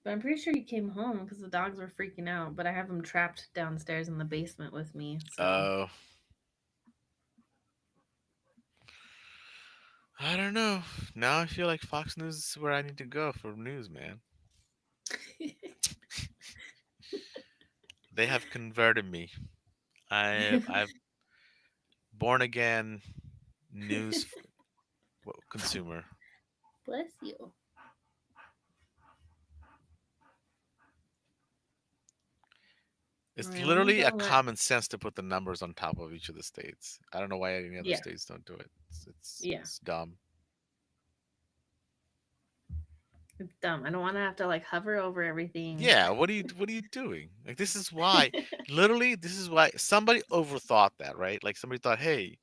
But I'm pretty sure he came home because the dogs were freaking out. But I have him trapped downstairs in the basement with me. So Oh, I don't know. Now I feel like Fox News is where I need to go for news, man. They have converted me. I've born again news consumer. bless you. All It's right, let me literally go a let. common sense to put the numbers on top of each of the states. I don't know why any other Yeah. states don't do it. Yeah. It's dumb. It's dumb. I don't want to have to like hover over everything. Yeah, what are you doing? Like this is why literally this is why somebody overthought that, right? Like somebody thought, "Hey,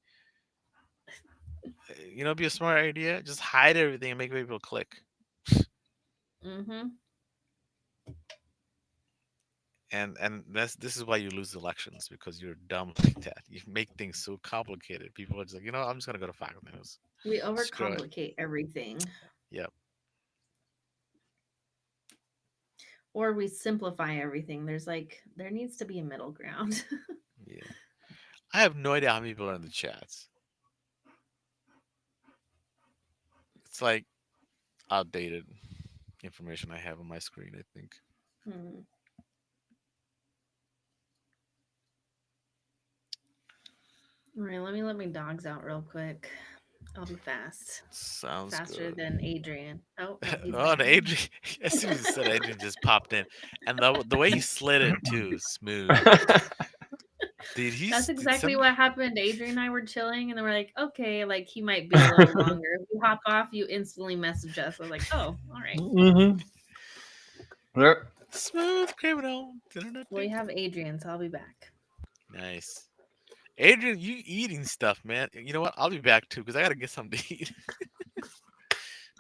be a smart idea, just hide everything and make people click." Mm-hmm. And this is why you lose elections because you're dumb like that. You make things so complicated. People are just like, I'm just gonna go to Fox News. We Screw it. overcomplicate everything. Yep. Or we simplify everything. There needs to be a middle ground. Yeah. I have no idea how many people are in the chats. It's like outdated information I have on my screen, I think. Hmm. All right, let my dogs out real quick. I'll be fast. Sounds Faster good. than Adrian. Oh, no, he's Oh, and back. Adrian, as soon as you said Adrian just popped in. And the way he slid in too, smooth. That's Did exactly some what happened. Adrian and I were chilling, and then we're like, okay, like he might be a little longer. If you hop off, you instantly message us. I was like, oh, all right. Mm-hmm. Yep. smooth criminal. Well, you have Adrian, so I'll be back. Nice. Adrian, you eating stuff, man. You know what? I'll be back too because I gotta get something to eat.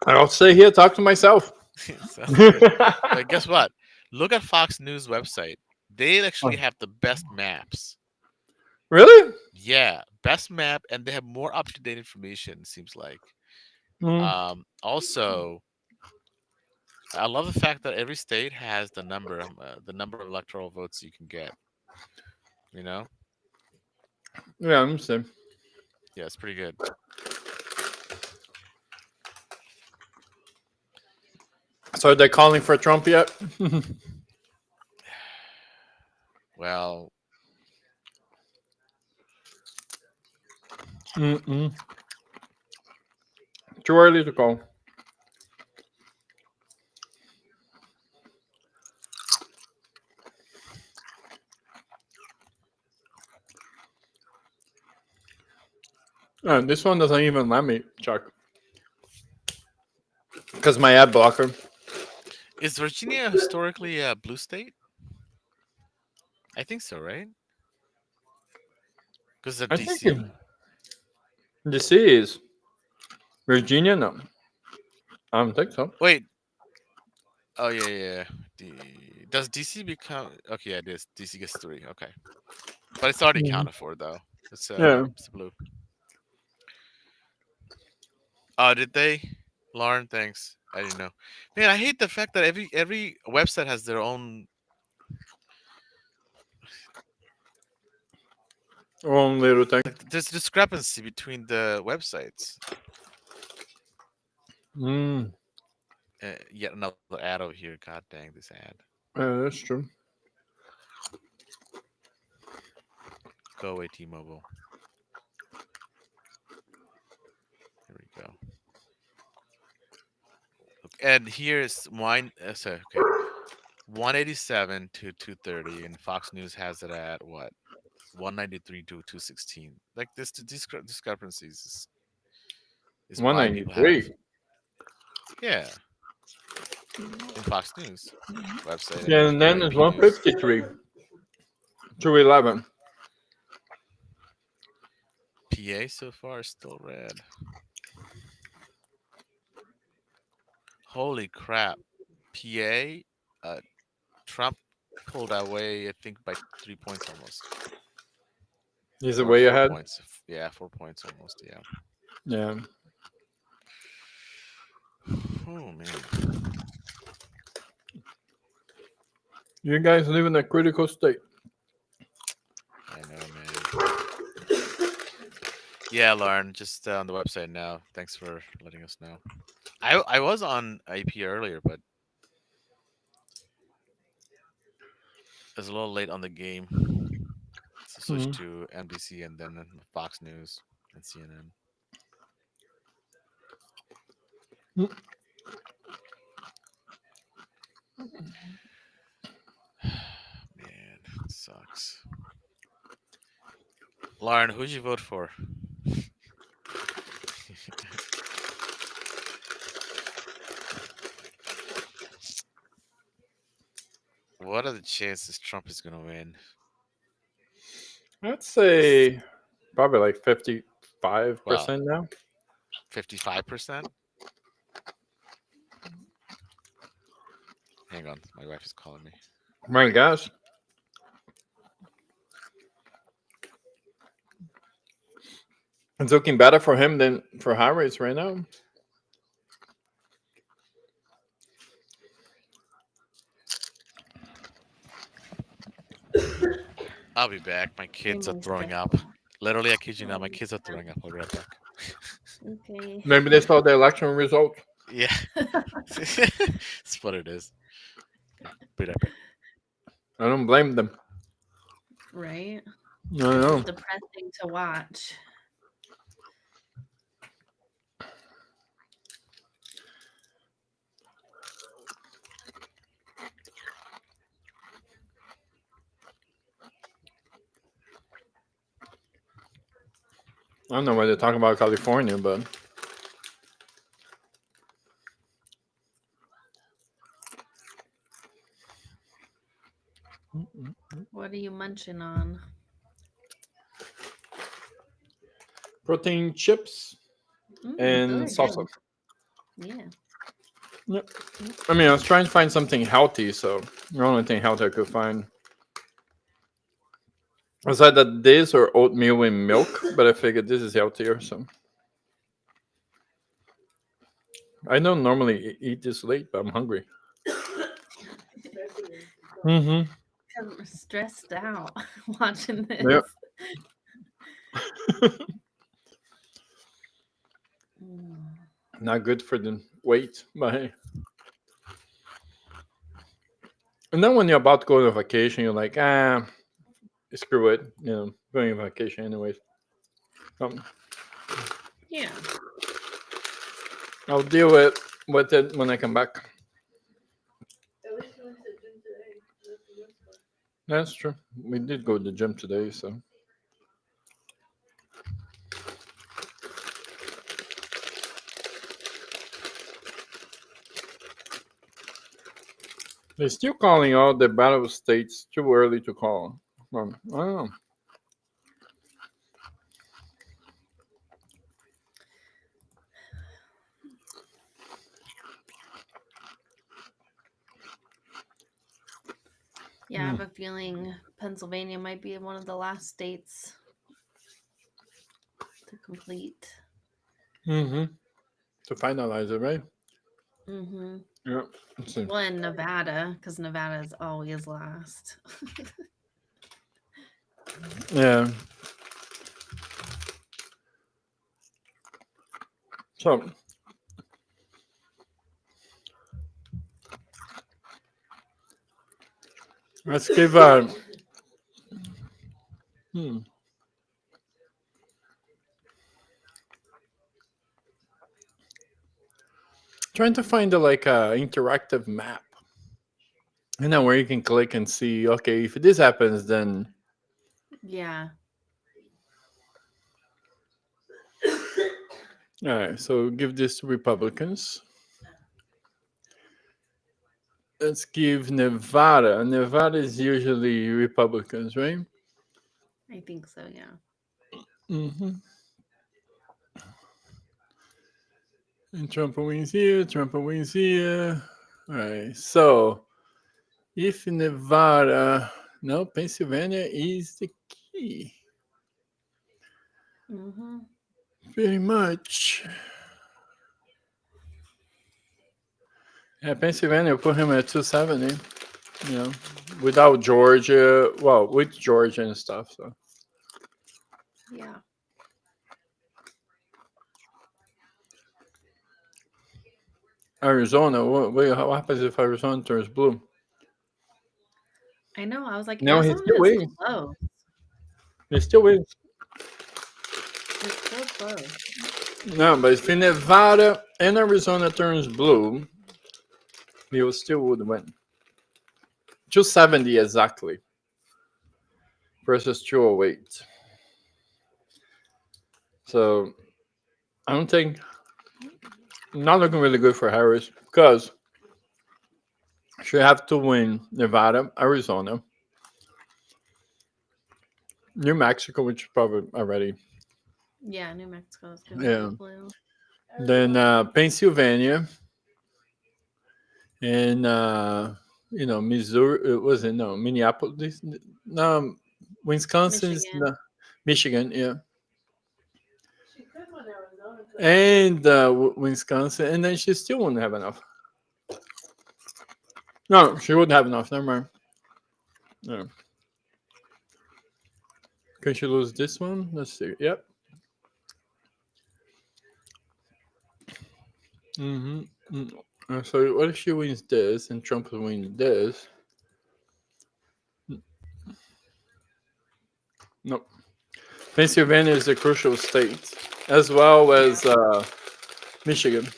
I'll stay here, talk to myself. Sounds good. But guess what? Look at Fox News website. They actually have the best maps. Really? Yeah, best map, and they have more up to date information. Seems like. Mm. Also, I love the fact that every state has the number of electoral votes you can get. You know, Yeah, I'm saying. yeah, it's pretty good. So are they calling for Trump yet? Well, Mm-mm. Too early to call. This one doesn't even let me check because my ad blocker. is Virginia historically a blue state? I think so, right? Because of I think DC. DC is Virginia. No, I don't think so. Wait. Oh yeah, yeah. Yeah. Does DC become okay? Yeah, it is. DC gets 3. Okay, but it's already Mhm. accounted for though. Yeah. It's blue. Oh, did they? Lauren, thanks. I didn't know. Man, I hate the fact that every website has their own One little thing. Like there's discrepancy between the websites. Mm, Yet another ad over here. God dang this ad. yeah, that's true. Go away, T-Mobile. Here we go. And here's wine. Sorry, okay, 187 to 230, and Fox News has it at what 193 to 216. Like this, the discrepancies is why people have 193. yeah in Fox News website Yeah, and and then it's AP News. 153 to 11. PA so far is still red. Holy crap! PA, Trump pulled away. I think by 3 points almost, He's or way four ahead. points. Yeah, 4 points almost. Yeah. Yeah. Oh man. You guys live in a critical state. I know, man. Yeah, Lauren, just on the website now. Thanks for letting us know. I was on IP earlier, but I was a little late on the game. So switched Mhm. to NBC and then Fox News and CNN. Mm. Man, sucks. Lauren, who'd you vote for? What are the chances Trump is gonna win? I'd say probably like Well, 55% now. 55%. Hang on, my wife is calling me. My gosh. It's looking better for him than for Harris right now. I'll be back. My kids are Raymond's throwing up. back. Literally, I kid you not, my kids are throwing up. I'll be right back. Okay. Maybe they saw the election result. Yeah, that's what it is. Be right back. I don't blame them. Right? I don't know. Depressing to watch. I don't know why they're talking about California, but What are you munching on? protein chips and Those are salsa. good. Yeah. Yep. I mean, I was trying to find something healthy, so the only thing healthy I could find was either this or oatmeal with milk, but I figured this is healthier, so. I don't normally eat this late, but I'm hungry. Mm-hmm. I'm stressed out watching this. Yep. Mm. Not good for the weight, but hey. And then when you're about to go on vacation, you're like, screw it. You know, going on vacation anyways. Yeah. I'll deal with it when I come back. That's true. We did go to the gym today, so. They're still calling out the battle states too early to call. I don't know. Yeah, I have a feeling Pennsylvania might be one of the last states to complete. Mm-hmm. To finalize it, right? Mm-hmm. Yeah. Let's see. Well, in Nevada, because Nevada is always last. Yeah. So let's give hmm, trying to find a like a interactive map. And then where you can click and see, okay, if this happens, then Yeah. all right. So give this to Republicans. Let's give Nevada. Nevada is usually Republicans, right? I think so, yeah. Mm-hmm. And Trump wins here. Trump wins here. All right. So if Nevada, no, Pennsylvania is the key. Mm-hmm. Pretty much. Yeah, Pennsylvania put him at 270. You know, without Georgia, well, with Georgia and stuff. So Yeah. Arizona, what happens if Arizona turns blue? I know. I was like, No, he's Arizona still is waiting. close. He's still waiting. It's so close. No, but if Nevada and Arizona turns blue, he will still would win. 270 exactly versus 208. So I don't think not looking really good for Harris because she have to win Nevada, Arizona, New Mexico, which is probably already. Yeah, New Mexico is gonna Yeah. go blue. Then Pennsylvania and Missouri. Was it no Minneapolis? No, Wisconsin's Michigan. no, Michigan. Yeah, and Wisconsin, and then she still wouldn't have enough. No, she wouldn't have enough. Never mind. No. Can she lose this one? Let's see. Yep. Mm-hmm. So what if she wins this and Trump wins this? Nope. Pennsylvania is a crucial state, as well Yeah. as Michigan.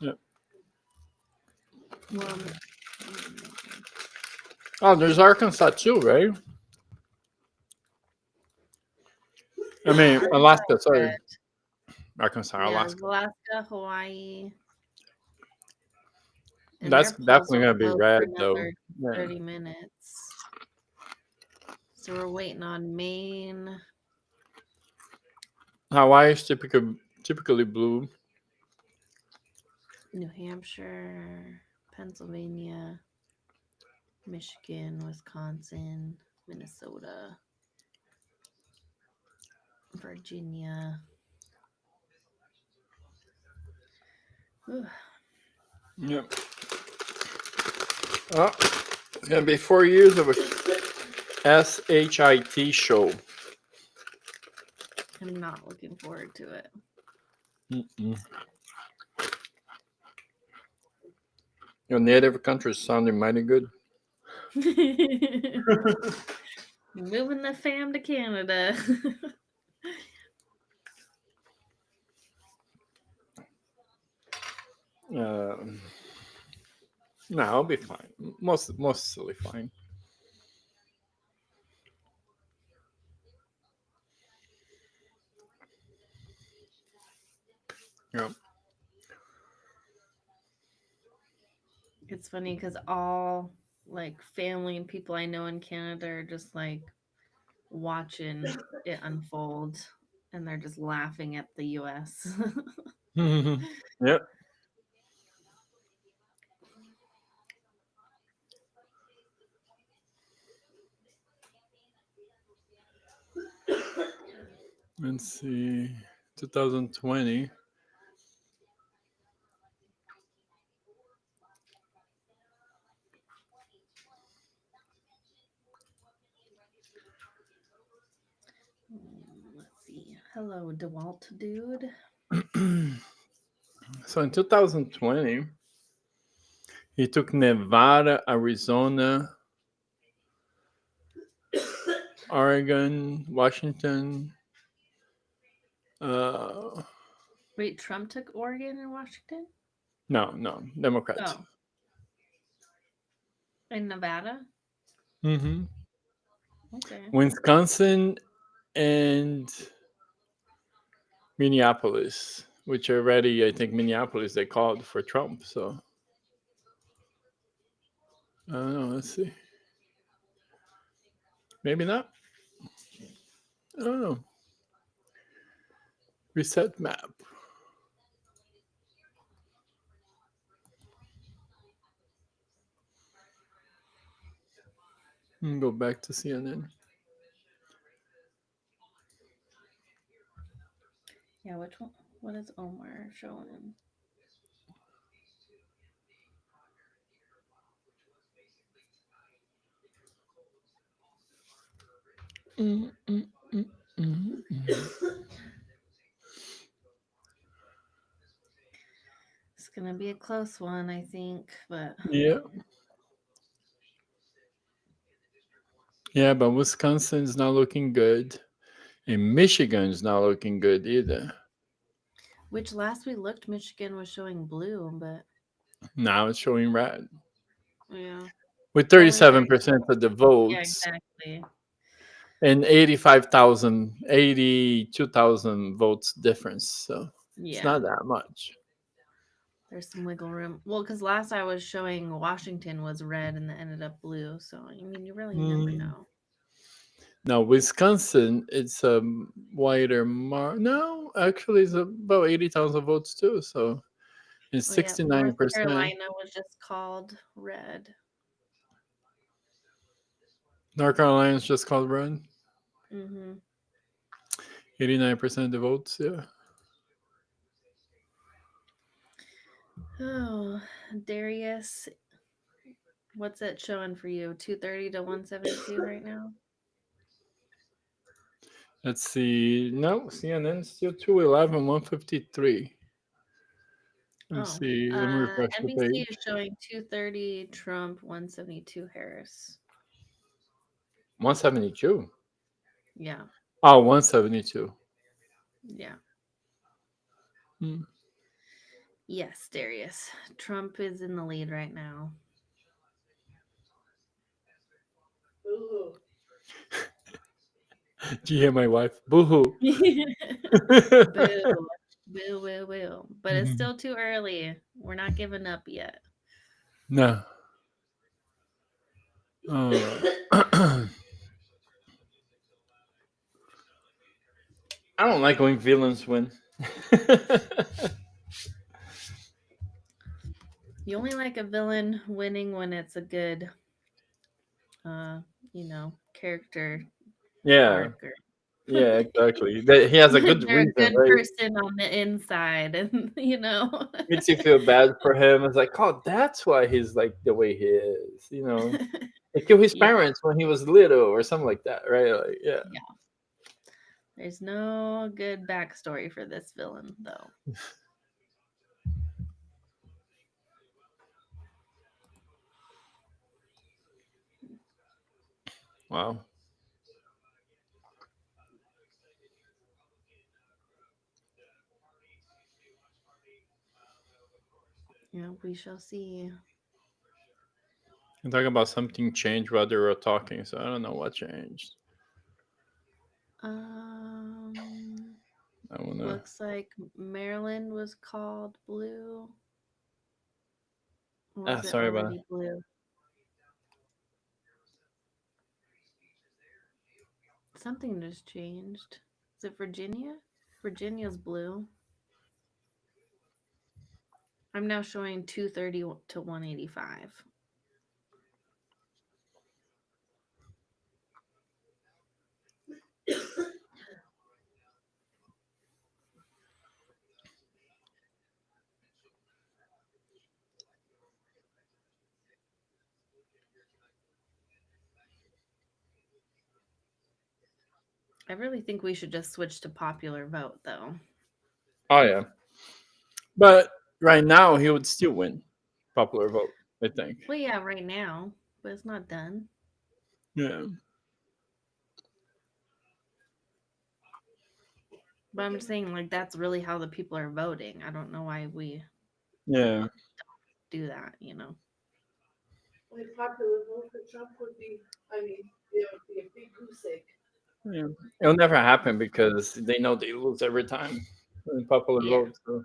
Yep. Well, Oh, there's Arkansas too, right? I mean, Alaska. Sorry, red. Arkansas, Yeah, Alaska. Alaska, Hawaii, and That's their polls definitely don't gonna be close for red, though. another Yeah. 30 minutes. So we're waiting on Maine. Hawaii is typically blue. New Hampshire, Pennsylvania, Michigan, Wisconsin, Minnesota, Virginia. Whew. Yep. Oh, it's gonna be 4 years of a SHIT show. I'm not looking forward to it. Mm-mm. Your native country is sounding mighty good. Moving the fam to Canada. No, I'll be fine. Mostly fine. Yeah. It's funny because all like family and people I know in Canada are just like watching it unfold and they're just laughing at the US. Yep. Let's see. 2020. Let's see. Hello, DeWalt dude. So in 2020, he took Nevada, Arizona, Oregon, Washington. Uh, Wait, Trump took Oregon and Washington? no, Democrat. Oh, in Nevada? hmm Okay. Wisconsin and Minneapolis, which already I think Minneapolis they called for Trump. So I don't know. Let's see. Maybe not. I don't know. Reset map. Go back to CNN. Yeah, which one? What is Omar showing? Mm, mm, mm, mm, mm. It's gonna be a close one, I think, but Yeah, yeah, but Wisconsin's not looking good, and Michigan's not looking good either. which last we looked, Michigan was showing blue, but Now it's showing red yeah, with only 37% of the yeah, votes exactly. and 85,000, 82,000 votes difference. So it's Yeah, not that much. there's some wiggle room. Well, because last I was showing Washington was red and then ended up blue, so I mean, you really never Mm. know. Now Wisconsin, it's a wider No, actually, it's about 80,000 votes too. So it's Oh yeah, North 69%. Carolina was just called red. North Carolina's just called red. Mm-hmm. 89% of the votes. Yeah. Oh, Darius, what's it showing for you? 230 to 172 right now? Let's see. No, CNN still 211, 153. Let me Oh, see. Let me refresh the NBC is page. showing 230 Trump, 172 Harris. 172. Yeah, Oh, 172. yeah. Hmm. Yes, Darius. Trump is in the lead right now. Do you hear my wife? Boo hoo. Boo. Boo, boo, boo. But it's still too early. We're not giving up yet. No. Oh. I don't like when villains win. You only like a villain winning when it's a good, uh, character Yeah, arc or yeah, exactly. That he has a good they're a reason, good right? person on the inside and Makes you feel bad for him. It's like, oh, that's why he's like the way he is. He killed his yeah, parents when he was little, or something like that, right? Like, yeah. yeah. There's no good backstory for this villain though. Wow. Yeah, we shall see. You're talking about something changed while they were talking, so I don't know what changed. Um I wanna. Looks like Maryland was called blue. Or Ah, was it sorry about already blue? Something just changed. Is it Virginia? Virginia's blue. I'm now showing 230 to 185. I really think we should just switch to popular vote, though. Oh yeah, but right now he would still win popular vote. I think. Well, yeah, right now, but it's not done. Yeah. But I'm saying, like, that's really how the people are voting. I don't know why we Yeah. do that. Like popular vote for Trump would be, I mean, there would be a big goose egg. Yeah. It'll never happen because they know they lose every time in popular Yeah. vote. So.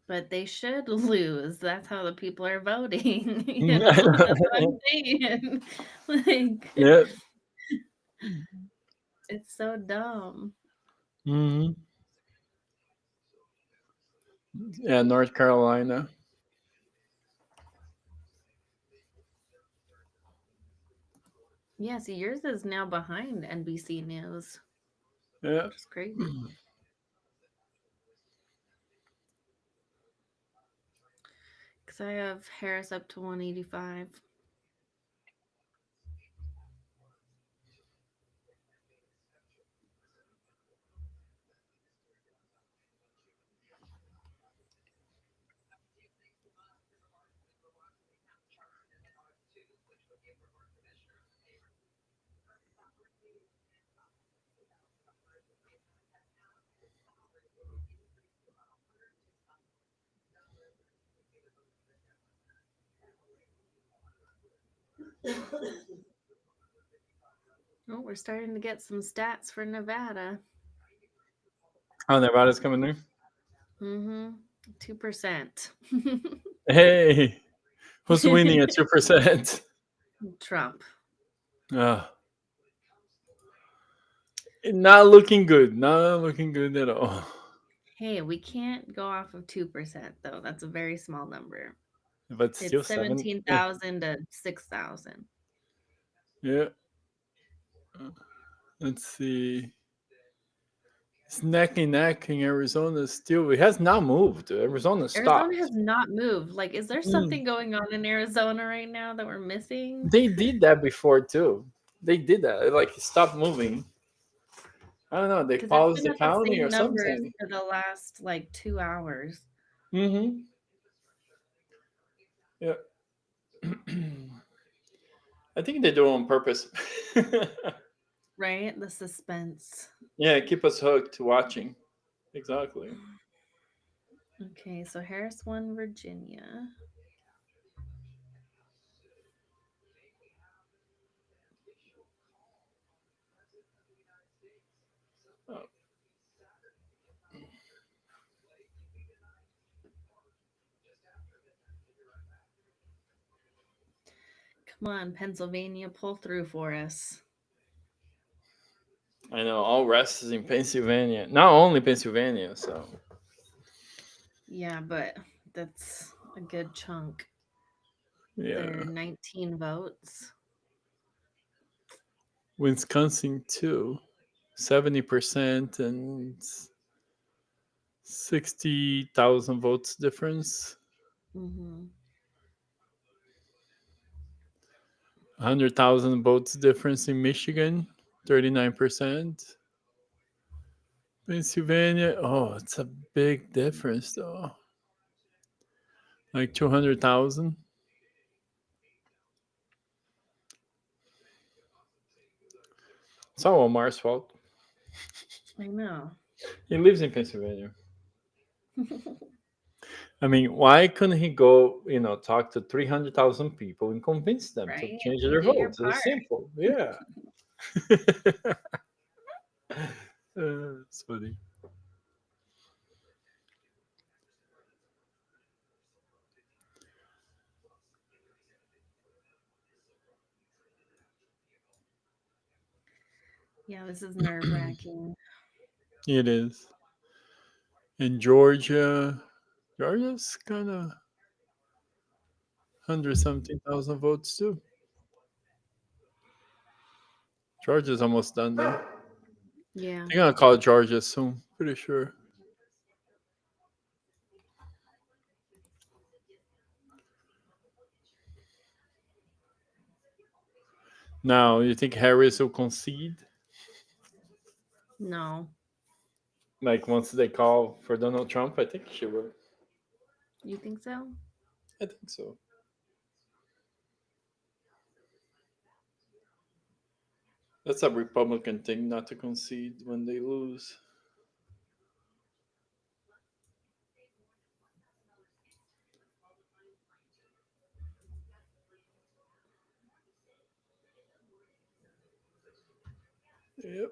But they should lose. That's how the people are voting. That's what I'm saying. Like, Yeah. it's so dumb. Hmm. Yeah, North Carolina. Yeah, see, yours is now behind NBC News, Yeah. which is crazy. Because I have Harris up to 185. Oh, we're starting to get some stats for Nevada. Oh, Nevada's coming there. Mm-hmm. 2%. Hey, who's winning at 2%? Trump. Not looking good. Not looking good at all. Hey, we can't go off of 2%, though. That's a very small number. But still It's 7. Yeah. 17,000 to 6,000. Yeah. Let's see. It's neck and neck in Arizona still. It has not moved. Arizona Arizona stopped. has not moved. Like, is there Mm. something going on in Arizona right now that we're missing? They did that before too. They did that. Like it stopped moving. I don't know. They Because it's paused been the at the counting or same numbers something. for the last, like, 2 hours. Mm-hmm. Yeah. I think they do it on purpose. Right? The suspense. Yeah, keep us hooked watching. Exactly. Okay, so Harris won Virginia. Oh, Come on, Pennsylvania, pull through for us. I know. All rest is in Pennsylvania. Not only Pennsylvania. So Yeah, but that's a good chunk. There yeah, are 19 votes. Wisconsin too. 70% and 60,000 votes difference. Mm-hmm. 100,000 votes difference in Michigan. 39%. Pennsylvania. Oh, it's a big difference though. Like 200,000. It's all Omar's fault. I know. He lives in Pennsylvania. I mean, why couldn't he go, talk to 300,000 people and convince them to Right? change You their do your votes? It's part. simple. Yeah. It's funny. Yeah, this is nerve wracking. It is. In Georgia's kind of 117,000 votes too. Georgia's almost done though. Yeah. They're gonna call Georgia soon. Pretty sure. Now, you think Harris will concede? No. Like once they call for Donald Trump, I think she will. You think so? I think so. That's a Republican thing, not to concede when they lose. Yep.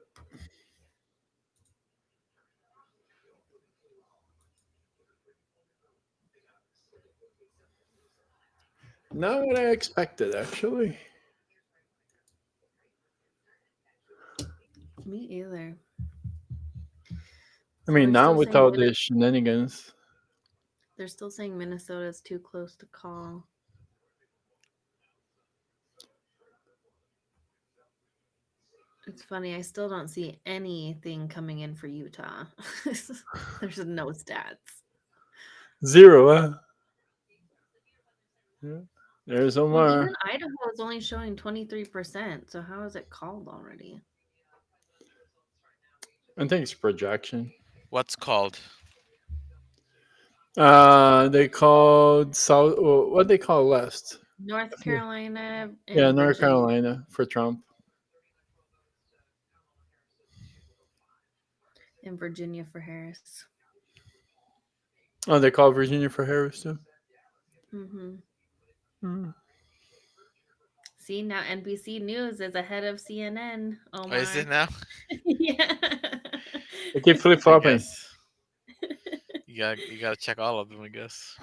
Not what I expected, actually. Me either. I So mean, they're now still with saying all the shenanigans. Minnesota's too close to call. It's funny, I still don't see anything coming in for Utah. There's no stats. Zero, huh? Yeah. There's Well, Omar. even Idaho is only showing 23%. So how is it called already? I think it's projection. What's called? They called South. What they call last? North Carolina Yeah, and North Virginia. Carolina for Trump. And Virginia for Harris. Oh, they call Virginia for Harris too. Mm-hmm. Mm. See, now NBC News is ahead of CNN, Oh, is Omar. it now? Yeah. They keep flip I flopping. guess you gotta check all of them. I guess.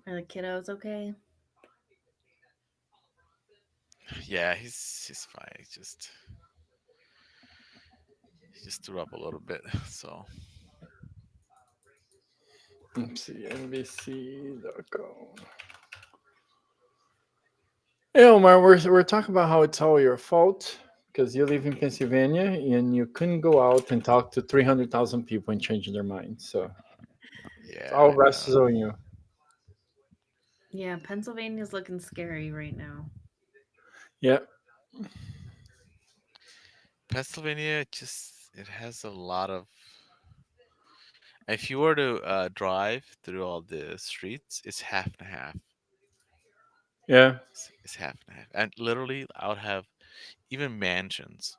Are the kiddos okay? Yeah, he's fine. He just threw up a little bit. So Let's see, NBC.com. Hey, Omar, we're talking about how it's all your fault because you live in Pennsylvania and you couldn't go out and talk to 300,000 people and change their minds. So it's yeah, all I rests know. on you. Yeah, Pennsylvania's looking scary right now. Yeah. Pennsylvania it has a lot of. If you were to drive through all the streets, it's half and half. Yeah. It's half and half, and literally, I would have even mansions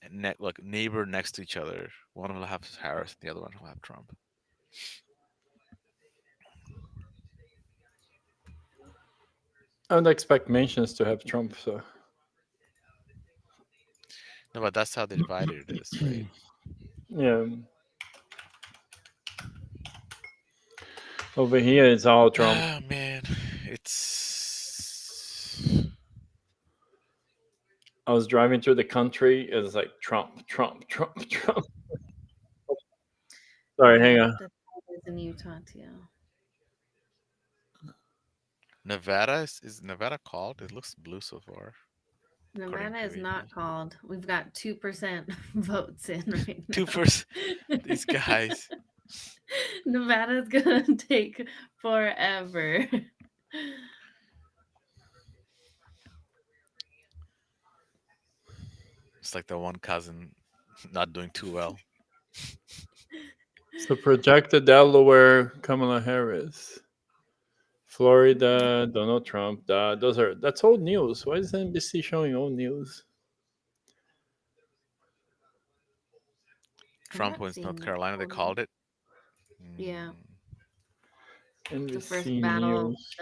and like neighbor next to each other. One will have Harris, the other one will have Trump. I would expect mentions to have Trump. So No, but that's how divided it is, right? yeah, over here it's all Trump. Ah, man, it's I was driving through the country. It was like Trump, Trump, Trump, Trump. Sorry, hang Yeah, on. that's how it is in Utah too. Nevada. Is Nevada called? It looks blue so far, according Nevada to is not AP. called. We've got 2% votes in right 2%. now. These guys. Nevada's gonna take forever. It's like the one cousin not doing too well. So projected Delaware, Kamala Harris, Florida, Donald Trump. That's old news. Why is NBC showing old news? I'm Trump not wins North seeing Carolina. They old news. called it. Yeah, Mm, the first NBC battle. News.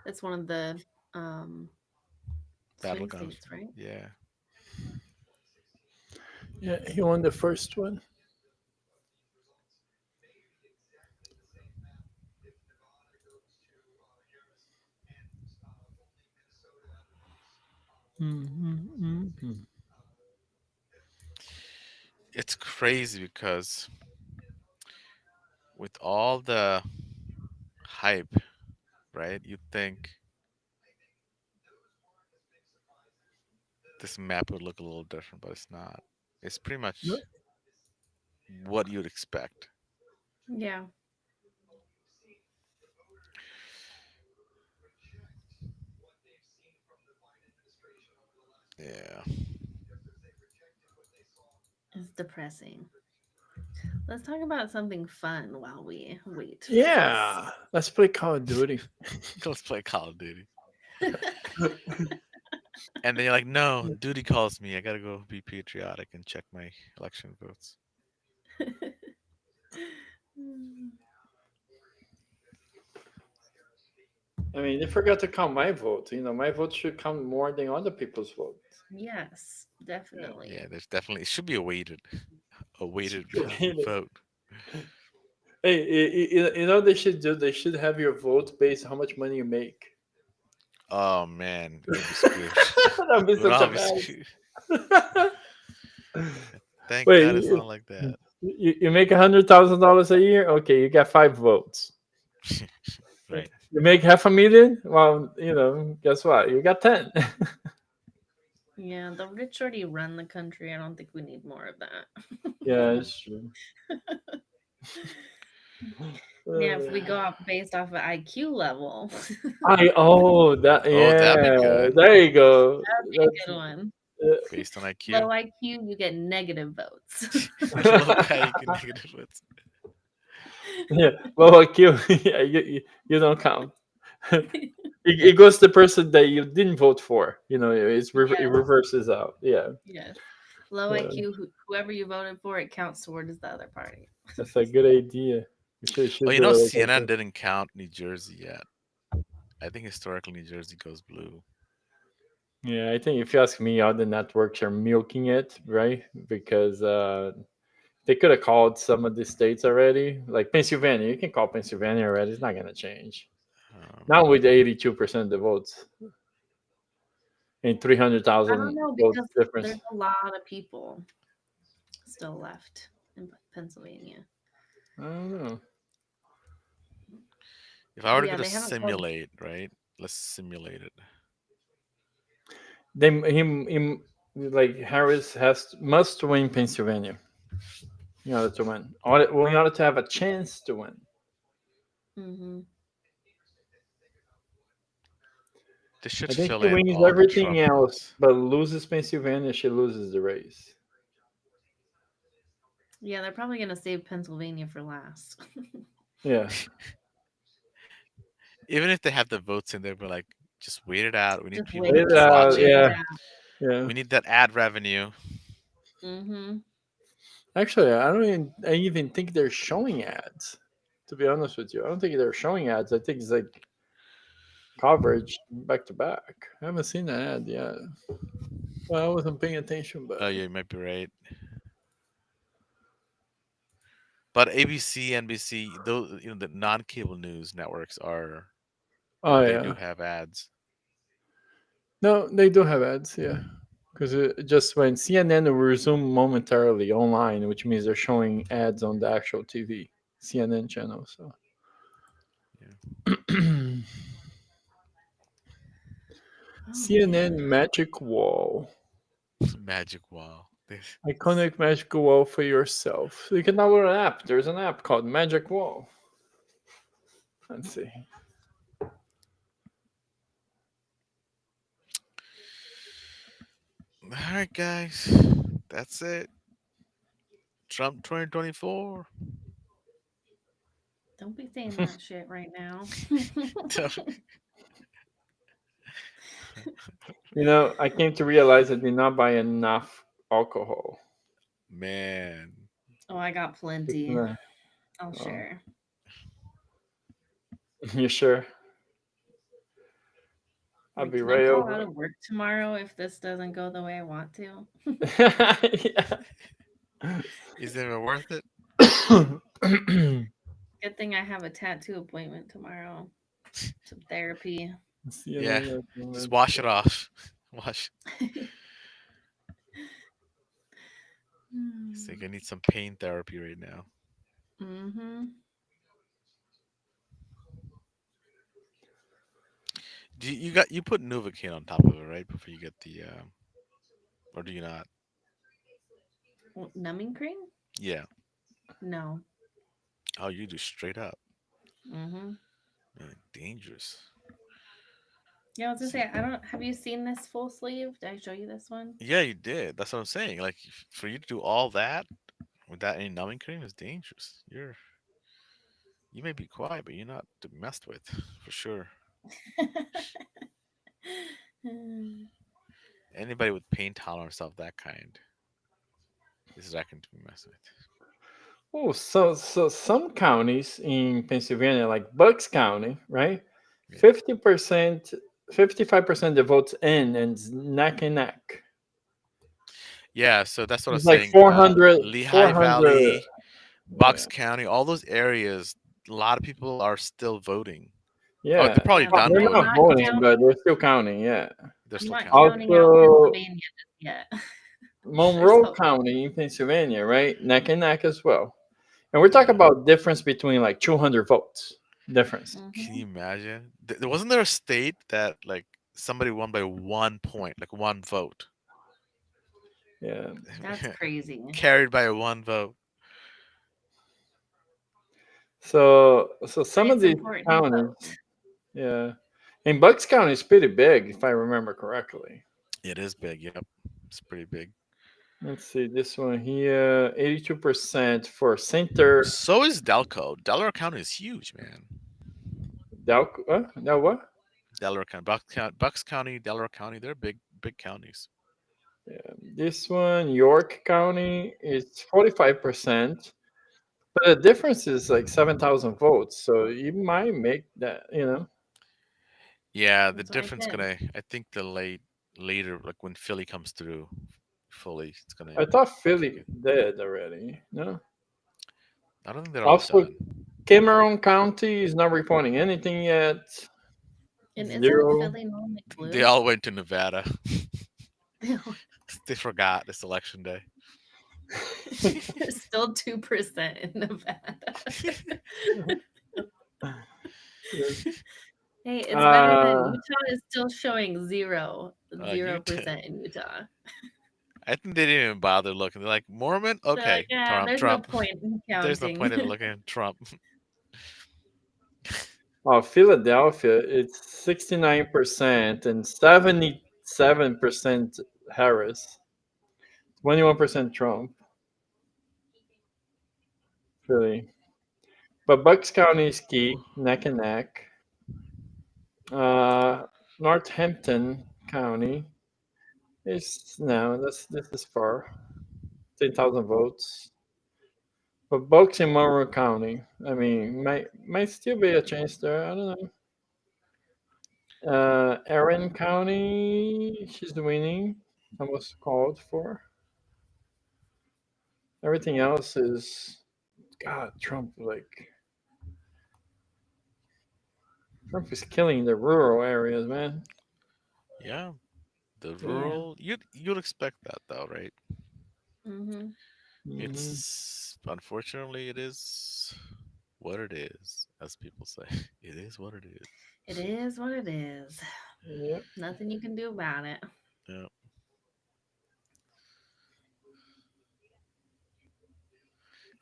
That's one of the um, swing battlegrounds. states, right? Yeah. Yeah, he won the first one. Mhm. It's crazy because with all the hype, right? You think this map would look a little different, but it's not. It's pretty Yep. much what you'd expect. Yeah. Yeah. It's depressing. Let's talk about something fun while we wait for this. Yeah, let's play Call of Duty. Let's play Call of Duty. And then you're like, no, duty calls me. I gotta go be patriotic and check my election votes. I mean, they forgot to count my vote. You know, my vote should count more than other people's votes. Yes, Yeah. definitely. Yeah, there's definitely it should be a weighted Hey, vote. you know they should do? They should have your vote based on how much money you make. Oh man, we'll be screwed. That'd be We'll such all a be mess. screwed. Thank Wait, God it's not like that. you make $100,000 a year? Okay, you got 5 votes. Right. You make half a million? Well, you know, guess what? You got 10. Yeah, the rich already run the country. I don't think we need more of that. Yeah, it's true. Yeah, if we go off based off of IQ level, That Oh, that'd be yeah. good. There you go. that'd be a That's good one. Based on Low IQ. IQ, you get negative votes. Low IQ negative votes. yeah. Well, IQ, yeah, you don't count. It goes to the person that you didn't vote for. You know, it Yes, reverses out. Yeah, yes. Low yeah. IQ, whoever you voted for, it counts towards the other party. That's a good idea. We Oh, should you do know, it like CNN that. didn't count New Jersey yet. I think historically New Jersey goes blue. Yeah, I think if you ask me, all the networks are milking it, right? Because they could have called some of the states already, like Pennsylvania. You can call Pennsylvania already; it's not gonna change. Um, Not with 82% of the votes and I don't 300,000 know votes because difference. there's a lot of people still left in Pennsylvania. I don't know. if I were to Yeah, go to they haven't called. simulate, right? Let's simulate it. They him like Harris must win Pennsylvania in order to win. In order to have a chance to win. Hmm. They should I think fill he in wins all the everything Trump else, votes. but loses Pennsylvania. She loses the race. Yeah, they're probably gonna save Pennsylvania for last. Yeah, Even if they have the votes in there, but like, just wait it out. We need Just people wait, to wait it just watch out. wait it. it Yeah, out. yeah. We need that ad revenue. Hmm. Actually, I even think they're showing ads. To be honest with you, I don't think they're showing ads. I think it's like coverage back to back. I haven't seen an ad yet. Well, I wasn't paying attention, but Oh yeah, you might be right. But ABC, NBC, those the non-cable news networks are oh they do yeah, have ads. no, they do have ads. Yeah, because just when CNN will resume momentarily online, which means they're showing ads on the actual TV CNN channel. So Yeah. Oh CNN man. Magic Wall, Magic Wall. This- iconic magical wall for yourself. So you can download an app. There's an app called Magic Wall. Let's see. All right, guys, that's it. Trump 2024. Don't be saying that shit right now. You know, I came to realize I did not buy enough alcohol. Man, Oh, I got plenty. No. I'll Oh, share. you sure? I'll Wait, be can I right call out over. of work tomorrow if this doesn't go the way I want to? is it even worth it? Yeah. Good thing I have a tattoo appointment tomorrow. Some therapy. Yeah, CNN just recommends- wash it off. Wash. I think I need some pain therapy right now. Mm-hmm. You put Novocaine on top of it, right? Before you get the or do you not? Numbing cream? Yeah. No. Oh, you do straight up. Mm-hmm. Man, dangerous. Yeah, I was gonna So, say, I don't. Have you seen this full sleeve? Did I show you this one? yeah, you did. That's what I'm saying. Like for you to do all that without any numbing cream is dangerous. You may be quiet, but you're not to be messed with for sure. Anybody with pain tolerance of that kind is reckoned to be messed with. Oh, so some counties in Pennsylvania, like Bucks County, right? Yeah. 50%, 55% the votes in and it's neck and neck. Yeah, so that's what I was It's like saying. 400, Lehigh 400. Valley, Bucks Yeah. County, all those areas, a lot of people are still voting. Oh, they're Yeah. probably Yeah, but done They're I'm not voting. not voting, but counting. they're still counting. Yeah. They're I'm still not counting. counting out Also, Pennsylvania just yet. There's Monroe hope. County in Pennsylvania, right? Neck and neck as well. And we're talking Yeah. about difference between like 200 votes difference. Can you Hmm. imagine? Wasn't there a state that like somebody won by 1 point, like one vote, Yeah. That's crazy. carried by one vote? So But some of it's these important to counties, vote. yeah. And Bucks County is pretty big, if I remember correctly. It is big. Yep, it's pretty big. Let's see this one here, 82% for Center So is Delco. Delaware County is huge, man. No, what? Delaware County, Bucks County, Delaware County, they're big, big counties. Yeah. This one, York County, is 45%. But the difference is like 7,000 votes. So you might make that. Yeah, the That's what I difference said. gonna. I think the later, like when Philly comes through fully, it's gonna I thought kick Philly in. did already. No. I don't think they're all Also, done. Cameron County is not reporting anything yet. And isn't Zero. Philly normally They blue? all went to Nevada. They forgot it's election day. There's still 2% in Nevada. Hey, it's better than Uh, Utah is still showing zero Utah. percent in Utah. I think they didn't even bother looking. They're like Mormon. They're like, Okay, yeah, Trump. there's no Trump. point in There's no point counting. in looking at Trump. Philadelphia, it's 69% and 77% Harris, 21% Trump. Philly. But Bucks County is key, neck and neck. Uh, Northampton County is no, this is far, 10,000 votes. But Bucks in Monroe County, I mean, might still be a chance there. I don't know. Erin County, she's winning. Almost called for. Everything else is God. Trump is killing the rural areas, man. Yeah, the Yeah. rural. You'd expect that though, right? Hmm. Hmm. It's unfortunately it is what it is, as people say. It is what it is. It is what it is. Yep. Nothing you can do about it. Yeah.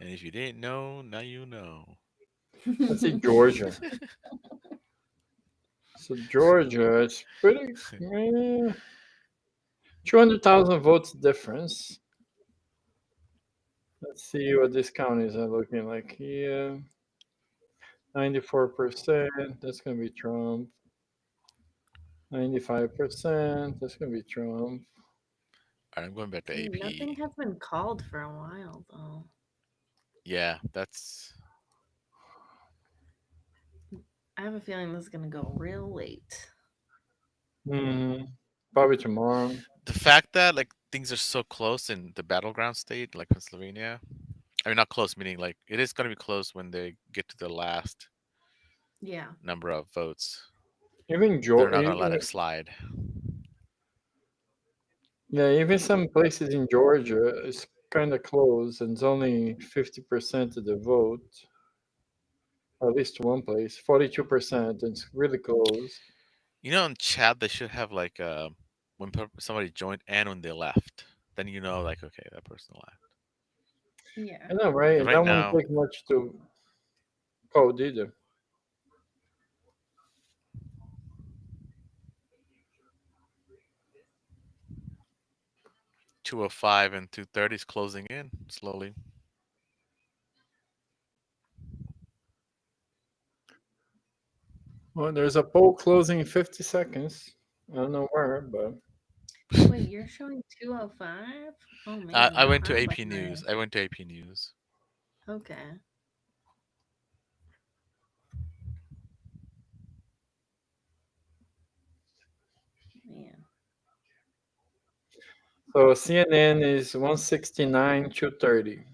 And if you didn't know, now you know. Let's see Georgia. So Georgia is pretty 200,000 votes difference. Let's see what these counties are looking like here. 94%. That's gonna be Trump. 95%. That's gonna be Trump. All right, I'm going back to Nothing AP. has been called for a while, though. Yeah, that's I have a feeling this is going to go real late. Hmm. Probably tomorrow. the fact that like things are so close in the battleground state, like Pennsylvania. I mean, not close, meaning like it is going to be close when they get to the last Yeah. number of votes. Even They're not going to let it Georgia. slide. Yeah, even some places in Georgia is kind of close, and it's only 50% of the vote. Or at least one place, 42%. It's really close. You know, in chat they should have like when somebody joined and when they left. Then you know, like, okay, that person left. Yeah. I know, Because right? right That won't now, take much to code either. 2:05 and 2:30 is closing in slowly. Well, there's a poll closing in 50 seconds. I don't know where, but Wait, you're showing 2:05? Oh man, I no, went to I'm AP News. behind. I went to AP News. Okay. Man. so CNN is 169, 230 right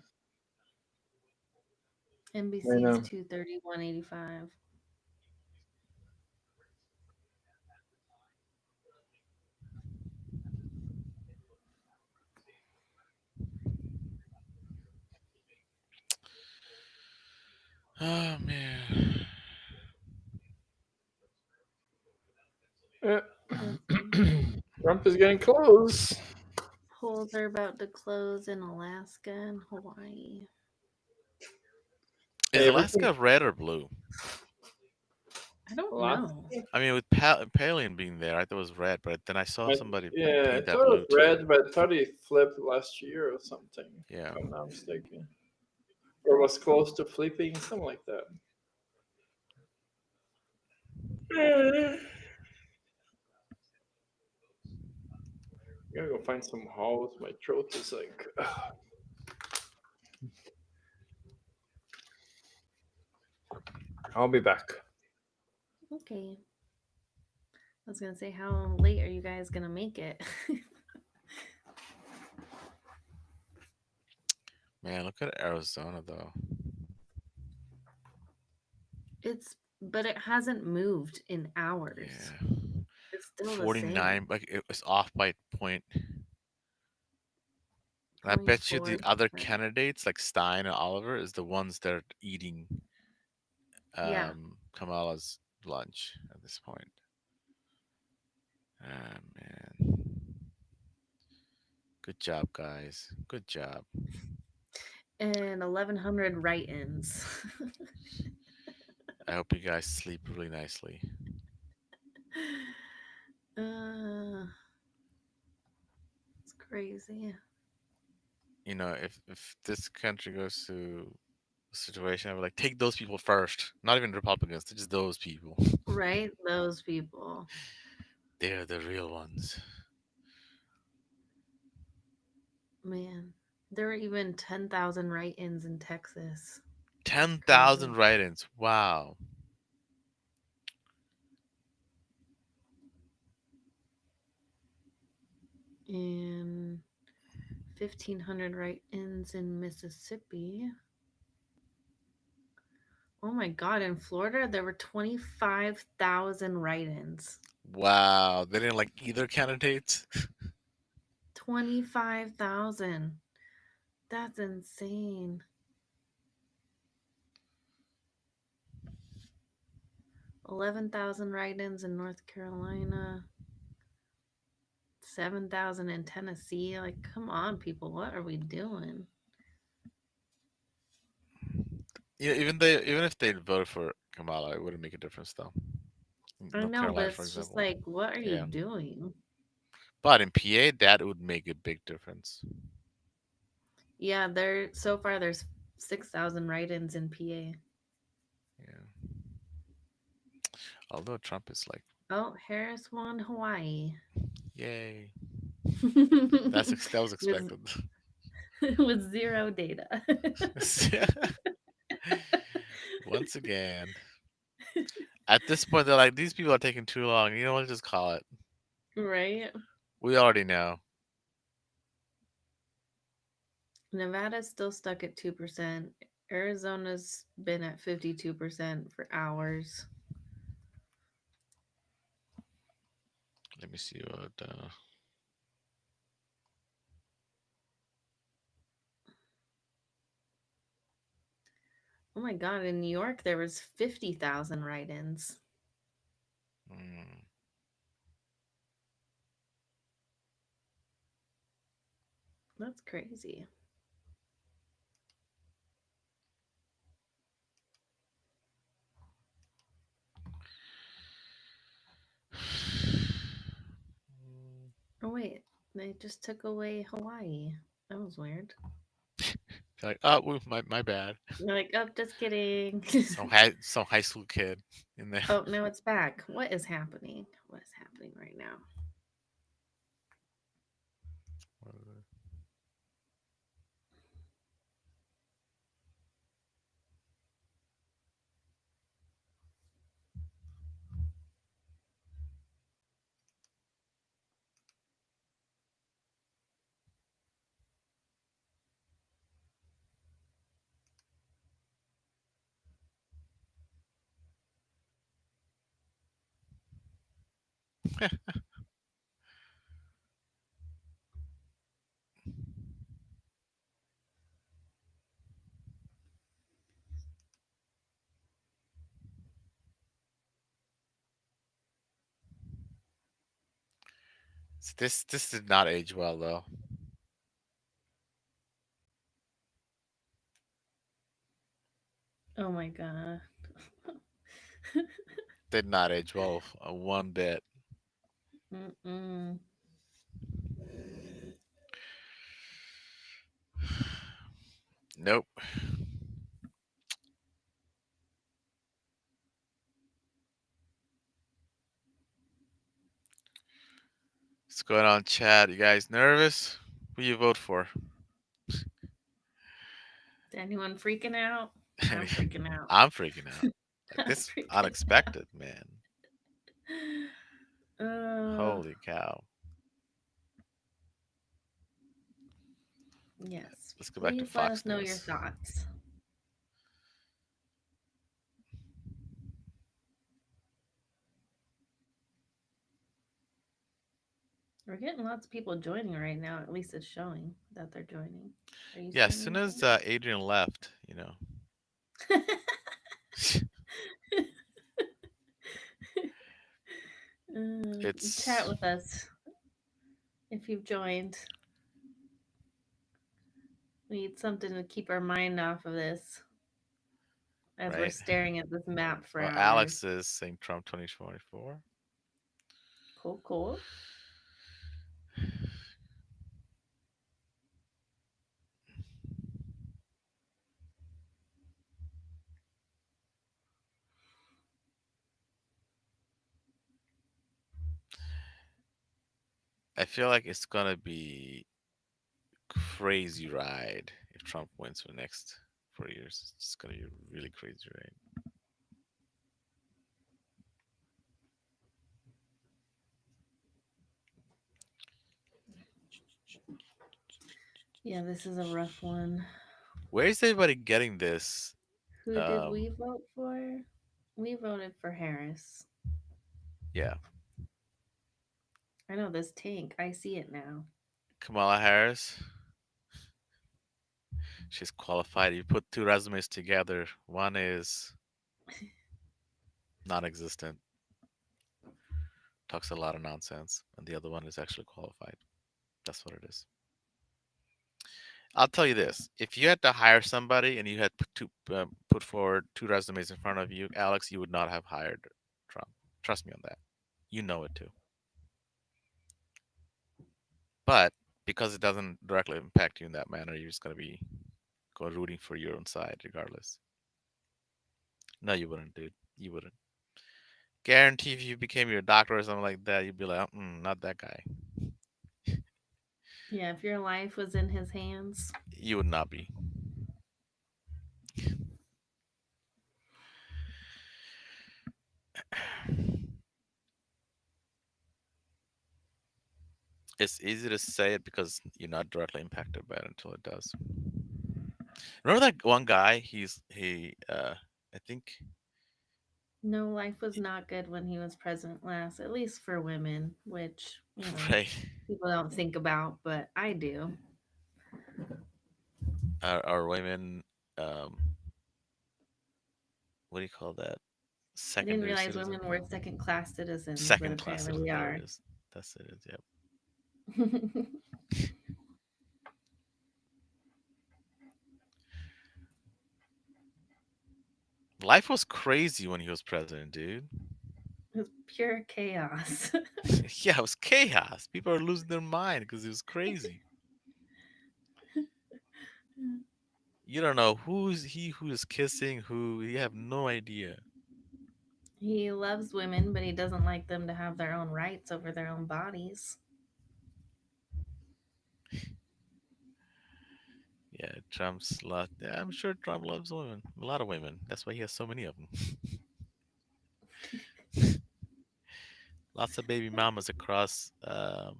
NBC's now. 230, 185. Oh man. Yeah. Let's see. Trump is getting close. Polls are about to close in Alaska and Hawaii. Is Everything. Alaska red or blue? I don't Lots. know. I mean, with Palin being there, I thought it was red, but then I saw somebody Yeah, I paint that thought it was blue too. red, but I thought he flipped last year or something. Yeah. If I'm not mistaken. Or was close to flipping, something like that. I gotta go find some halls. My throat is like. I'll be back. Okay. I was gonna say, how late are you guys gonna make it? Man, look at Arizona though. But it hasn't moved in hours. Yeah. It's still the 49, same. like it was off by a point. And I bet you the other 0.4%. candidates like Stein and Oliver is the ones that are eating Yeah. Kamala's lunch at this point. Ah man. Good job, guys. Good job. And 1,100 write-ins. I hope you guys sleep really nicely. It's crazy. You know, if this country goes to a situation, I would like take those people first. Not even Republicans, just those people. Right? Those people. They're the real ones. Man. There were even 10,000 write-ins in Texas. 10,000 write-ins. Wow. And 1,500 write-ins in Mississippi. Oh my God. In Florida, there were 25,000 write-ins. Wow. They didn't like either candidates. 25,000. That's insane. 11,000 write-ins in North Carolina. 7,000 in Tennessee. Like, come on, people. What are we doing? Yeah, even if they voted for Kamala, it wouldn't make a difference though. I North know, but Carolina, for it's just example. like, what are you Yeah. doing? But in PA, that would make a big difference. Yeah, so far there's 6,000 write-ins in PA. Yeah. Although Trump is like, Oh, Harris won Hawaii. yay. That was expected. with zero data. Once again. At this point, they're like, these people are taking too long. You know what? Just call it. Right? We already know. Nevada's still stuck at 2%. Arizona's been at 52% for hours. Let me see what. Oh my God, in New York, there was 50,000 write-ins. That's crazy. Oh, wait. They just took away Hawaii. That was weird. Like, oh, my bad. They're like, oh, just kidding. Some high school kid in there. Oh, no, it's back. What is happening? What is happening right now? So this did not age well though. Oh my god. Did not age well one bit. Mm-mm. Nope. What's going on, chat? You guys nervous? Who you vote for? Is anyone freaking out? I'm freaking out. I'm freaking out. Like I'm this freaking unexpected, man. out. Holy cow. Yes. Let's go back to Please let Fox us know your News. thoughts. We're getting lots of people joining right now. At least it's showing that they're joining. Are you Yeah, as seeing soon as anything? Adrian left, Chat it's with us if you've joined. We need something to keep our mind off of this as we're right. staring at this map for Well, hours. Alex is saying Trump 2024. Cool, cool. I feel like it's gonna be crazy ride if Trump wins for the next 4 years. It's gonna be a really crazy ride. Yeah, this is a rough one. Where is everybody getting this? Who did we vote for? We voted for Harris. Yeah, I know this tank. I see it now. Kamala Harris. She's qualified. You put two resumes together. One is non-existent, talks a lot of nonsense, and the other one is actually qualified. That's what it is. I'll tell you this: if you had to hire somebody and you had put forward two resumes in front of you, Alex, you would not have hired Trump. Trust me on that. You know it too. But because it doesn't directly impact you in that manner, you're just gonna be go rooting for your own side regardless. No, you wouldn't, dude. You wouldn't. Guarantee if you became your doctor or something like that, you'd be like, not that guy. Yeah, if your life was in his hands. You would not be. It's easy to say it because you're not directly impacted by it until it does. Remember that one guy? I think No, life was not good when he was president last, at least for women, which, right. people don't think about, but I do. Our women, um, what do you call that? I didn't Secondary realize citizen. women were second class citizens, but Second class apparently citizen. we There are. it is. That's it. Yep. Life was crazy when he was president, dude. It's pure chaos. Yeah, it was chaos. People are losing their mind because it was crazy. You don't know who's he who is kissing who. You have no idea. He loves women, but he doesn't like them to have their own rights over their own bodies. Yeah, Trump's lot. Yeah, I'm sure Trump loves women. A lot of women. That's why he has so many of them. Lots of baby mamas across. Well,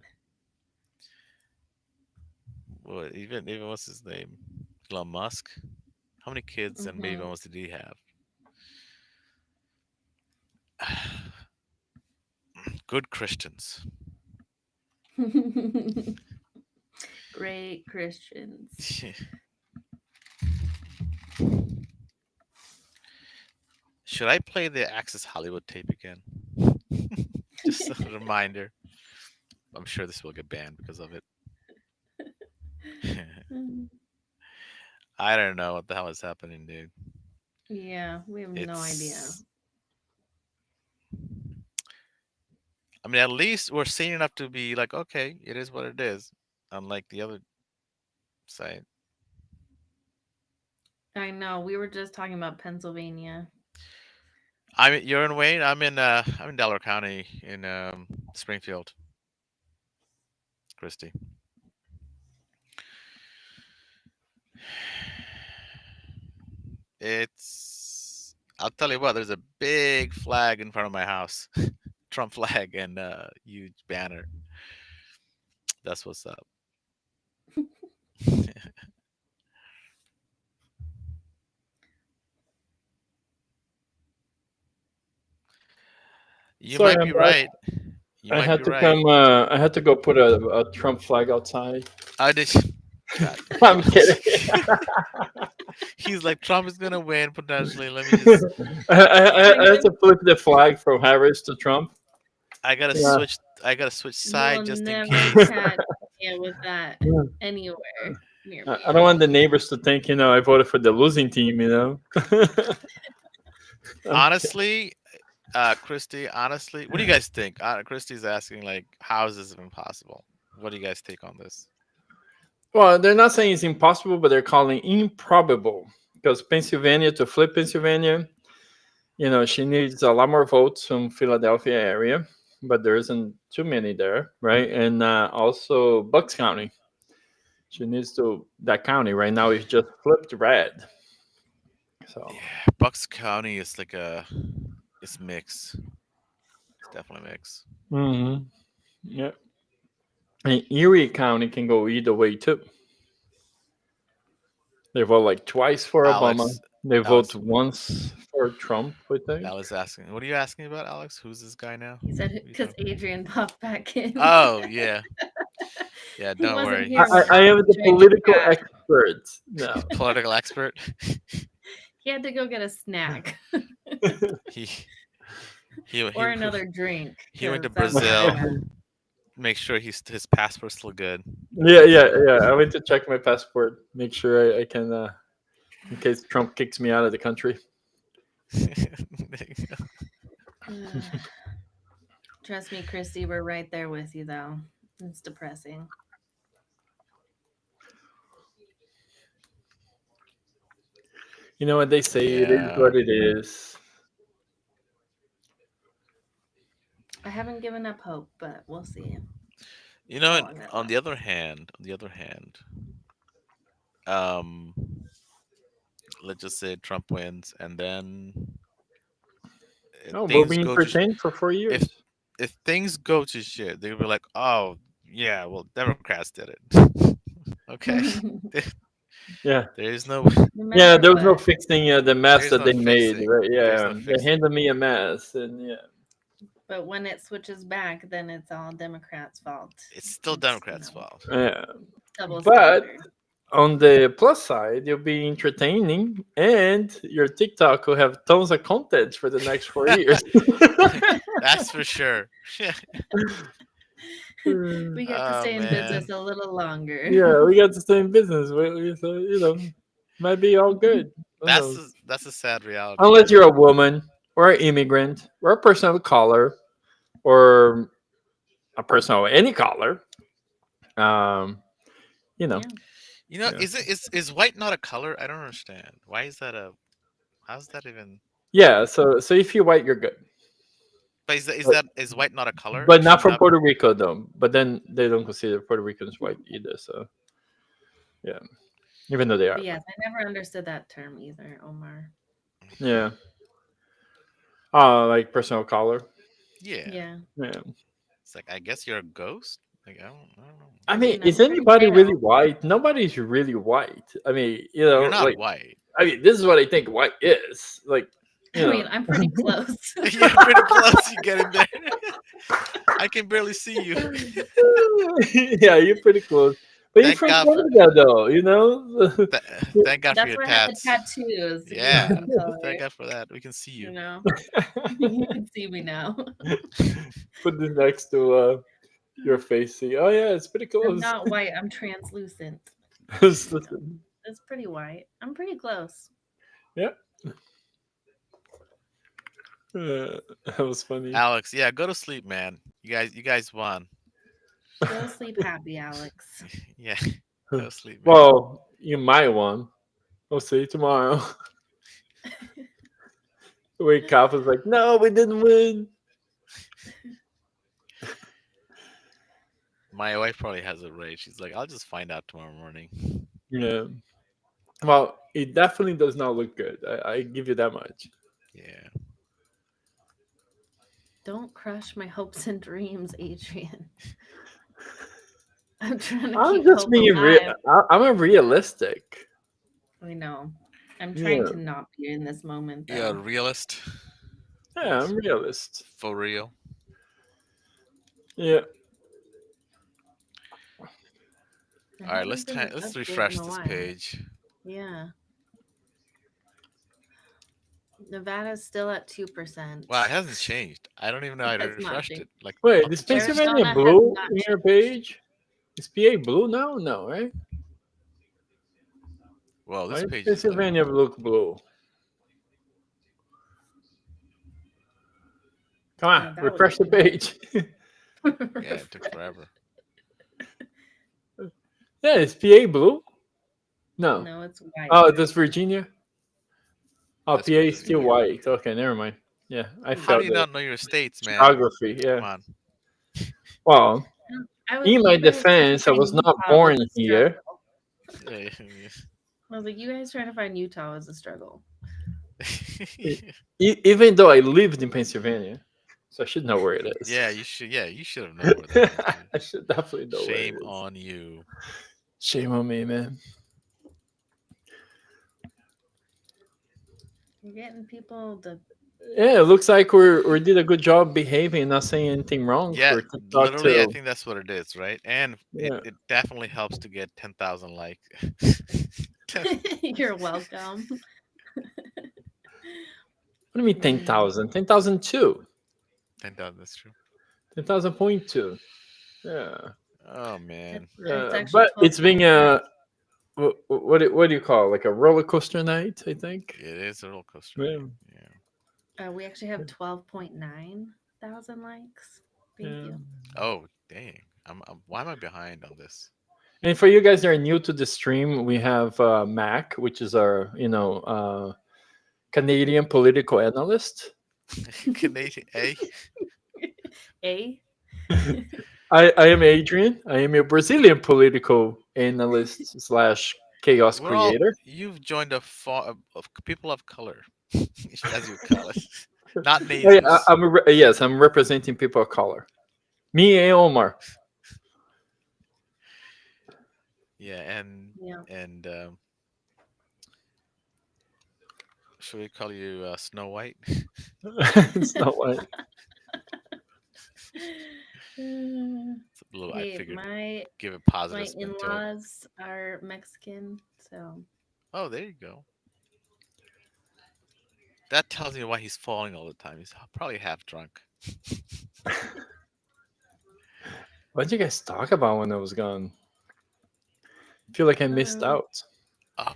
even what's his name? Elon Musk. How many kids and baby Hmm. mamas did he have? Good Christians. Great Christians. Should I play the Access Hollywood tape again? Just a reminder. I'm sure this will get banned because of it. I don't know what the hell is happening, dude. Yeah, we have no idea. It's. I mean, at least we're sane enough to be like, okay, it is what it is. Unlike the other side. I know. We were just talking about Pennsylvania. You're in Wayne. I'm in Delaware County in Springfield, Christie. I'll tell you what. There's a big flag in front of my house, Trump flag, and a huge banner. That's what's up. You Sorry, might I'm be back. right. You I might be had to right. come. I had to go put a Trump flag outside. I did. God. I'm kidding. He's like, Trump is gonna win potentially. Let me just. I had to flip the flag from Harris to Trump. I gotta Yeah. switch. I gotta switch You will side just in never case. catch me with that anywhere near me. I don't want the neighbors to think, I voted for the losing team, Honestly, Christy. Honestly, what do you guys think? Christy's asking like, how is this even possible? What do you guys take on this? Well, they're not saying it's impossible, but they're calling improbable because Pennsylvania, to flip Pennsylvania, she needs a lot more votes from Philadelphia area, but there isn't too many there, right? And also Bucks County. She needs to that county right now is just flipped red. So Yeah, Bucks County is like it's mixed. It's definitely mixed. yeah, and Erie County can go either way too. They vote like twice for Obama. Alex, They vote Alex, once for Trump, I think. Alex asking. What are you asking about, Alex? Who's this guy now? He said What are you because talking- Adrian popped back in. Oh yeah, yeah. He Don't wasn't worry. here. I am the During political chat. expert. No. Political expert. He had to go get a snack He he or another drink. he went to 'cause that's Brazil. where I went. Make sure his passport's still good. Yeah. I went to check my passport, make sure I can, in case Trump kicks me out of the country. Trust me, Christy, we're right there with you, though. It's depressing. You know what they say? It is Yeah. what it is. I haven't given up hope, but we'll see. You know, Oh, no. on the other hand, um, let's just say Trump wins, and then Oh, we'll things be go to entertained for 4 years. if things go to shit, they'll be like, oh yeah, well Democrats did it. Okay, Yeah. there is no Yeah, there was no what? fixing the mess There's that no they made. fixing. Right? There's Yeah, no they fixing. handed me a mess, and yeah. But when it switches back, then it's all Democrats' fault. It's still It's, Democrats' fault. Yeah. double But standard. on the plus side, you'll be entertaining, and your TikTok will have tons of content for the next 4 years. That's for sure. We get to Oh, stay in man. business a little longer. Yeah, we got to stay in business. So might be all good. Who knows? That's a sad reality. Unless you're a woman, or an immigrant, or a person of color, or a person of any color, um, you know, Yeah. You know, yeah, is white not a color? I don't understand. Why is that a? How's that even? yeah. So if you're white, you're good, But is but, that is white not a color? but It not should from not. Puerto Rico though. But then they don't consider Puerto Ricans white either. So yeah, even though they But are. yes, I never understood that term either, Omar. Yeah. Like person of color. Yeah, Yeah. Yeah. it's like I guess you're a ghost. Like I don't know. I I mean, mean, is I'm pretty anybody really pale. white? Nobody's really white. I mean, You're not like, white. I mean, this is what I think white is. Like, you I know, mean, I'm pretty close. You're pretty close. You get in there. I can barely see you. yeah, you're pretty close. But you're Thank from God. Canada, though, you know? Th- thank God for That's your why I have the tats. tattoos to give me Yeah, some color. thank God for that. We can see You you. know, you can see me now. Put this next to your face. See, oh, yeah, it's pretty I'm close. not white. I'm translucent. Listen, It's pretty white. I'm pretty close. yeah, that was funny. Alex, yeah, go to sleep, man. You guys won. Go to sleep happy, Alex. Yeah, go to sleep, man. Well, you might won. We'll see you tomorrow. Wake up was like, no, we didn't win. My wife probably has a rage. She's like, I'll just find out tomorrow morning. Yeah. Well, it definitely does not look good. I give you that much. Yeah. Don't crush my hopes and dreams, Adrian. I'm trying to I'm keep just hope being real. alive. I'm a realistic. I know. I'm trying Yeah. to not be in this moment, You're a though. realist. Yeah, Yes. I'm realist. For real. Yeah. There All right, hasn't been an let's update in refresh a this while. page. Yeah. Nevada's still at 2%. Wow, it hasn't changed. I don't even know I It has not refreshed changed. it. Like Wait, is nothing changed. Pennsylvania Arizona has blue not in your changed. page? Is PA blue now? No, right? Well, Why this does page is like, Pennsylvania look blue? Come on, That would refresh the be page. yeah, it took forever. Yeah, is PA blue? No. No, it's white. Oh, that's Virginia? Oh, That's PA is still Virginia. white. Okay, never mind. Yeah, I Yeah. How do felt you the not know your states, man? geography. Come Yeah. on. Well, I was in my you guys trying to defense, I find was not Utah was born a here. struggle. Yeah, I was like, you guys trying to find Utah was a struggle. yeah. Even though I lived in Pennsylvania, so I should know where it is. Yeah, you should. Yeah, you should have known where that is, dude. I should definitely know where it Shame is. on you. Shame on me, man. You're getting people to Yeah, it looks like we did a good job behaving and not saying anything wrong Yeah, for TikTok literally, I too. think that's what it is, right? And it, Yeah. it definitely helps to get 10,000 likes. you're welcome. What do you mean 10,000? 10,002. 10,000, that's true. 10,000.2. Yeah. Oh man, It's actually But it's being 12.9. what do you call it? Like a roller coaster night, I think. it is a roller coaster. Yeah. Right? Yeah. We actually have 12.9 thousand likes. Thank Yeah. you. Oh dang, why am I behind on this? And for you guys that are new to the stream, we have Mac, which is our Canadian political analyst. Canadian, eh? A. I am Adrian. I am a Brazilian political analyst slash chaos We're all. creator. You've joined of people of color, as you call it, not Hey, natives. yes, I'm representing people of color. Me and Omar. Yeah, Yeah. and should we call you Snow White? It's not white. It's a little. I Hey, figured my give a positive my spin to it. in-laws are Mexican, so Oh, there you go. That tells me why he's falling all the time. He's probably half drunk. What did you guys talk about when I was gone? I feel like I missed um, out.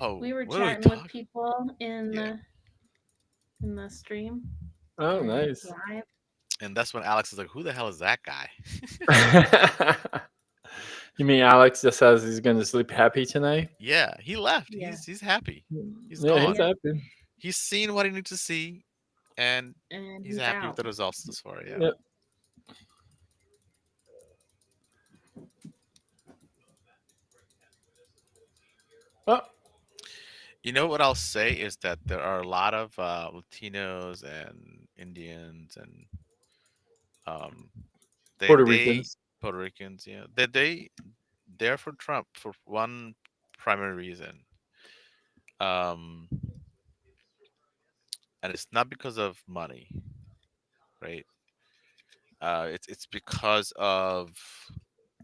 Oh, we were what are we chatting with talking? people Yeah. in the stream. Oh, and it's nice. live. And that's when Alex is like, "Who the hell is that guy?" You mean Alex just says he's gonna sleep happy tonight? Yeah, he left. Yeah, He's happy. He's Yeah, he's gone. yeah, happy. He's seen what he needs to see, and and he's he's happy with out. the results thus far. Yeah. Yeah. Oh, You know what I'll say is that there are a lot of Latinos and Indians and um, Puerto they Ricans. Puerto Ricans, yeah, they're for Trump for one primary reason, um, and it's not because of money, right? It's because of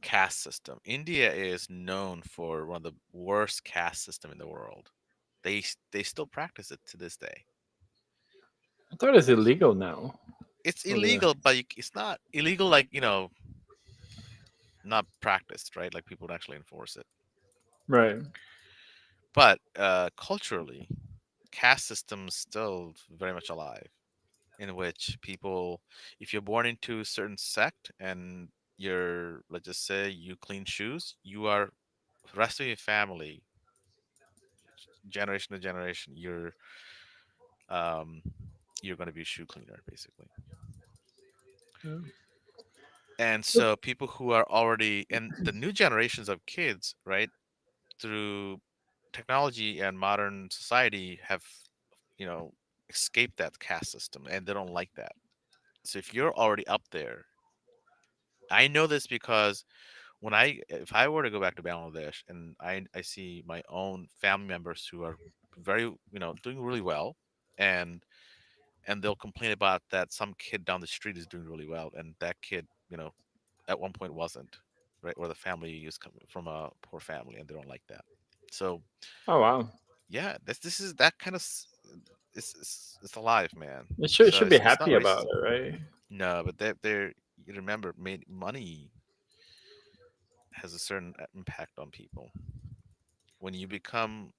caste system. India is known for one of the worst caste system in the world. They still practice it to this day. I thought it's illegal now It's over there. illegal, but it's not illegal like not practiced, right? Like people would actually enforce it. Right. But culturally, caste system is still very much alive, in which people, if you're born into a certain sect and you're, let's just say, you clean shoes, you are the rest of your family, generation to generation, um, you're going to be a shoe cleaner, basically. Yeah. And so people who are already, and the new generations of kids, right, through technology and modern society have, you know, escaped that caste system and they don't like that. So if you're already up there, I know this because if I were to go back to Bangladesh and I see my own family members who are very, doing really well, and they'll complain about that some kid down the street is doing really well and that kid, at one point wasn't, right? Or the family is coming from a poor family and they don't like that. So Oh wow. yeah, this is that kind of it's alive, man. It should So should be it's not happy about racism. it, right? No, but they're you remember, money has a certain impact on people. When you become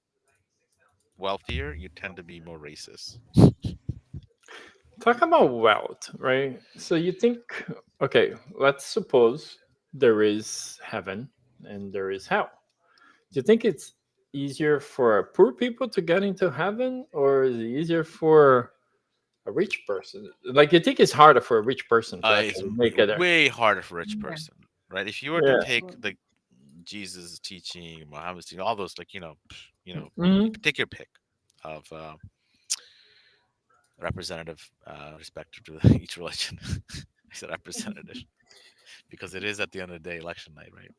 wealthier, you tend to be more racist. Talk about wealth, right? So you think, okay, let's suppose there is heaven and there is hell. Do you think it's easier for poor people to get into heaven, or is it easier for a rich person? Like, you think it's harder for a rich person to It's actually make it there? way harder for a rich Yeah, person, right? If you were to Yeah. take absolutely. the Jesus teaching, Muhammad's teaching, all those, like, Hmm. take your pick of representative, respect to each religion. I said representative because it is at the end of the day election night, right?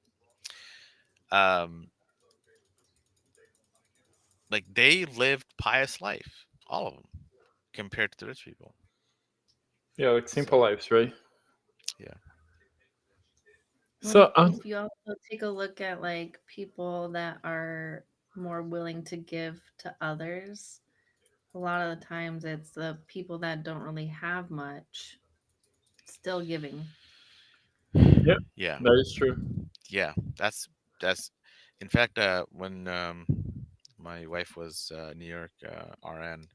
Um, like they lived pious life, all of them, compared to the rich people. Yeah, like simple So lives, right? yeah, Well, So, if you also take a look at like people that are more willing to give to others, a lot of the times it's the people that don't really have much still giving. yeah, yeah, that is true. yeah. That's in fact, when my wife was New York RN,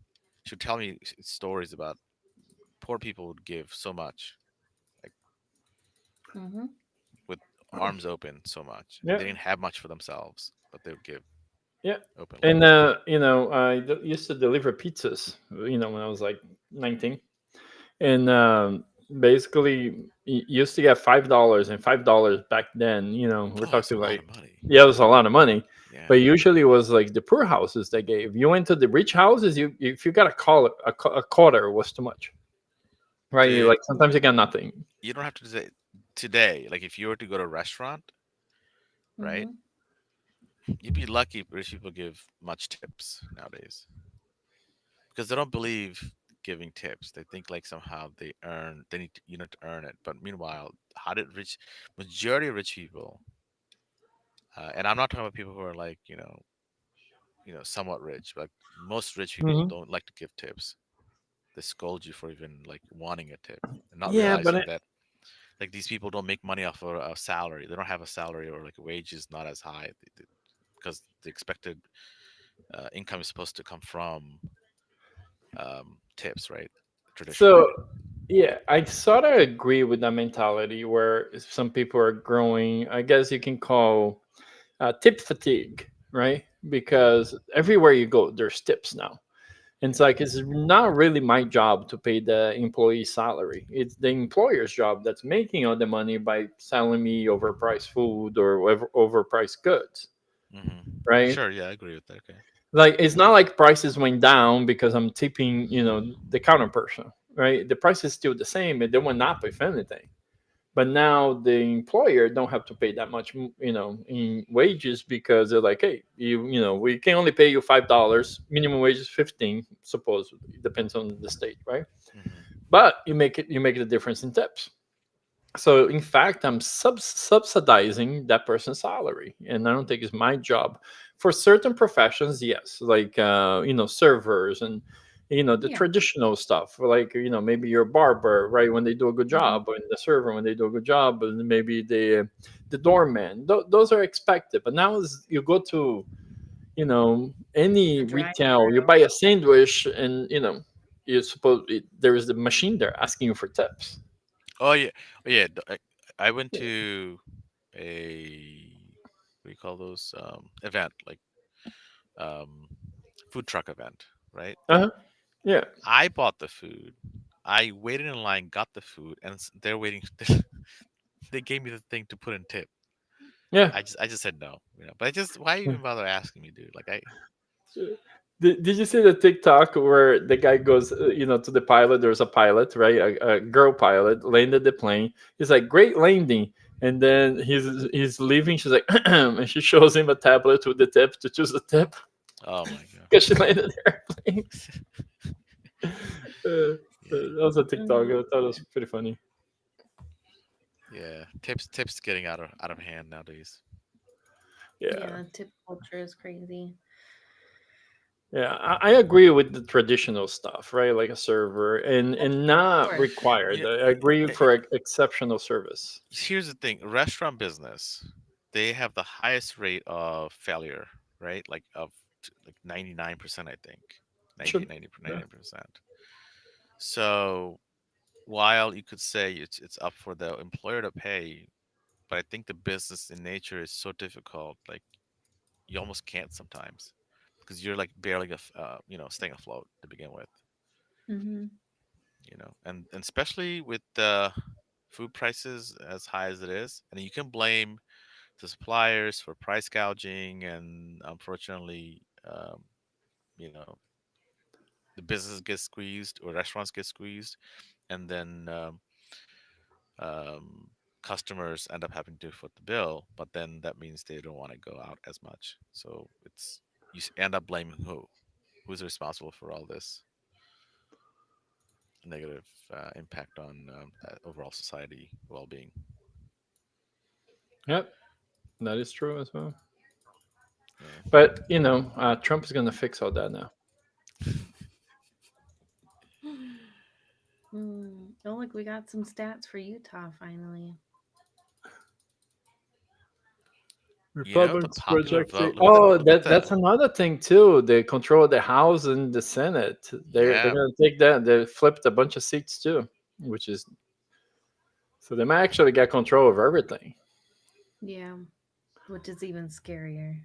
she would tell me stories about poor people would give so much, like Hmm. with arms open so much, and Yeah, they didn't have much for themselves, but they would give yeah. openly. And I used to deliver pizzas. When I was like 19, and basically used to get $5, and $5 back then, we're Oh, it's a talking lot like, of money. yeah, it was a lot of money. Yeah. But usually it was like the poor houses they gave. You went to the rich houses, you if you got a call a quarter was too much, right? Dude, Like sometimes you got nothing. you don't have to say today. Like if you were to go to a restaurant, right? Hmm. You'd be lucky if rich people give much tips nowadays because they don't believe giving tips. They think like somehow they need to earn it. But meanwhile, how did majority of rich people, and I'm not talking about people who are like somewhat rich, but most rich people Hmm. don't like to give tips. They scold you for even like wanting a tip and not Yeah, but realizing that like these people don't make money off of a salary. They don't have a salary or like a wage is not as high because the expected income is supposed to come from tips, right? traditionally. So yeah, I sort of agree with that mentality where some people are growing. I guess you can call tip fatigue, right? Because everywhere you go, there's tips now. And it's like it's not really my job to pay the employee salary. It's the employer's job that's making all the money by selling me overpriced food or overpriced goods, right? Sure, yeah, I agree with that. Okay. Like it's not like prices went down because I'm tipping, the counter person, right? The price is still the same, and they went up if anything. But now the employer don't have to pay that much, in wages because they're like, hey, we can only pay you $5. Minimum wage is 15, supposedly. It depends on the state, right? Hmm. But you make the difference in tips. So in fact, I'm subsidizing that person's salary, and I don't think it's my job. For certain professions, yes, like servers and the Yeah. traditional stuff, like maybe your barber, right? When they do a good Hmm. job, and the server when they do a good job, and maybe the doorman. Those are expected. But now is you go to any The drive retail, you through. buy a sandwich, and you suppose there is the machine there asking you for tips. Oh yeah, oh yeah. I went to a what do you call those event like um food truck event, right? Uh-huh. Yeah. I bought the food. I waited in line, got the food, and they're waiting. They gave me the thing to put in tip. Yeah. I just said no, But I just why even bother asking me, dude? Like I Did you see the TikTok where the guy goes, to the pilot? There's a pilot, right? A girl pilot landed the plane. He's like, "Great landing," and then he's leaving. She's like, and she shows him a tablet with the tip to choose the tip oh my god. because she landed the airplane. That was a TikTok. I Mhm. thought it was pretty funny. Yeah, tips getting out of hand nowadays. Yeah. Yeah, tip culture is crazy. Yeah, I agree with the traditional stuff, right? Like a server, and Of not course. required. Yeah, I agree eh, for exceptional service. here's the thing: restaurant business, they have the highest rate of failure, right? Like like 99%, I think, Sure. 90, 90, Yeah. 99%. So while you could say it's up for the employer to pay, but I think the business in nature is so difficult, like you almost can't sometimes because you're like barely staying afloat to begin with. Hmm. And especially with the food prices as high as it is, and you can blame the suppliers for price gouging, and unfortunately, you know, the businesses get squeezed or restaurants get squeezed, and then um, customers end up having to foot the bill, but then that means they don't want to go out as much. So end up blaming who's responsible for all this negative impact on overall society well-being. Yep, that is true as well. Yeah. But Trump is going to fix all that now. Oh, look, we got some stats for Utah finally. The Republicans popular vote. projecting. Look at that. Oh, Look at that that. that's another thing too. They control the House and the Senate. They're Yeah. going to take that. They flipped a bunch of seats too, which is so they might actually get control of everything. Yeah, which is even scarier.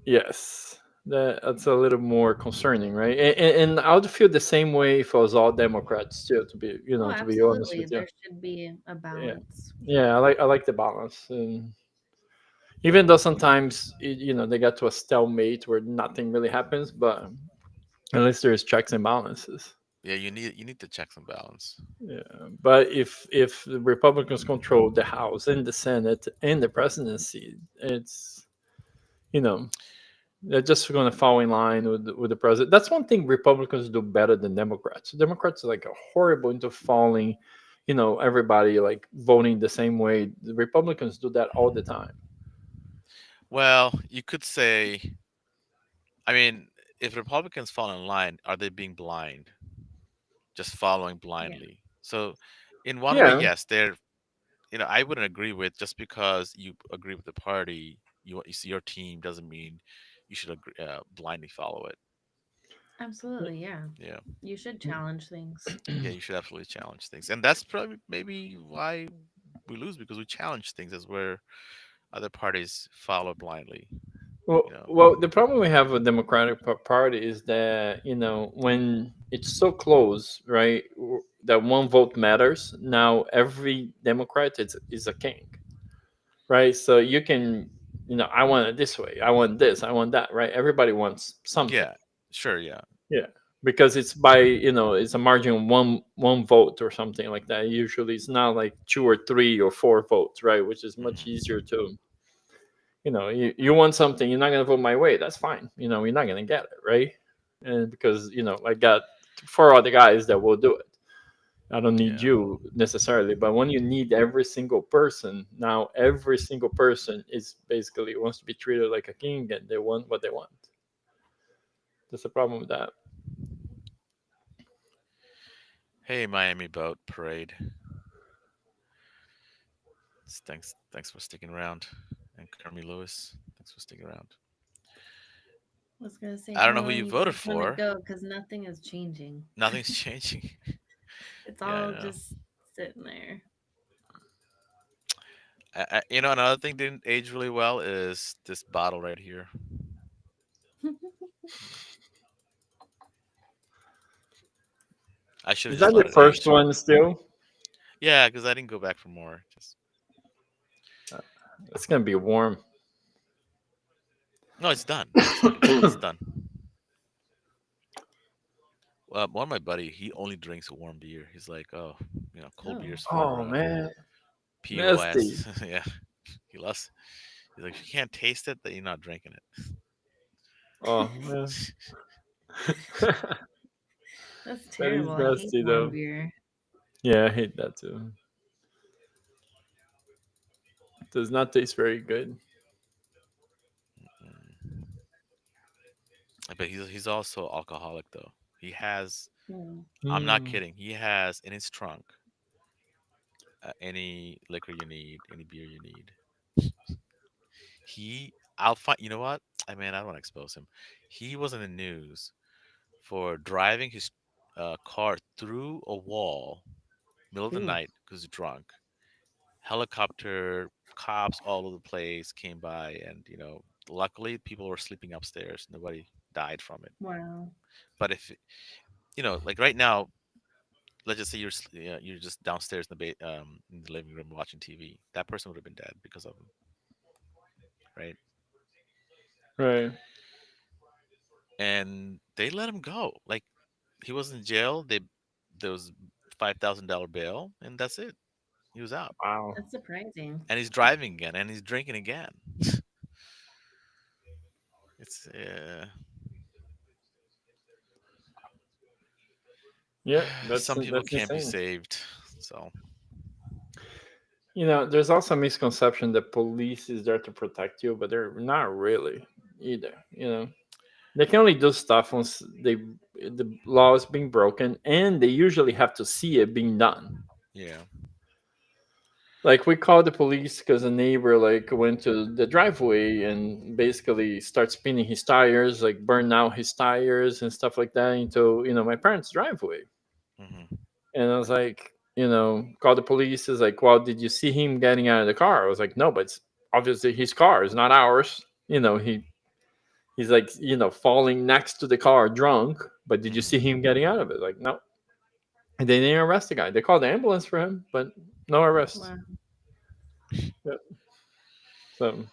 Yes, that's a little more concerning, right? And I would feel the same way if it was all Democrats too. Oh, To be honest absolutely. with you, There should be a yeah, balance. yeah, I like the balance, and even though sometimes they get to a stalemate where nothing really happens, but at least there's checks and balances. Yeah. You need the checks and balance. Yeah, but if the Republicans control the House and the Senate and the presidency, it's you know they're just going to fall in line with the president. That's one thing Republicans do better than Democrats. Democrats are like horrible into falling, everybody like voting the same way. The Republicans do that all the time. Well, you could say. I mean, if Republicans fall in line, are they being blind, just following Yeah. blindly? So, in one way, Yeah, yes, they're. I wouldn't agree with just because you agree with the party, you see your team doesn't mean you should blindly follow it. Absolutely, yeah. Yeah, You should challenge things. yeah, you should absolutely challenge things, and that's probably maybe why we lose because we challenge things as where other parties follow blindly. You know. Well, the problem we have with Democratic Party is that when it's so close, right, that one vote matters. Now every Democrat is a king, right? So you can, I want it this way, I want this, I want that, right? Everybody wants something. Yeah. Sure. Yeah. Yeah, because it's by it's a margin of one vote or something like that. Usually, it's not like two or three or four votes, right? Which is much Hmm. easier to you want something, you're not gonna vote my way. That's fine. You're not gonna get it, right? And because I got four other guys that will do it. I don't need Yeah. you necessarily, but when you need every single person, now every single person is basically wants to be treated like a king, and they want what they want. That's the problem with that. Hey, Miami Boat Parade. Thanks for sticking around, and Kermie Lewis. Thanks for sticking around. I was gonna say, I don't how know who long you you voted guys want to for. go? Because nothing is changing. Nothing's changing. It's Yeah, I all know. just sitting there. Another thing didn't age really well is this bottle right here. I should have Is just that let the it first age. one still? Yeah, because I didn't go back for more. Just It's gonna be warm. no, it's done. It's done. One of my buddy, he only drinks warm beer. He's like, oh, cold Oh, beers for Oh man, nasty. POS. Yeah, he loves. He's like, if you can't taste it, then you're not drinking it. Oh man, that's that is terrible. I hate nasty warm though. beer. Yeah, I hate that too. It does not taste very good. Mm. But he's also alcoholic though. He has. Hmm. I'm not Hmm. kidding. He has in his trunk any liquor you need, any beer you need. I'll find. You know what? I mean, I don't want to expose him. He was in the news for driving his car through a wall middle of the Ooh, night because he's drunk. Helicopter, cops all over the place came by, and luckily people were sleeping upstairs. Nobody died from it. wow. But if like right now, let's just say you're just downstairs in the living room watching TV, that person would have been dead because of him, right? Right. And they let him go. Like he was in jail. There was $5,000 bail, and that's it. He was out, Wow. That's surprising. and he's driving again, and he's drinking again. It's Yeah, that's some people that's can't be insane. saved. So There's also a misconception that police is there to protect you, but they're not really either. They can only do stuff once the law is being broken, and they usually have to see it being done. yeah. Like we called the police because a neighbor like went to the driveway and basically start spinning his tires, like burn out his tires and stuff like that into my parents' driveway. Hmm. And I was like, call the police. Is like, well, did you see him getting out of the car? I was like, no, but it's obviously his car. It's not ours. He's like, falling next to the car drunk. But did you see Hmm. him getting out of it? Like, no. And they didn't arrest the guy. They called the ambulance for him, but no arrest. Wow. Yep. So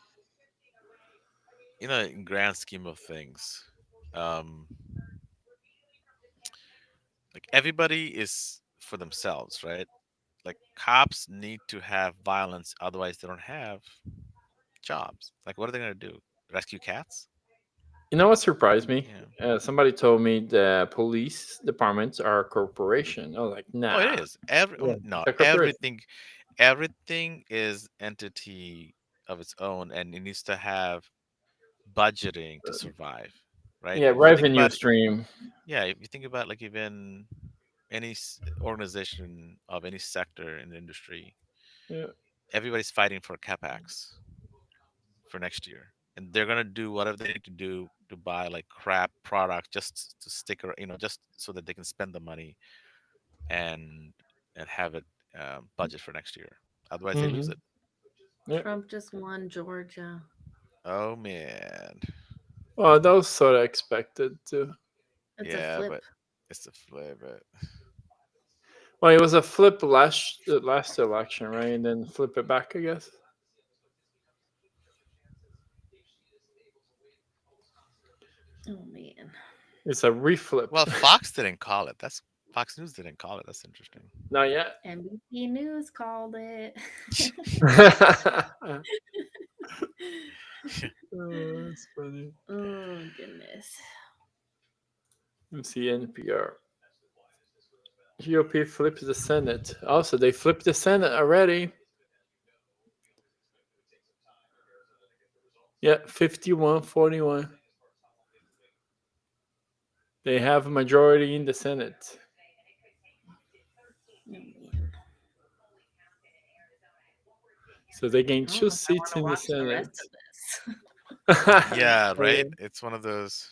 In grand scheme of things, um, like everybody is for themselves, right? Like cops need to have violence, otherwise they don't have jobs. Like what are they gonna do? Rescue cats? what surprised me? Yeah. Somebody told me the police departments are a corporation. I was like, Oh, it nah. is. Every Yeah, no, it's a corporation. everything is entity of its own, and it needs to have budgeting to survive, right? Yeah, If you think revenue about stream. Yeah, if you think about like even any organization of any sector in the industry, Yeah. everybody's fighting for capex for next year, and they're gonna do whatever they need to do to buy like crap product just to stick or just so that they can spend the money and have it budget for next year. Otherwise, they lose Hmm. it. Yeah. Trump just won Georgia. Oh man, Well, that was sort of expected too. It's a yeah, flip. but it's a flip. But Well, it was a flip last election, right? And then flip it back, I guess. Oh man. It's a reflip. well, Fox didn't call it. That's Fox News didn't call it. That's interesting. Not yet. NBC News called it. Oh, that's funny. Oh goodness. Let's see NPR. GOP flips the Senate. Also, they flipped the Senate already. Yeah, 51-41. They have a majority in the Senate. Oh man. So they gain I don't two know if I want seats to in the watch the Senate. rest of this. Yeah, right. It's one of those.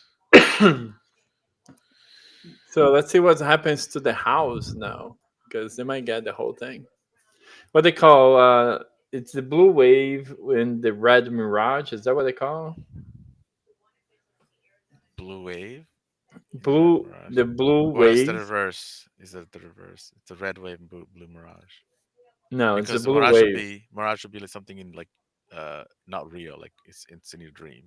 So let's see what happens to the House now, because they might get the whole thing. What they call it's the blue wave and the red mirage. Is that what they call Blue Wave and Red blue? Mirage. The blue Or is the wave? reverse? Is it the reverse? It's the Red Wave and Blue Mirage. No, it's the Because the blue wave. Mirage would be like something in like not real, like it's in your dream.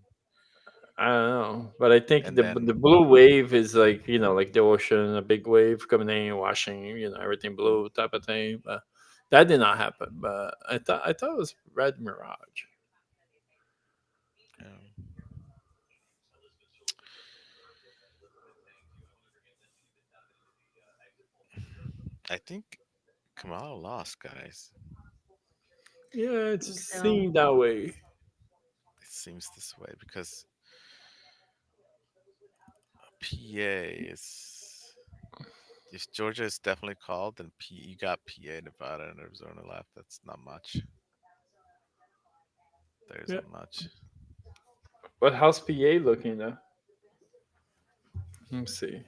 I don't know, but I think And the then blue wave is like like the ocean, a big wave coming in, washing everything blue type of thing. But that did not happen. But I thought it was red mirage. um, I think Kamala lost, guys. Yeah, I it's think so. seen that way. It seems this way because PA is if Georgia is definitely called, then you got PA, Nevada, and Arizona left. That's not much. There Yeah. isn't much. But how's PA looking though? Let's see.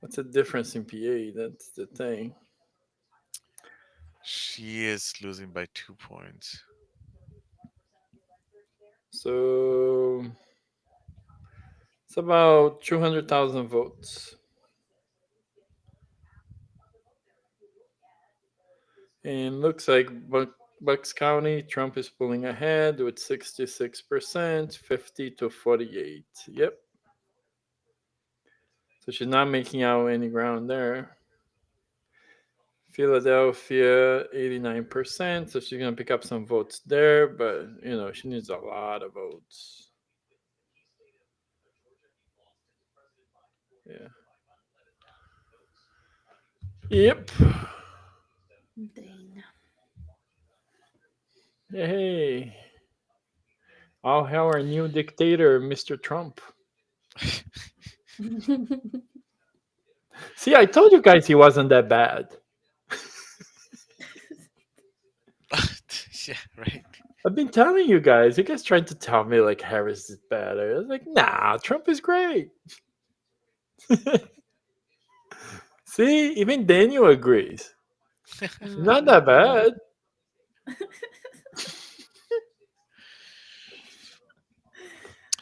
What's the difference in PA? That's the thing. She is losing by 2 points. So it's about 200,000 votes. And looks like Bucks County, Trump is pulling ahead with 66%, 50 to 48. Yep. So she's not making out any ground there. Philadelphia, 89%. So she's going to pick up some votes there, but, she needs a lot of votes. Yeah. Yep. Dang. Hey. I'll have our new dictator, Mr. Trump. See, I told you guys he wasn't that bad. Yeah, right. I've been telling you guys. You guys trying to tell me like Harris is bad. I was like, nah, Trump is great. See, even Daniel agrees. He's not Oh, that bad.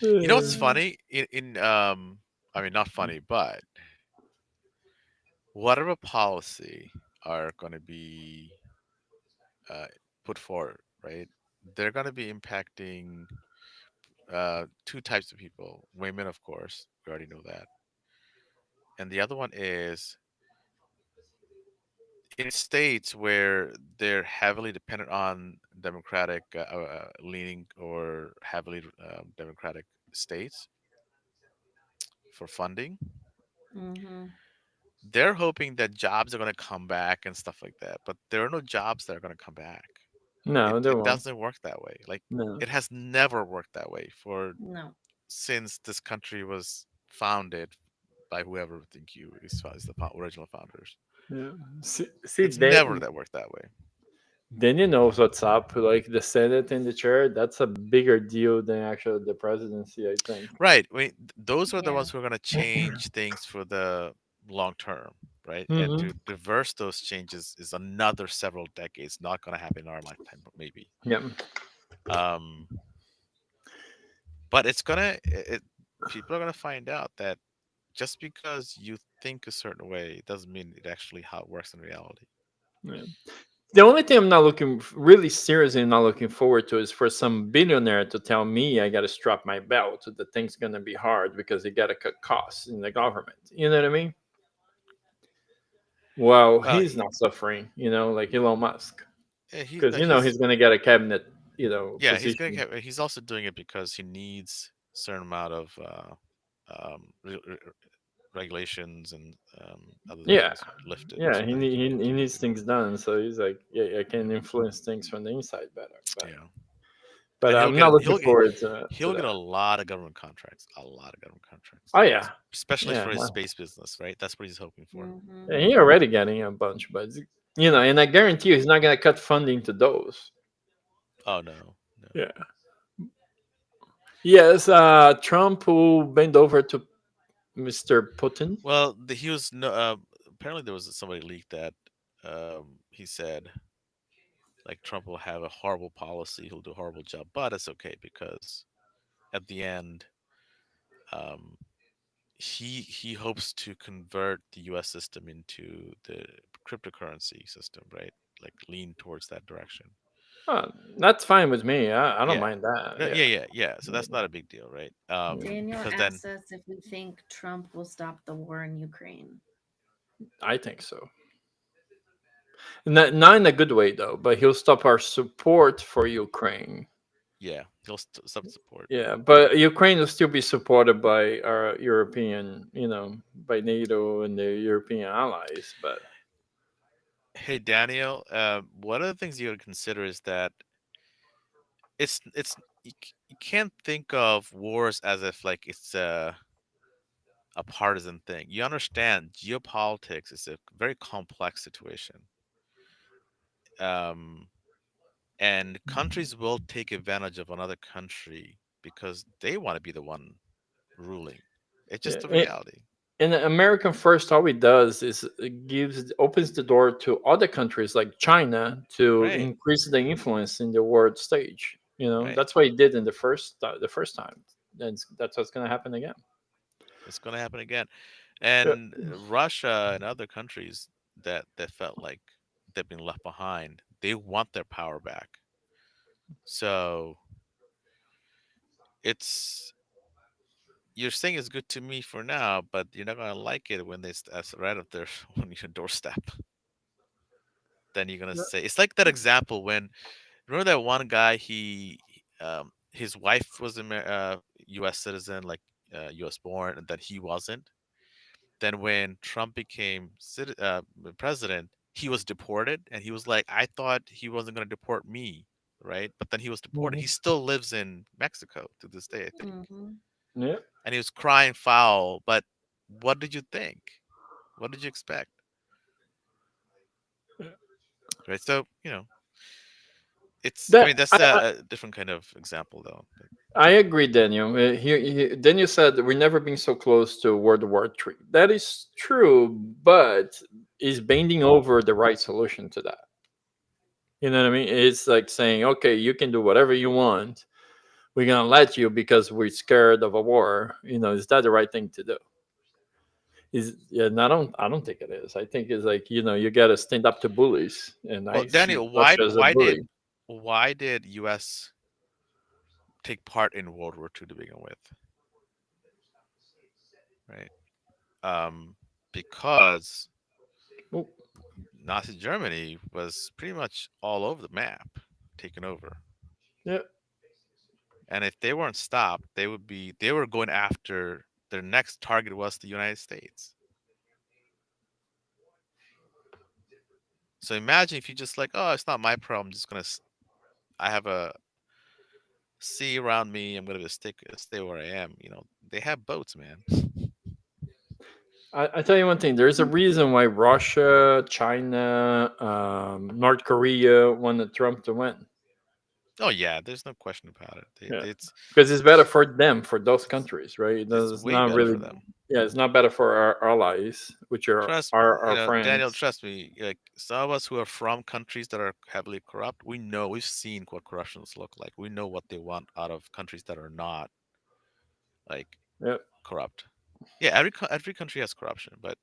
You know what's Uh, funny? I mean not funny, but whatever policy are going to be uh, put forward, right? They're going to be impacting two types of people. Women, of course, we already know that, and the other one is in states where they're heavily dependent on Democratic leaning or heavily Democratic states for funding. mm-hmm. They're hoping that jobs are going to come back and stuff like that, but there are no jobs that are going to come back. it, no, they it won't. doesn't work that way. Like No. it has never worked that way for No. since this country was founded by whoever think is the original founders. Yeah. See, It's never Dan, that worked that way. then you know what's up. Like the Senate and the chair, that's a bigger deal than actually the presidency, I think. Right. I mean, those are the Yeah. ones who are going to change things for the long term, right? And Hmm. to reverse those changes is another several decades. Not going to happen in our lifetime, but maybe. Yeah. Um, but it's gonna. People are gonna find out that just because you think a certain way doesn't mean it actually how it works in reality. Yeah. The only thing I'm not looking really seriously not looking forward to is for some billionaire to tell me I got to strap my belt. The thing's gonna be hard because you got to cut costs in the government. You know what I mean? Well, Well, he's not suffering. Like Elon Musk, because he's he's gonna get a cabinet yeah, he's gonna position. get. He's also doing it because he needs a certain amount of regulations and other Yeah, things lifted yeah. so He that he need, can he continue. needs things done. So he's like, yeah, I can influence things from the inside better. But Yeah, but and I'm not looking forward to he'll get a that. lot of government contracts, a lot of government contracts, Oh yeah, especially yeah. for his space business, right? That's what he's hoping for. Mm-hmm. Yeah, he already getting a bunch, but and I guarantee you, he's not gonna cut funding to those. Oh no, no. Yeah. Yes. Trump will bend over to Mr. Putin. Well, he was no. Apparently, there was somebody leaked that he said like Trump will have a horrible policy, he'll do a horrible job, but it's okay because at the end, um, he hopes to convert the U.S. system into the cryptocurrency system, right? Like lean towards that direction. Oh, that's fine with me. I don't Yeah. mind that. Yeah, Yeah. yeah, yeah, yeah. So that's not a big deal, right? Yeah. Daniel Because then, asked us if we think Trump will stop the war in Ukraine. I think so. Not in a good way though, but he'll stop our support for Ukraine. yeah, he'll stop support. Yeah, but Ukraine will still be supported by our European, by NATO and the European allies. But Hey, Daniel, one of the things you got to consider is that it's you can't think of wars as if like it's a partisan thing. You understand geopolitics is a very complex situation. Um, and countries will take advantage of another country because they want to be the one ruling. It's just the yeah, reality. and American First, all it does is it opens the door to other countries like China to Right, increase the influence in the world stage. right. That's what it did in the first time. That's what's going to happen again. It's going to happen again. Yeah. And Russia and other countries that felt like they've been left behind, they want their power back. So it's you're saying it's good to me for now, but you're not gonna like it when that's right up there on your doorstep. Then you're gonna say it's like that example when remember that one guy his wife was U.S. citizen, like U.S. born, and then he wasn't. Then when Trump became president, he was deported, and he was like, "I thought he wasn't gonna deport me, right?" But then he was deported. He Mhm. still lives in Mexico to this day, I think, Mm-hmm. Yeah. and he was crying foul. But what did you think? What did you expect? Right. So it's. I That mean, that's I, a different kind of example, though. I agree, Daniel. Daniel said we're never been so close to World War III. That is true, but is bending over the right solution to that? You know what I mean? It's like saying, okay, you can do whatever you want. We're gonna let you because we're scared of a war. Is that the right thing to do? Is yeah, and I don't think it is. I think it's like you got to stand up to bullies, and Well, I see Daniel, Russia as a bully. why did U.S. take part in World War II to begin with? Right. Because Well, Nazi Germany was pretty much all over the map, taken over. yeah, And if they weren't stopped, they were going after their next target was the United States. So imagine if you just like, oh, it's not my problem. I'm just gonna, I have a sea around me. I'm gonna stay where I am. They have boats, man. I tell you one thing. There's a reason why Russia, China, North Korea wanted Trump to win. Oh yeah, there's no question about it. Yeah, It's because it's better for them, for those countries, right? it's It's way not better really. for them. Yeah, it's not better for our allies, which are Trust, our Daniel. friends. Trust me. Like some of us who are from countries that are heavily corrupt, we know we've seen what corruptions look like. We know what they want out of countries that are not like Yeah, corrupt. Yeah, every country has corruption, but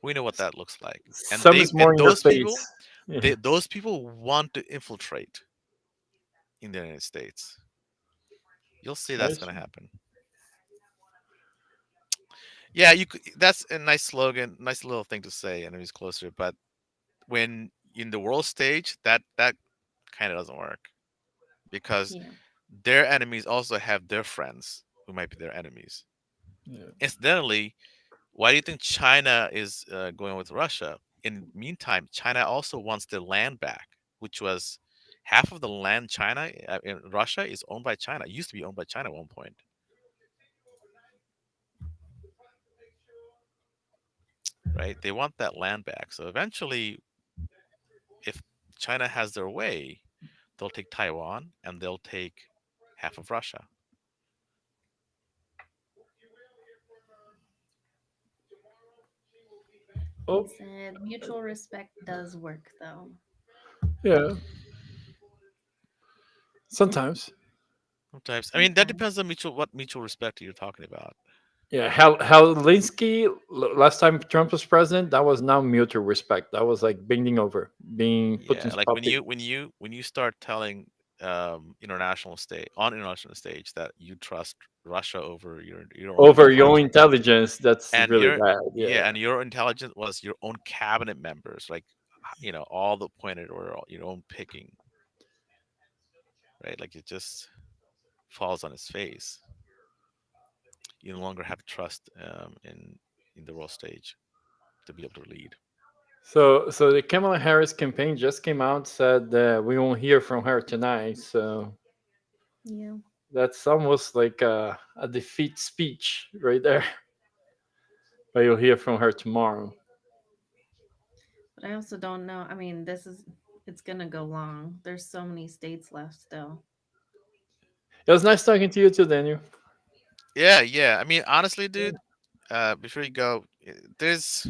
we know what that looks like. And some they is more and in your those people, face. Yeah. those people want to infiltrate in the United States. You'll see that's Nice. going to happen. Yeah, you could, that's a nice slogan, nice little thing to say, and it's closer. But when in the world stage, that kind of doesn't work because Yeah. their enemies also have their friends who might be their enemies. Yeah. Incidentally, why do you think China is going with Russia? In the meantime, China also wants their land back, which was half of the land China in Russia is owned by China. It used to be owned by China at one point, right? They want that land back. So eventually, if China has their way, they'll take Taiwan and they'll take half of Russia. He Oh, said mutual respect does work though. yeah. Sometimes. Sometimes, I mean, that Sometimes. depends on what mutual respect you're talking about. Yeah, Helsinki last time Trump was president, that was not mutual respect. That was like bending over, being Yeah, Putin's like when puppet. you start telling international stage that you trust Russia over your own Over your own intelligence, intelligence, that's and really bad. yeah, Yeah. and your intelligence was your own cabinet members, like all the pointed or your own picking, right? Like it just falls on its face. You no longer have trust in the world stage to be able to lead. So the Kamala Harris campaign just came out, said that we won't hear from her tonight. So Yeah. that's almost like a defeat speech right there. But you'll hear from her tomorrow. But I also don't know. I mean, it's gonna go long. There's so many states left still. It was nice talking to you too, Daniel. Yeah, yeah. I mean, honestly, dude, before you go, there's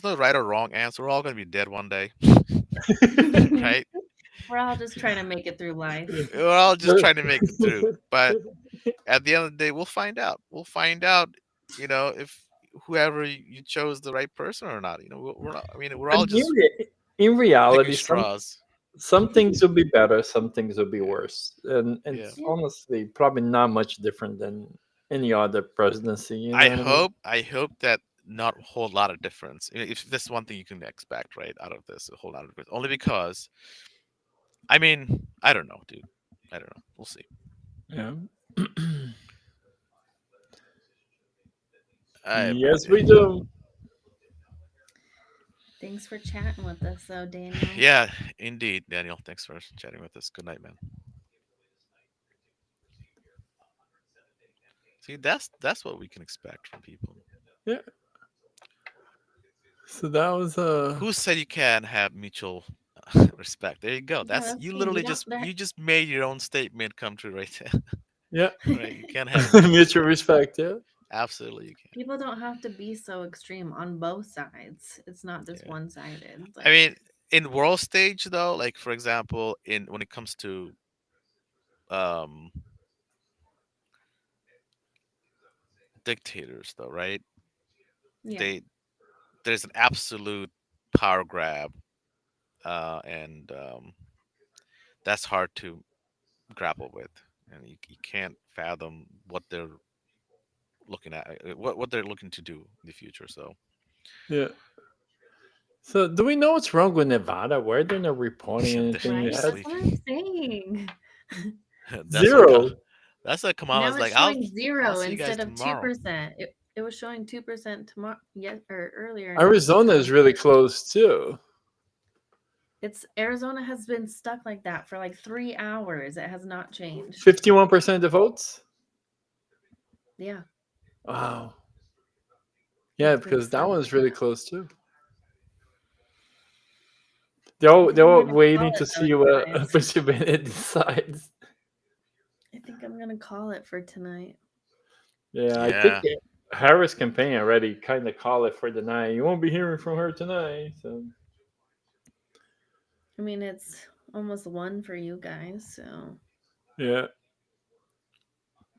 no right or wrong answer. We're all gonna be dead one day, right? We're all just trying to make it through life. We're all just trying to make it through. But at the end of the day, we'll find out. We'll find out, if whoever you chose the right person or not. We're not. I mean, we're all And just in picking reality, straws. some things will be better, some things will be Yeah, worse, and yeah. it's Yeah. honestly probably not much different than any other presidency. You know what I mean? I hope that not a whole lot of difference. If that's one thing you can expect, right, out of this, a whole lot of difference. Only because, I mean, I don't know, dude. I don't know. We'll see. Yeah. I have no Yes, idea. we do. Thanks for chatting with us, though, Daniel. Yeah, indeed, Daniel. Thanks for chatting with us. Good night, man. See, that's what we can expect from people. Yeah. So that was Who said you can't have mutual respect? There you go. Yeah, That's that's you. me. Literally just you just made your own statement come true right there. yeah. Right? You can't have mutual Mutual respect. respect. Yeah. Absolutely, you can. People don't have to be so extreme on both sides. It's not just Yeah. one sided. I Like, mean, in world stage though, like for example, in when it comes to um dictators though, right? yeah. They there's an absolute power grab, and that's hard to grapple with, and you can't fathom what they're looking at, what they're looking to do in the future. So Yeah. So do we know what's wrong with Nevada? Why they're not reporting they're, anything they're Right? yet? That's what I'm sleeping. saying. That's what Zero. that's what Now Kamala's it's like. I'll showing I'll zero see you guys instead of tomorrow. 2%. It was showing 2% tomorrow, yes, or earlier, and now it's Arizona is showing really close too. it's Arizona has been stuck like that for like 3 hours. It has not changed. 51% of the votes. Yeah. Wow. Yeah, Hopefully the because that sun one's comes really out. close too. I They're think I'm all gonna waiting call to it see though, what guys. Pennsylvania decides. I think I'm gonna call it for tonight. Yeah, I think Yeah. Harris campaign already kind of call it for the night. You won't be hearing from her tonight. So I mean, it's almost one for you guys, so yeah,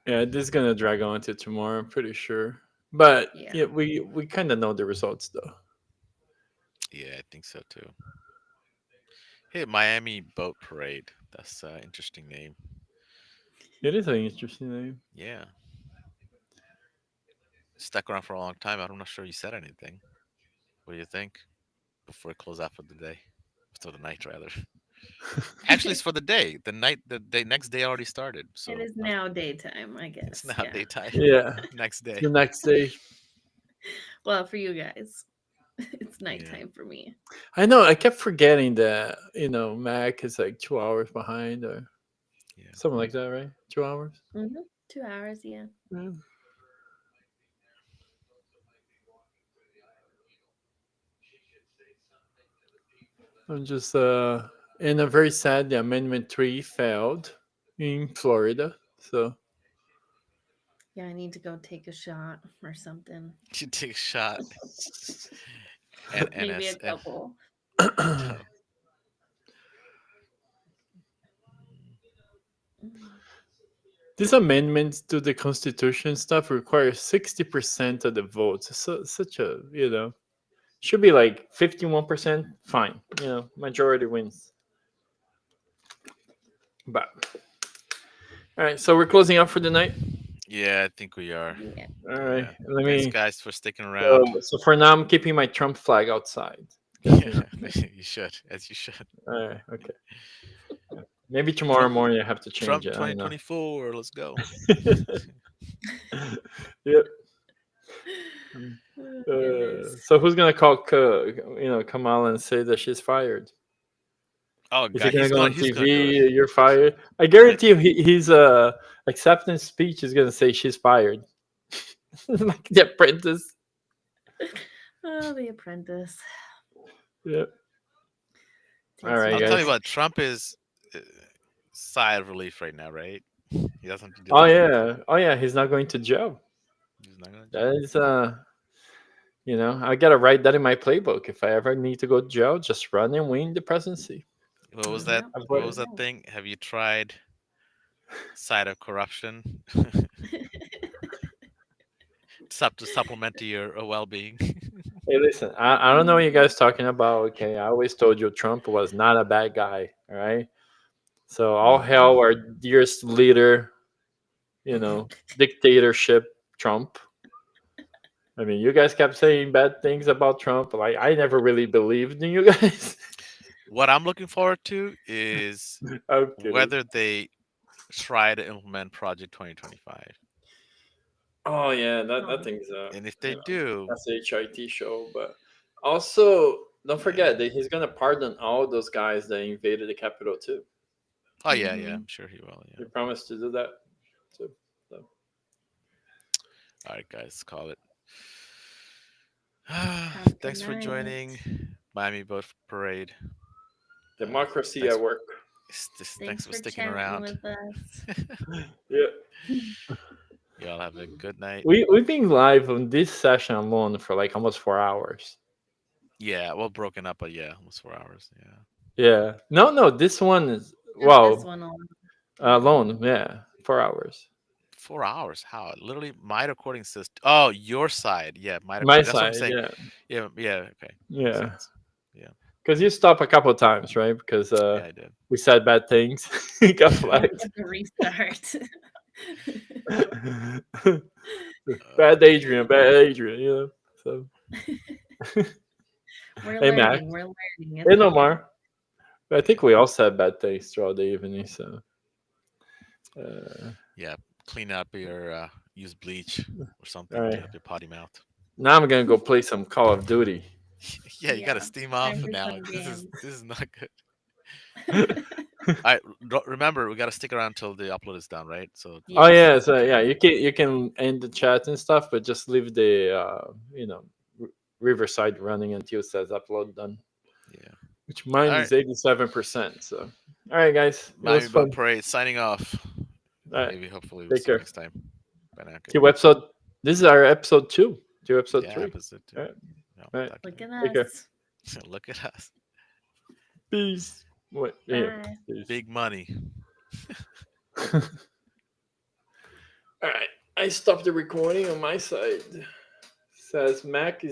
yeah, this is gonna drag on to tomorrow. I'm pretty sure. But yeah. yeah, we kind of know the results though. Yeah, I think so too. Hey, Miami Boat Parade. That's an interesting name. It is an interesting name. Yeah. Stuck around for a long time. I'm not sure you said anything. What do you think? Before we close out for the day. For the night, rather. Actually, it's for the day. The next day already started. It So is now daytime, I it's guess. now Yeah. daytime. Yeah, Next it's day. the next day. Well, for you guys, it's Yeah. nighttime for me. I know. I kept forgetting that Mac is like 2 hours behind or Yeah. something like that, right? 2 hours. 2 hours, yeah. Yeah. I'm just and I'm very sad the Amendment 3 failed in Florida. So Yeah, I need to go take a shot or something. You take a shot and Maybe a and couple. Mm. these amendments to the Constitution stuff require 60% of the votes. So such a should be like 51%. Fine, majority wins. But all right, so we're closing up for the night. yeah, I think we are. Yeah. All right, Yeah. let Thanks, me. guys, for sticking around. So for now, I'm keeping my Trump flag outside. 'Cause, Yeah, you should, as you should. all right, okay. Maybe tomorrow Trump, morning I have to change Trump, it. I don't know. 2024. Let's go. Yep. Oh, goodness. So who's gonna call Kamala and say that she's fired? Oh Is he God, gonna go on he's gonna do it. TV? You're So, fired. I guarantee you, his acceptance speech is gonna say she's fired, like The Apprentice. Oh, The Apprentice. Yep. All Takes you right, I'll right tell you guys. back. what, Trump is sigh of relief right now, right? He doesn't have to deal Oh with anything. yeah. Oh yeah. He's not going to jail. He's not gonna That jail. is I gotta write that in my playbook. If I ever need to go to jail, just run and win the presidency. What was that? Yep, What there was you that go. thing? Have you tried side of corruption? To supplement to your well-being. Hey, listen, I don't know what you guys talking about. Okay, I always told you Trump was not a bad guy. All right, so all hell our dearest leader, dictatorship Trump. I mean, you guys kept saying bad things about Trump. Like I never really believed in you guys. What I'm looking forward to is I'm kidding. whether they try to implement Project 2025. Oh yeah, that Oh, thing's And if they do, that's a HIT show, but also don't yeah. forget that he's gonna pardon all those guys that invaded the Capitol too. Oh yeah, yeah, mm-hmm. I'm sure he will, He yeah. promised to do that too. So, All right, guys, call it. Have a good Thanks for night. joining Miami Boat Parade. democracy Thanks, at work. thanks Thanks for for sticking chatting around. with us. Yeah. Y'all have a good night. We've been live on this session alone for like almost 4 hours. Yeah, well, broken up, but yeah, almost 4 hours. Yeah, Yeah. No, this one is Just this well one alone. Yeah. alone. Yeah, 4 hours. 4 hours. How? Literally, my recording system. Oh, your side. Yeah, my My recording. That's what I'm side. saying. Yeah. Yeah, yeah. Okay, makes Yeah. sense. Yeah, Because you stop a couple of times, right? Because yeah, I did. we said bad things. He got You flagged. have to restart. Bad Adrian. Bad Adrian. So We're hey Mac. learning. We're learning. Hey It's okay. Nomar. I think we all said bad things throughout the evening. So uh, Yeah, clean up your use bleach or all something. right. Clean up your potty mouth. Now I'm gonna go play some Call of Duty. Yeah, you got to Yeah. steam Time off for now. some This is games. this is not good. Remember, we got to stick around till the upload is done, right? So Oh Yes. yeah, so yeah, you can end the chat and stuff, but just leave the Riverside running until it says upload done. yeah. Which mine All is right. 87%. So all right, guys, it was Miami Boat fun. Parade signing off. All right, Maybe, hopefully, we'll take see you care. next time. Bye now. Okay. Two episode. This is our episode 2. To episode Yeah, 3. episode two. All right, No, all right. talk to Look at Take care. us. you. Look at us. Peace. What? Yeah. Bye. Peace. Big money. All right, I stopped the recording on my side. Says Mac is